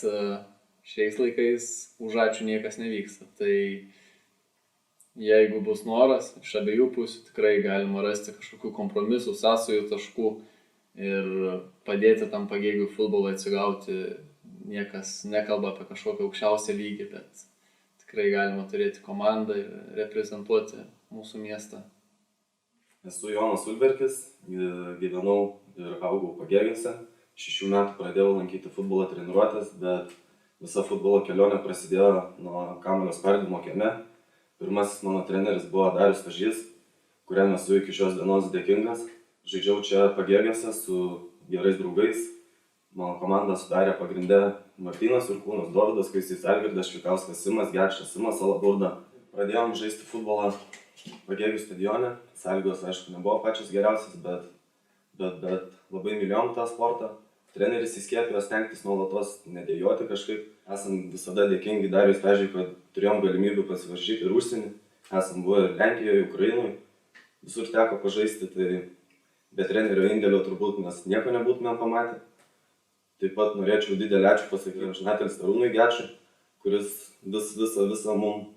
šiais laikais už ačiū niekas nevyksta. Tai jeigu bus noras iš abiejų pusių, tikrai galima rasti kažkokių kompromisų, sąsajų taškų ir padėti tam Pagėgių futbolui atsigauti. Niekas nekalba apie kažkokią aukščiausią lygį, bet tikrai galima turėti komandą ir reprezentuoti mūsų miestą. Esu Jonas Ulberkis, gyvenau ir augau Pagėgiuose. 6 metų pradėjau lankyti futbolo treniruotės, bet visa futbolo kelionė prasidėjo nuo kamuolio spardymo kieme. Pirmasis mano treneris buvo Darius Stažys, kuriam esu iki šios dienos dėkingas. Žaidžiau čia Pagėgiuose su gerais draugais. Mano komandą sudarė pagrinde Martynas Urkūnas, Dovydas Kaisys, Algirdas Švikauskas, Simas Gečas, Simas Alaburda. Pradėjom žaisti futbolą Pagėgių stadione. Sąlygos, aišku, nebuvo pačios geriausias, bet labai mylėjom tą sportą. Treneris įskiepijo stengtis nuolatos nedėjoti kažkaip. Esam visada dėkingi Dariui Stažiui, kad turėjom galimybių pasivaržyti ir užsienį. Esam buvę ir Lenkijoje, Ukrainoje. Visur teko pažaisti, tai be trenerio indėlio turbūt mes nieko nebūtumėm pamatę. Taip pat norėčiau didelį ačiū pasakyti Žnatelis Arūnui Gečui, kuris visą mum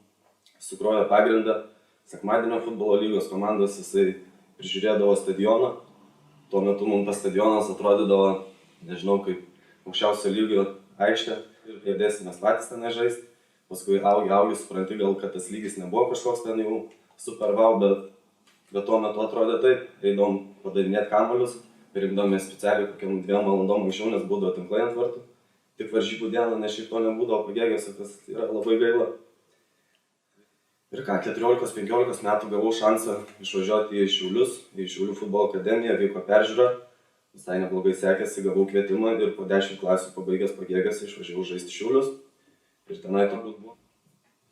sukrovė pagrindą. Sekmadienio futbolo lygos komandos jisai prižiūrėdavo stadioną. Tuo metu mums tas stadionas atrodydavo, nežinau, kaip aukščiausio lygio aikštė. Ir pradėsime patys ten žaisti. Paskui augi, supranti gal, kad tas lygis nebuvo kažkoks ten jau super wow, bet tuo metu atrodė taip. Eidom padarinėti kamuolius, rinkdome specialiai kokiam 2 valandom anksčiau, nes būdavo tinklai ant vartų. Tik varžybų dieną, nes šiaip to nebūdavo Pagėgiuose, kas yra labai gaila. Ir ką, 14-15 metų gavau šansą išvažiuoti į Šiaulius, į Šiaulių futbolo akademiją, vyko peržiūra, visai neblogai sekėsi, gavau kvietimą ir po 10 klasių pabaigęs Pagėgiuose išvažiavau žaisti Šiaulius. Ir tenai turbūt buvo,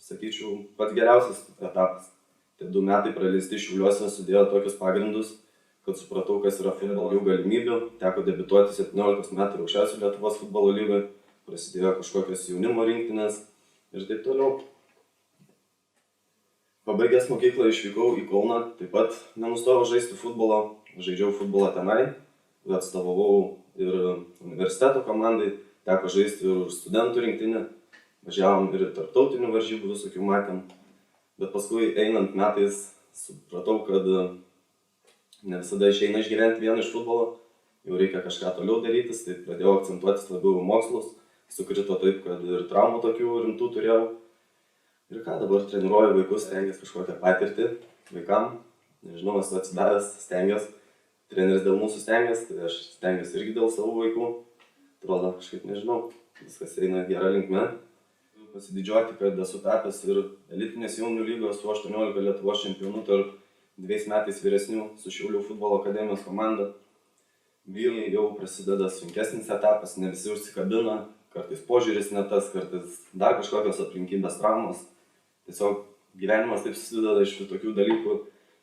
sakyčiau, pats geriausias etapas. Tie 2 metai praleisti Šiauliuose sudėjo tokius pagrindus, kad supratau, kas yra futbolo, jų galimybių. Teko debiutuoti 17 metų aukščiausių Lietuvos futbolo lygoje, prasidėjo kažkokios jaunimo rinktinės ir taip toliau. Pabaigęs mokyklą išvykau į Kauną, taip pat nenustojau žaisti futbolo, žaidžiau futbolą tenai, atstovavau ir universiteto komandai, teko žaisti ir studentų rinktinę, važiavom ir tarptautinių varžybų visokių matėm, bet paskui einant metais supratau, kad ne visada išeina išgyventi vieną iš futbolo, jau reikia kažką toliau darytis, tai pradėjau akcentuotis labiau į mokslus, sukrito taip, kad ir traumų tokių rimtų turėjau. Ir ką, dabar treniruoju vaikus, stengiuosi kažkokią patirtį vaikam, nežinau, esu atsidavęs, stengiuosi, treneris dėl mūsų stengiuosi, tai aš stengiuosi irgi dėl savo vaikų, atrodo kažkaip, nežinau, viskas eina gerą linkme. Pasididžiuoti, kad esu tapęs ir elitinės jaunių lygos su 18 Lietuvos čempionų tarp 2 metais vyresnių su Šiaulių futbolo akademijos komanda. Vyrai jau prasideda sunkesnis etapas, ne visi užsikabina, kartais požiūris ne tas, kartais dar kažkokios aplinkybės traumos. Tiesiog gyvenimas taip susideda iš tokių dalykų,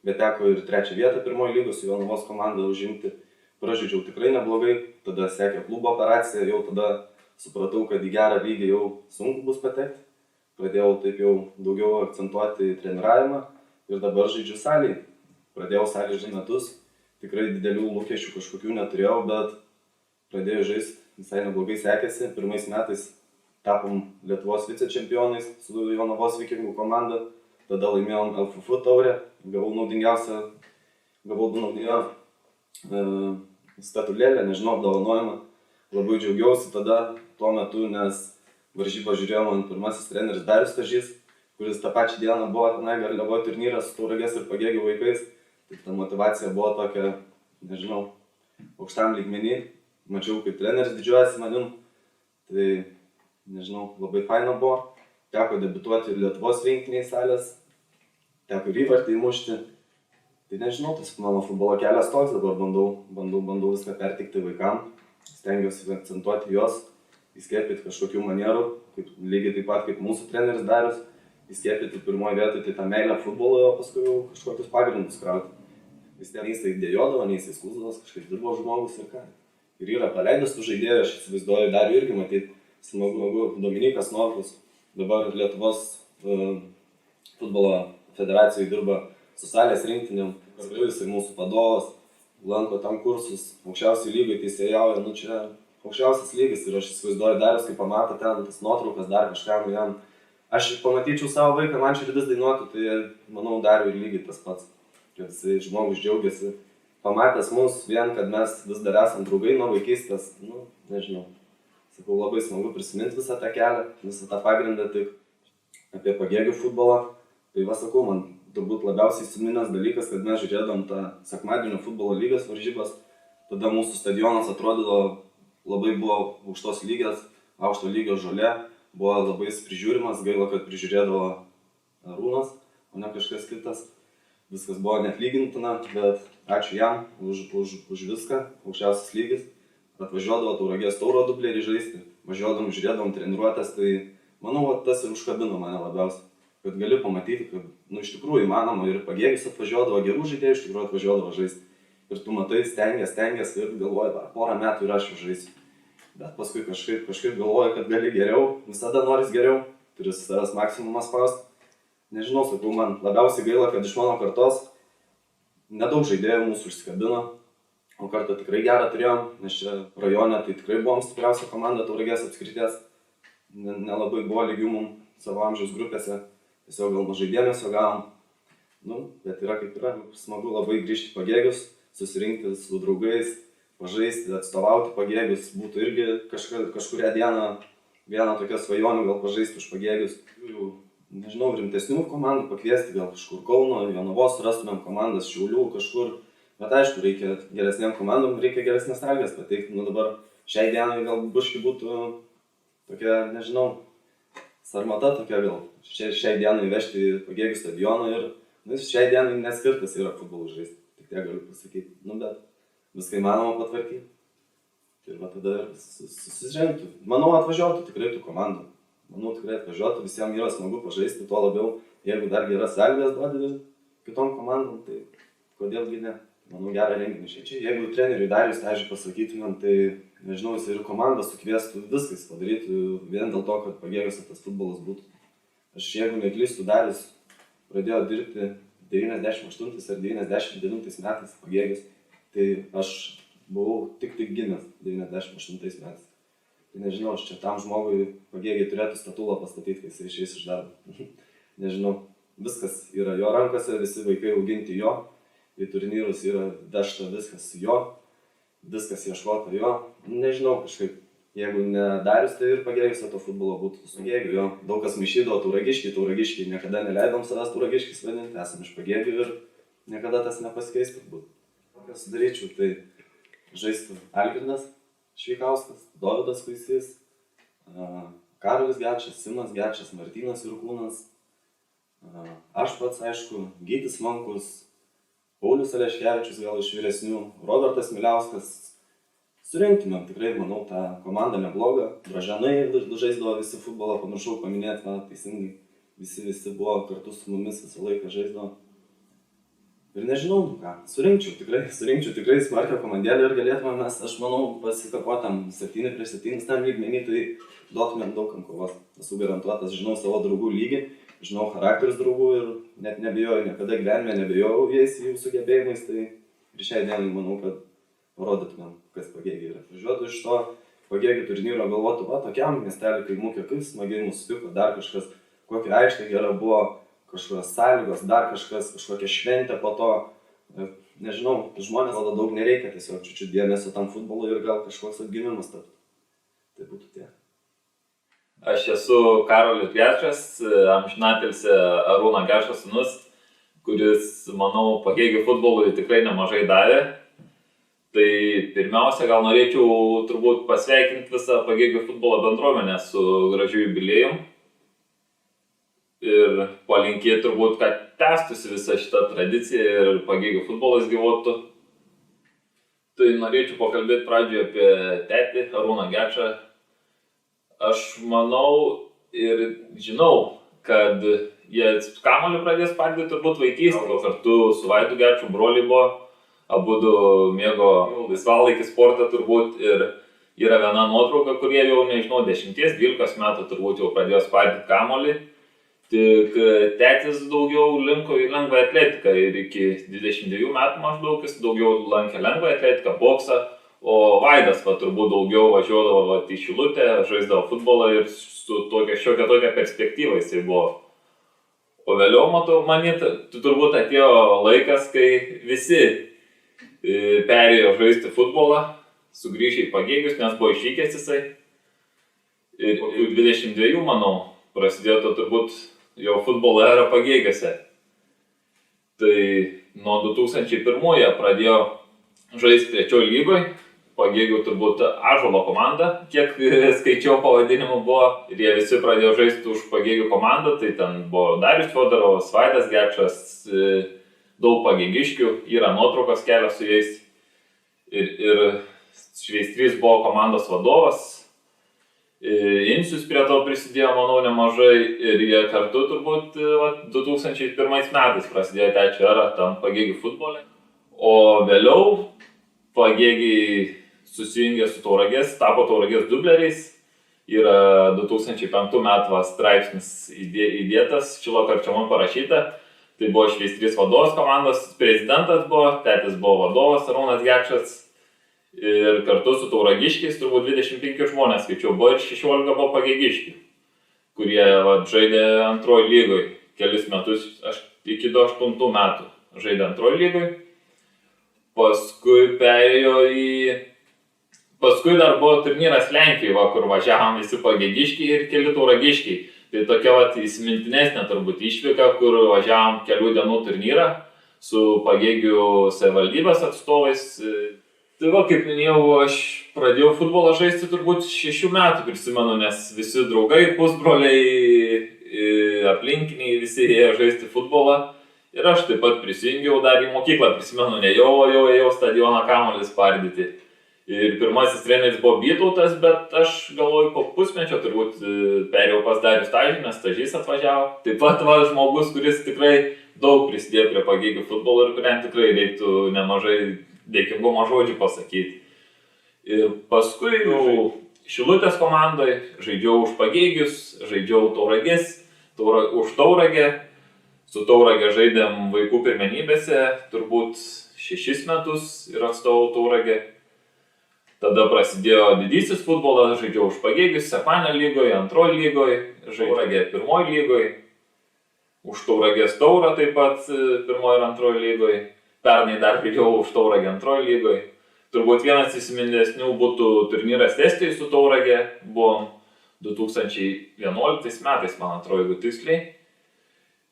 bet teko ir 3 vietą pirmoji lygos su Jonavos komanda užimti. Pražaidžiau tikrai neblogai, tada sekė klubo operacija, jau tada supratau, kad į gerą lygį jau sunku bus patekti. Pradėjau taip jau daugiau akcentuoti treniravimą ir dabar žaidžiu salėje. Pradėjau salėje žaisti metus, tikrai didelių lūkesčių kažkokių neturėjau, bet pradėjau žaisti, visai neblogai sekėsi. Pirmais metais tapom Lietuvos vicečempionais su Jonavos Vikingų komanda, tada laimėjom LFF taurę, gavau naudingiausią statulėlę, nežinau, apdovanojimą. Labai džiaugiausi tada tuo metu, nes varžybą žiūrėjo man pirmasis treneris Darius Stažys, kuris tą pačią dieną buvo tenai Garliavoje turnyras su Tauragės ir Pagėgių vaikais. Tai ta motivacija buvo tokia, nežinau, aukštam lygmenį. Mačiau, kaip treneris didžiuojasi manim. Tai, nežinau, labai faina buvo. Teko debiutuoti ir Lietuvos rinktiniai salės. Teko ir įvartį įmušti. Tai nežinau, tas mano futbolo kelias toks, dabar bandau viską perteikti vaikam. Stengiuosi akcentuoti juos, įskiepyti kažkokių manierų, lygiai taip pat kaip mūsų treneris Darius, įskiepyti pirmoje vietoje tai tą meilę futbolui, o paskui jau kažkokius pagrindus krauti. Vis tiek nei jisai dėjodavo, nei jisai skūsdavos, kažkaip dirbo žmogus ir ką. Ir yra paleidęs tų žaidėjų, aš įsivaizduoju Darių irgi matyti, smagu, Dominikas Norkus, dabar Lietuvos futbolo federacijoje dirba su salės rinktinėm, kartu jisai mūsų vadovas, lanko tam kursus, aukščiausiai lygai teisėjauja, nu čia aukščiausias lygis ir aš įsivaizduoju Darius, kai pamato ten tas nuotraukas, dar kažką, nu jam, aš pamatyčiau savo vaiką, man širdis dainuotų, tai manau Dariui ir lygiai tas pats, kad jisai žmogus džiaugiasi, pamatęs mus vien, kad mes vis dar esam draugai nuo vaikystės, nu, nežinau, sakau, labai smagu prisiminti visą tą kelią, visą tą pagrindą, tik apie Pagėgių futbolą, tai va sakau, man turbūt labiausiai įsiminęs dalykas, kad mes žiūrėdom tą sekmadienio futbolo lygos varžybas, tada mūsų stadionas atrodydavo labai buvo aukštos lygės, aukšto lygio žolė, buvo labai prižiūrimas, gaila, kad prižiūrėdavo Arūnas, o ne kažkas kitas. Viskas buvo neatlygintina, bet ačiū jam už viską, aukščiausias lygis. Atvažiuodavo Tauragės tauro dublerį žaisti, važiuodom, žiūrėdom treniruotės, tai manau, tas ir užkabino mane labiausiai. Kad gali pamatyti, kad nu, iš tikrųjų įmanoma ir Pagėgius atvažiuodavo, gerų žaidėjų iš tikrųjų atvažiuodavo žaisti. Ir tu matai, stengies ir galvoji, dar porą metų ir aš jau žaisiu. Bet paskui kažkaip galvoji, kad gali geriau, visada noris geriau, turi savęs maksimumą spausti. Nežinau, sakau, man labiausiai gaila, kad iš mano kartos nedaug žaidėjų mūsų užsikabino, o kartą tikrai gerą turėjom, nes čia rajone tai tikrai buvom stipriausia komanda Tauragės apskrities. Nelabai buvo lygių mums savo amžiaus grupėse. Tiesiog gal mažai dėmesio gavom, nu, bet yra kaip yra, smagu labai grįžti Pagėgius, susirinkti su draugais, pažaisti, atstovauti Pagėgius, būtų irgi kažkurią dieną vieną tokią svajonių gal pažaisti už Pagėgius. Nežinau, rimtesnių komandų pakviesti, gal kažkur Kauno, Jonavos rastumėm komandas, Šiaulių kažkur, bet aišku, reikia geresnėm komandom, reikia geresnės sąlygas pateikti, nu dabar šiai dienai gal biškį būtų tokia, nežinau, sarmata tokia gal šiai dienai vežti į Pagėgių stadioną ir šiai dienai neskirtas yra futbolų žaisti, tik tiek galiu pasakyti, bet viską įmanoma patvarkyti. Ir va tada susižengtų. Manau, atvažiuotų tikrai tų komandų. Manau, tikrai atvažiuotų, visiems yra smagu pažaisti, tuo labiau, jeigu dar geras sąlygas duodi kitom komandom, tai kodėlgi ne. Manau, gerą renginį šiandien. Jeigu treneriui Dariui Stežiui pasakytumėm, tai nežinau, jis ir komandą sukviestų, viskas padarytų vien dėl to, kad Pagėgiuose tas futbolas būtų. Aš, jeigu neklystu, Darius pradėjo dirbti 98 ar 99 metais Pagėgius, tai aš buvau tik gimęs 98 metais. Tai nežinau, aš čia tam žmogui Pagėgiai turėtų statulą pastatyti, kai jis išeis iš darbo. Nežinau, viskas yra jo rankose, visi vaikai auginti jo, į turnyrus yra vežta viskas jo, viskas ieškota jo. Nežinau, kažkaip, jeigu ne Darius, tai ir Pagėgiuose to futbolo būtų su Pagėgiu jo. Daug kas maišydavo Tauragiškiai, niekada neleidom savęs Tauragiškiais vadinti, esame iš Pagėgių ir niekada tas nepasikeis turbūt. Kas daryčiau, tai žaistų Algirdas Šveikauskas, Dovydas Kuisys, Karolis Gečas, Simas Gečas, Martynas Jurkūnas, aš pats, aišku, Gytis Mankus, Paulius Aleškevičius gal iš vyresnių, Robertas Miliauskas. Surinktumėm tikrai, manau, tą komandą neblogą. Dražanai žaisdavo visi futbolą, pamiršau paminėti, teisingai. Visi buvo kartu su mumis visą laiką žaisdavo. Ir nežinau, ką, surinkčiau tikrai smarkią komandėlį ir galėtume mes, aš manau, pasikapotam 7-7 tam lygmenį, tai duotumėm daugam kovos. Esu garantuotas, žinau savo draugų lygį, žinau charakterius draugų ir net nebijoju, niekada gyvenime nebijojau jais jų sugebėjimais, tai ir šiai dienai manau, kad parodytumėm, kas Pagėgiai yra. Važiuotų iš to Pagėgių turnyro galvotų, va, tokiam miestelį kaimukė, kaip smagiai mūsų sutiko, dar kažkas, kokia aikštė gera buvo, kažkokios sąlygos, dar kažkas, kažkokia šventė po to. Nežinau, žmonės tada daug nereikia, tiesiog čiučiu dėmesio tam futbolui ir gal kažkoks atgimimas taptų. Tai būtų tie. Aš esu Karolis Gečas, amžinatilsį Arūno Gečo sūnus, kuris, manau, Pagėgių futbolui tikrai nemažai davė. Tai pirmiausia, gal norėčiau turbūt pasveikinti visą Pagėgių futbolo bendruomenę su gražiu jubiliejum. Ir palinkėti turbūt, kad tęstųsi visa šita tradicija ir Pagėgių futbolas gyvuotų. Tai norėčiau pakalbėti pradžioje apie tėtį Arūną Gečą. Aš manau ir žinau, kad jie kamuolį pradės padėti turbūt vaikystėje, kartu su Vaidu Geču broliai buvo, abudu mėgo laisvalaikį sportą turbūt ir yra viena nuotrauka, kurie jau, nežinau, 10-12 metų turbūt jau pradėjo padėti kamuolį. Tik tėtis daugiau linko į lengvą atletiką ir iki 22 metų maždaug jis daugiau lankė lengvą atletiką, boksą, o Vaidas turbūt daugiau važiuodavo į Šilutę, žaisdavo futbolą ir su šiokia tokia perspektyva jisai buvo. O vėliau, matau, turbūt atėjo laikas, kai visi perėjo žaisti futbolą, sugrįžė į Pagėgius, nes buvo išvykęs jisai. Ir 22, manau, prasidėjo turbūt jau futbolo era Pagėgiuose. Tai nuo 2001 jie pradėjo žaisti 3 lygoje. Pagėgių turbūt Ąžuolo komanda, kiek skaičiau pavadinimų buvo. Ir jie visi pradėjo žaisti už Pagėgių komandą. Tai ten buvo Darius Fiodorovas, Vaidas Gečas, daug pagėgiškių. Yra nuotraukos kelios su jais. Ir Šveistrys buvo komandos vadovas. Insius prie to prisidėjo, manau, nemažai ir jie kartu turbūt 2001 metais prasidėjo trečia era tam Pagėgių futbole. O vėliau Pagėgiai susijungė su Tauragės, tapo Tauragės dubleriais. Yra 2005 metų straipsnis įdėtas, Šilo Karčiamon parašyta. Tai buvo Šveistrys vadovas komandos, prezidentas buvo, tėtis buvo vadovas Arūnas Gečas. Ir kartu su Tauragiškiais turbūt 25 žmonės skaičiau, buvo ir 16 buvo Pagėgiškių, kurie žaidė antroji lygoje kelis metus, aš iki 8 metų žaidė antroji lygoje. Paskui perėjo paskui dar buvo turnyras Lenkijoje, kur važiavom visi Pagėgiškiai ir keli Tauragiškiai. Tai tokia įsimintinesnė turbūt išvyka, kur važiavom kelių dienų turnyrą su Pagėgių savivaldybės atstovais. Tai va, kaip minėjau, aš pradėjau futbolą žaisti turbūt 6 metų, prisimenu, nes visi draugai, pusbroliai, aplinkiniai, visi ėjo žaisti futbolą. Ir aš taip pat prisijungiau dar į mokyklą, prisimenu, jau ėjau stadioną kamuolį spardyti. Ir pirmasis treneris buvo Vytautas, bet aš galvoju, po pusmečio turbūt perėjau pas Darių Stažį, nes Stažys atvažiavo. Taip pat žmogus, kuris tikrai daug prisidėjo prie Pagėgių futbolo ir kuriam tikrai reiktų nemažai dėkingumo žodžių pasakyti. Ir paskui Šilutės komandai žaidžiau už Pagėgius, žaidžiau Tauragės, už Tauragę. Su Tauragė žaidėm vaikų pirmenybėse, turbūt 6 metus ir atstovau Tauragę. Tada prasidėjo didysis futbolas, žaidžiau už Pagėgius Sekmanio lygoje, antroji lygoje, Tauragė pirmoji lygoje, už Tauragės Taurą taip pat pirmoji ir antroji lygoje. Pernai dar žaidžiau už Tauragę antroji lygoje. Turbūt vienas įsimintinių būtų turnyras Estijai su Tauragė, buvom 2011 metais, man atrodo, jeigu tiksliai.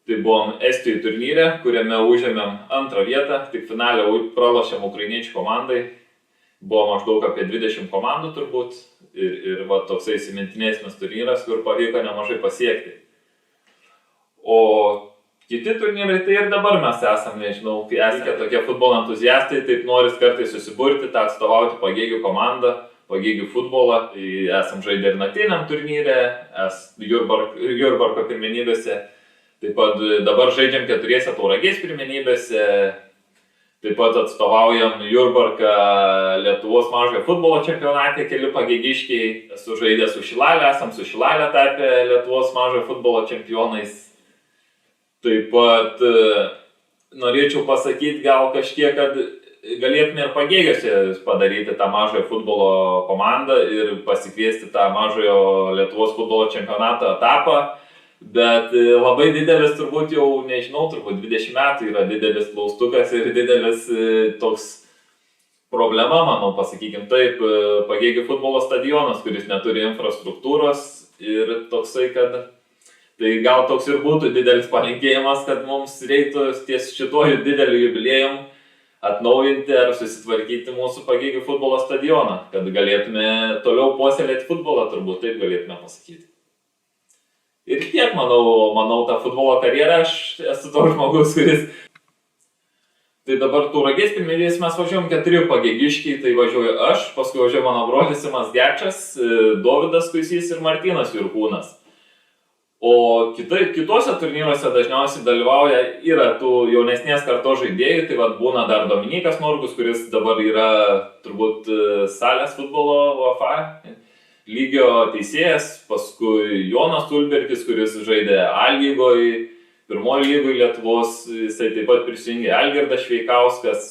Tai buvom Estijoje turnyre, kuriame užėmėm 2 vietą, tik finale pralošėm ukrainiečių komandai. Buvo maždaug apie 20 komandų turbūt ir va, toksai įsimintinesnis turnyras, kur pavyko nemažai pasiekti. O kiti turnyrai, tai ir dabar mes esam, nežinau, kai esame tokie futbolo entuziastai, taip noris kartais susiburti, tą atstovauti Pagėgių komandą, Pagėgių futbolą. Esam žaidę ir naktiniam turnyre, Jurbarko pirmenybėse. Taip pat dabar žaidžiam 4 Tauragės pirmenybėse. Taip pat atstovaujam Jurbarką Lietuvos mažojo futbolo čempionate, keli pagėgiškiai. Esu žaidęs su Šilalė, esam su Šilalė tapę Lietuvos mažojo futbolo čempionais. Taip pat norėčiau pasakyti gal kažkiek, kad galėtume ir Pagėgiuose padaryti tą mažojo futbolo komandą ir pasikviesti tą mažojo Lietuvos futbolo čempionato etapą. Bet labai didelis turbūt jau, nežinau, turbūt 20 metų yra didelis klaustukas ir didelis toks problema, manau, pasakykim taip, Pagėgių futbolo stadionas, kuris neturi infrastruktūros ir toksai, kad tai gal toks ir būtų didelis palinkėjimas, kad mums reiktų ties šituoju dideliu jubiliejum atnaujinti ar susitvarkyti mūsų Pagėgių futbolo stadioną, kad galėtume toliau puoselėti futbolą, turbūt taip galėtume pasakyti. Ir tiek, manau, tą futbolo karjerą, aš esu toks žmogus, kuris... Tai dabar Tauragės pirmenybėse mes važiuojam 4 pagėgiškiai, tai važiuoju aš, paskui važiuoju mano brolis Simas Gečas, Dovydas Kuisys ir Martynas Jurkūnas. O kitose turnyruose dažniausiai dalyvauja yra tų jaunesnės kartos žaidėjų, tai vat būna dar Dominikas Norkus, kuris dabar yra turbūt salės futbolo UEFA lygio teisėjas, paskui Jonas Ulberkis, kuris žaidė A lygoje, pirmoji lygoje Lietuvos, jisai taip pat prisijungė Algirdas Šveikauskas,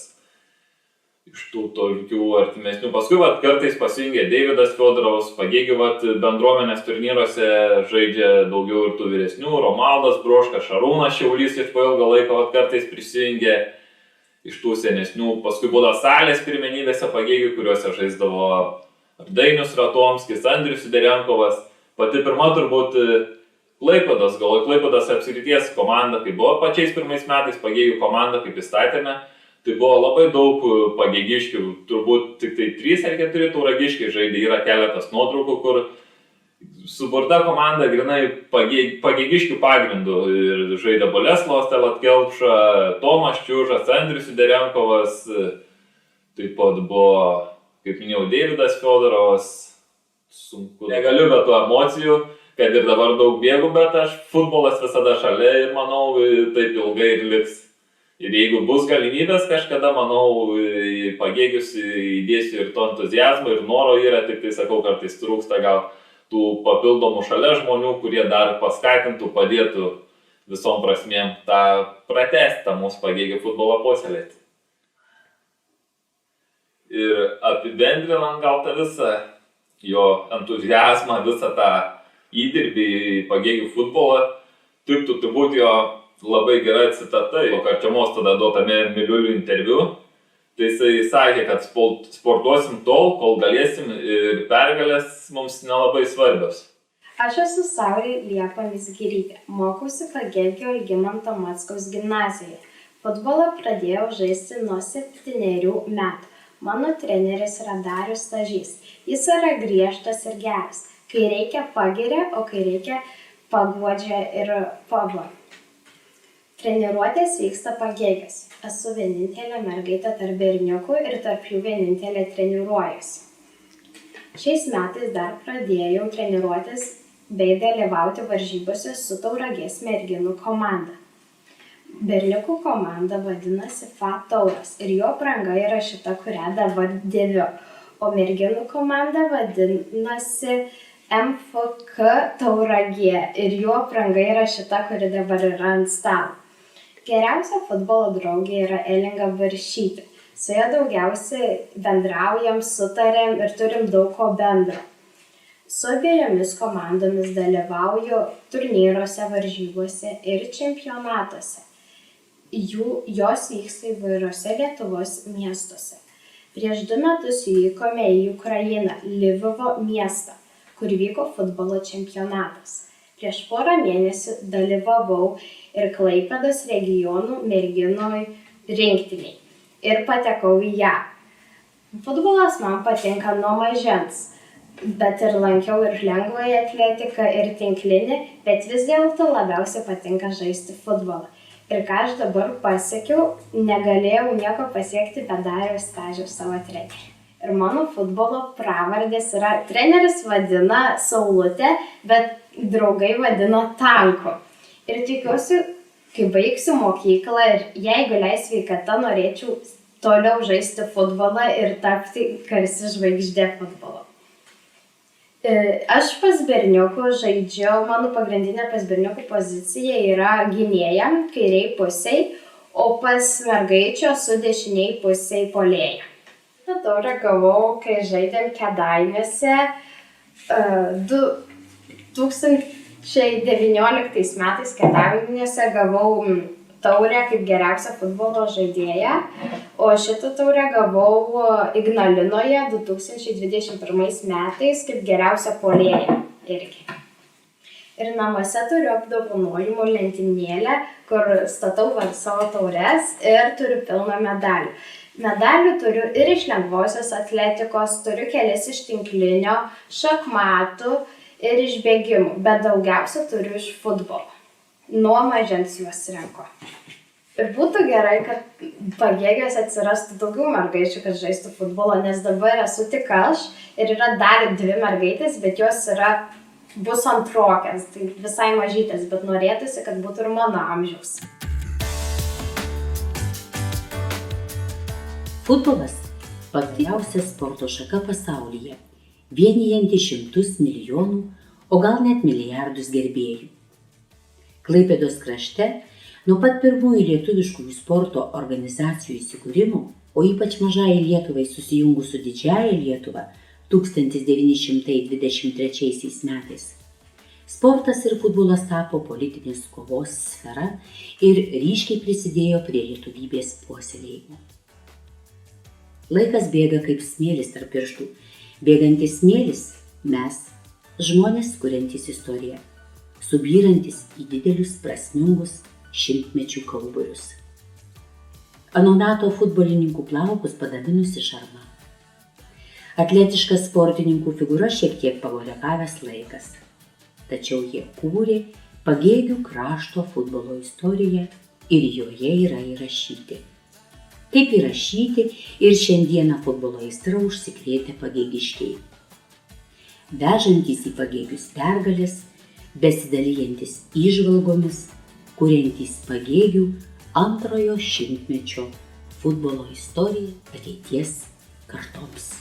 iš tų tokių artimesnių. Paskui kartais pasijungė Deividas Fiodorovas, Pagėgių bendruomenės turnyruose žaidžia daugiau ir tų vyresnių, Romaldas Broškas, Šarūnas Šiaulys iš po ilgą laiką kartais prisijungė iš tų senesnių. Paskui būdavo salės pirmenybėse Pagėgių, kuriuose žaisdavo Dainius Ratomskis, Andrius Siderenkovas. Pati pirma turbūt Klaipėdos apskrities komanda, kai buvo pačiais pirmais metais Pagėgių komanda, kaip įstatėme, tai buvo labai daug pagėgiškių, turbūt tik tai 3 ar 4 tauragiškiai žaidė, yra keletas nuotraukų, kur suburta komanda grinai pagėgiškių pagrindų ir žaidė Boleslovas Talatkelpša, Tomas Čiužas, Andrius Siderenkovas, taip pat buvo, kaip minėjau, Deividas Fiodorovas. Sunku. Negaliu be tų emocijų, kad ir dabar daug bėgu, bet futbolas visada šalia ir manau, taip ilgai ir liks. Ir jeigu bus galimybės kažkada, manau, Pagėgius įdėsiu ir to entuziazmo ir noro yra, tik tai sakau, kartais trūksta gal tų papildomų šalia žmonių, kurie dar paskatintų, padėtų visom prasmėm tą pratęsti, tą mūsų Pagėgių futbolą puoselėti. Ir apibendrinant gal tą visą jo entuziazmą, visą tą įdirbį į Pagėgių futbolą, tiktų turbūt jo labai gera citata, jo Karčiamos tada duotame Miliulių interviu. Tai jisai sakė, kad sportuosim tol, kol galėsim ir pergalės mums nelabai svarbios. Aš esu Saulė Liepa Mizgirytė, mokausi Pagėgių Algimanto Mackaus gimnazijoje. Futbolą pradėjau žaisti nuo 7 metų. Mano treneris yra Darius Stažys. Jis yra griežtas ir geras. Kai reikia pagiria, o kai reikia paguodžia ir pabara. Treniruotės vyksta Pagėgiuose. Esu vienintelė mergaitė tarp berniukų ir tarp jų vienintelė treniruojuosi. Šiais metais dar pradėjau treniruotis bei dalyvauti varžybose su Tauragės merginų komanda. Berniukų komanda vadinasi FA Tauras ir jo apranga yra šita, kurią dabar dėviu, o merginų komanda vadinasi MFK Tauragė ir jo apranga yra šita, kuri dabar yra ant stalo. Geriausia futbolo draugė yra Elinga Varšytė. Su ja daugiausiai bendraujam, sutarėm ir turim daug ko bendro. Su abiejomis komandomis dalyvauju turnyruose, varžybose ir čempionatuose. Jos vyksta įvairiuose Lietuvos miestuose. Prieš 2 metus vykome į Ukrainą, Lvivo miestą, kur vyko futbolo čempionatas. Prieš porą mėnesių dalyvavau ir Klaipėdos regionų merginų rinktiniai ir patekau į ją. Futbolas man patinka nuo mažens, bet ir lankiau ir lengvąją atletiką, ir tinklinį, bet vis dėlto labiausiai patinka žaisti futbolą. Ir ką aš dabar pasiekiau, negalėjau nieko pasiekti, bet Dariaus Stažiaus savo trenerį. Ir mano futbolo pravardės yra, treneris vadina Saulutė, bet draugai vadino Tanku. Ir tikiuosi, kai baigsiu mokyklą ir jeigu leis sveikata, norėčiau toliau žaisti futbolą ir tapti garsi žvaigždė futbolo. Aš pas berniukų žaidžiu, mano pagrindinė pas berniukų pozicija yra gynėja, kairiai pusiai, o pas mergaičio su dešiniai pusiai puolėja. Taurę gavau, kai žaidėm Kėdainiuose 2019 metais Kėdainiuose gavau taurę kaip geriausią futbolo žaidėją, o šitą taurę gavau Ignalinoje 2021 metais kaip geriausią puolėją irgi. Ir namuose turiu apdovanojimų lentynėlę, kur statau savo taures ir turiu pilną medalių. Medalių turiu ir iš lengvosios atletikos, turiu kelis iš tinklinio, šachmatų ir iš bėgimų, bet daugiausia turiu iš futbolo. Nuo mažens juos renku. Ir būtų gerai, kad Pagėgiuose atsirastų daugiau mergaičių, kad žaistų futbolo, nes dabar esu tik aš ir yra dar 2 mergaitės, bet jos bus antrokės, tai visai mažytės, bet norėtųsi, kad būtų ir mano amžiaus. Futbolas – pagaliausia sporto šaka pasaulyje, vienijanti šimtus milijonų, o gal net milijardus gerbėjų. Klaipėdos krašte nuo pat pirmųjų lietuviškųjų sporto organizacijų įsikūrimo, o ypač mažai Lietuvai susijungus su didžiąja Lietuva 1923 metais, sportas ir futbolas tapo politinės kovos sfera ir ryškiai prisidėjo prie lietuvybės puoselėjimo. Laikas bėga kaip smėlis tarp pirštų. Bėgantis smėlis – mes, žmonės kuriantys istoriją, subyrantis į didelius prasmingus šimtmečių kauburius. Ano meto futbolininkų plaukus padavinusi šarma. Atletiška sportininkų figūra šiek tiek pagorekavęs laikas. Tačiau jie kūrė Pagėgių krašto futbolo istoriją ir joje yra įrašyti. Kaip įrašyti ir šiandieną futbolo aistra užsikrėtę pagėgiškiai. Vežantys į Pagėgius pergalės, besidalijantis įžvalgomis, kuriantys Pagėgių antrojo šimtmečio futbolo istoriją ateities kartoms.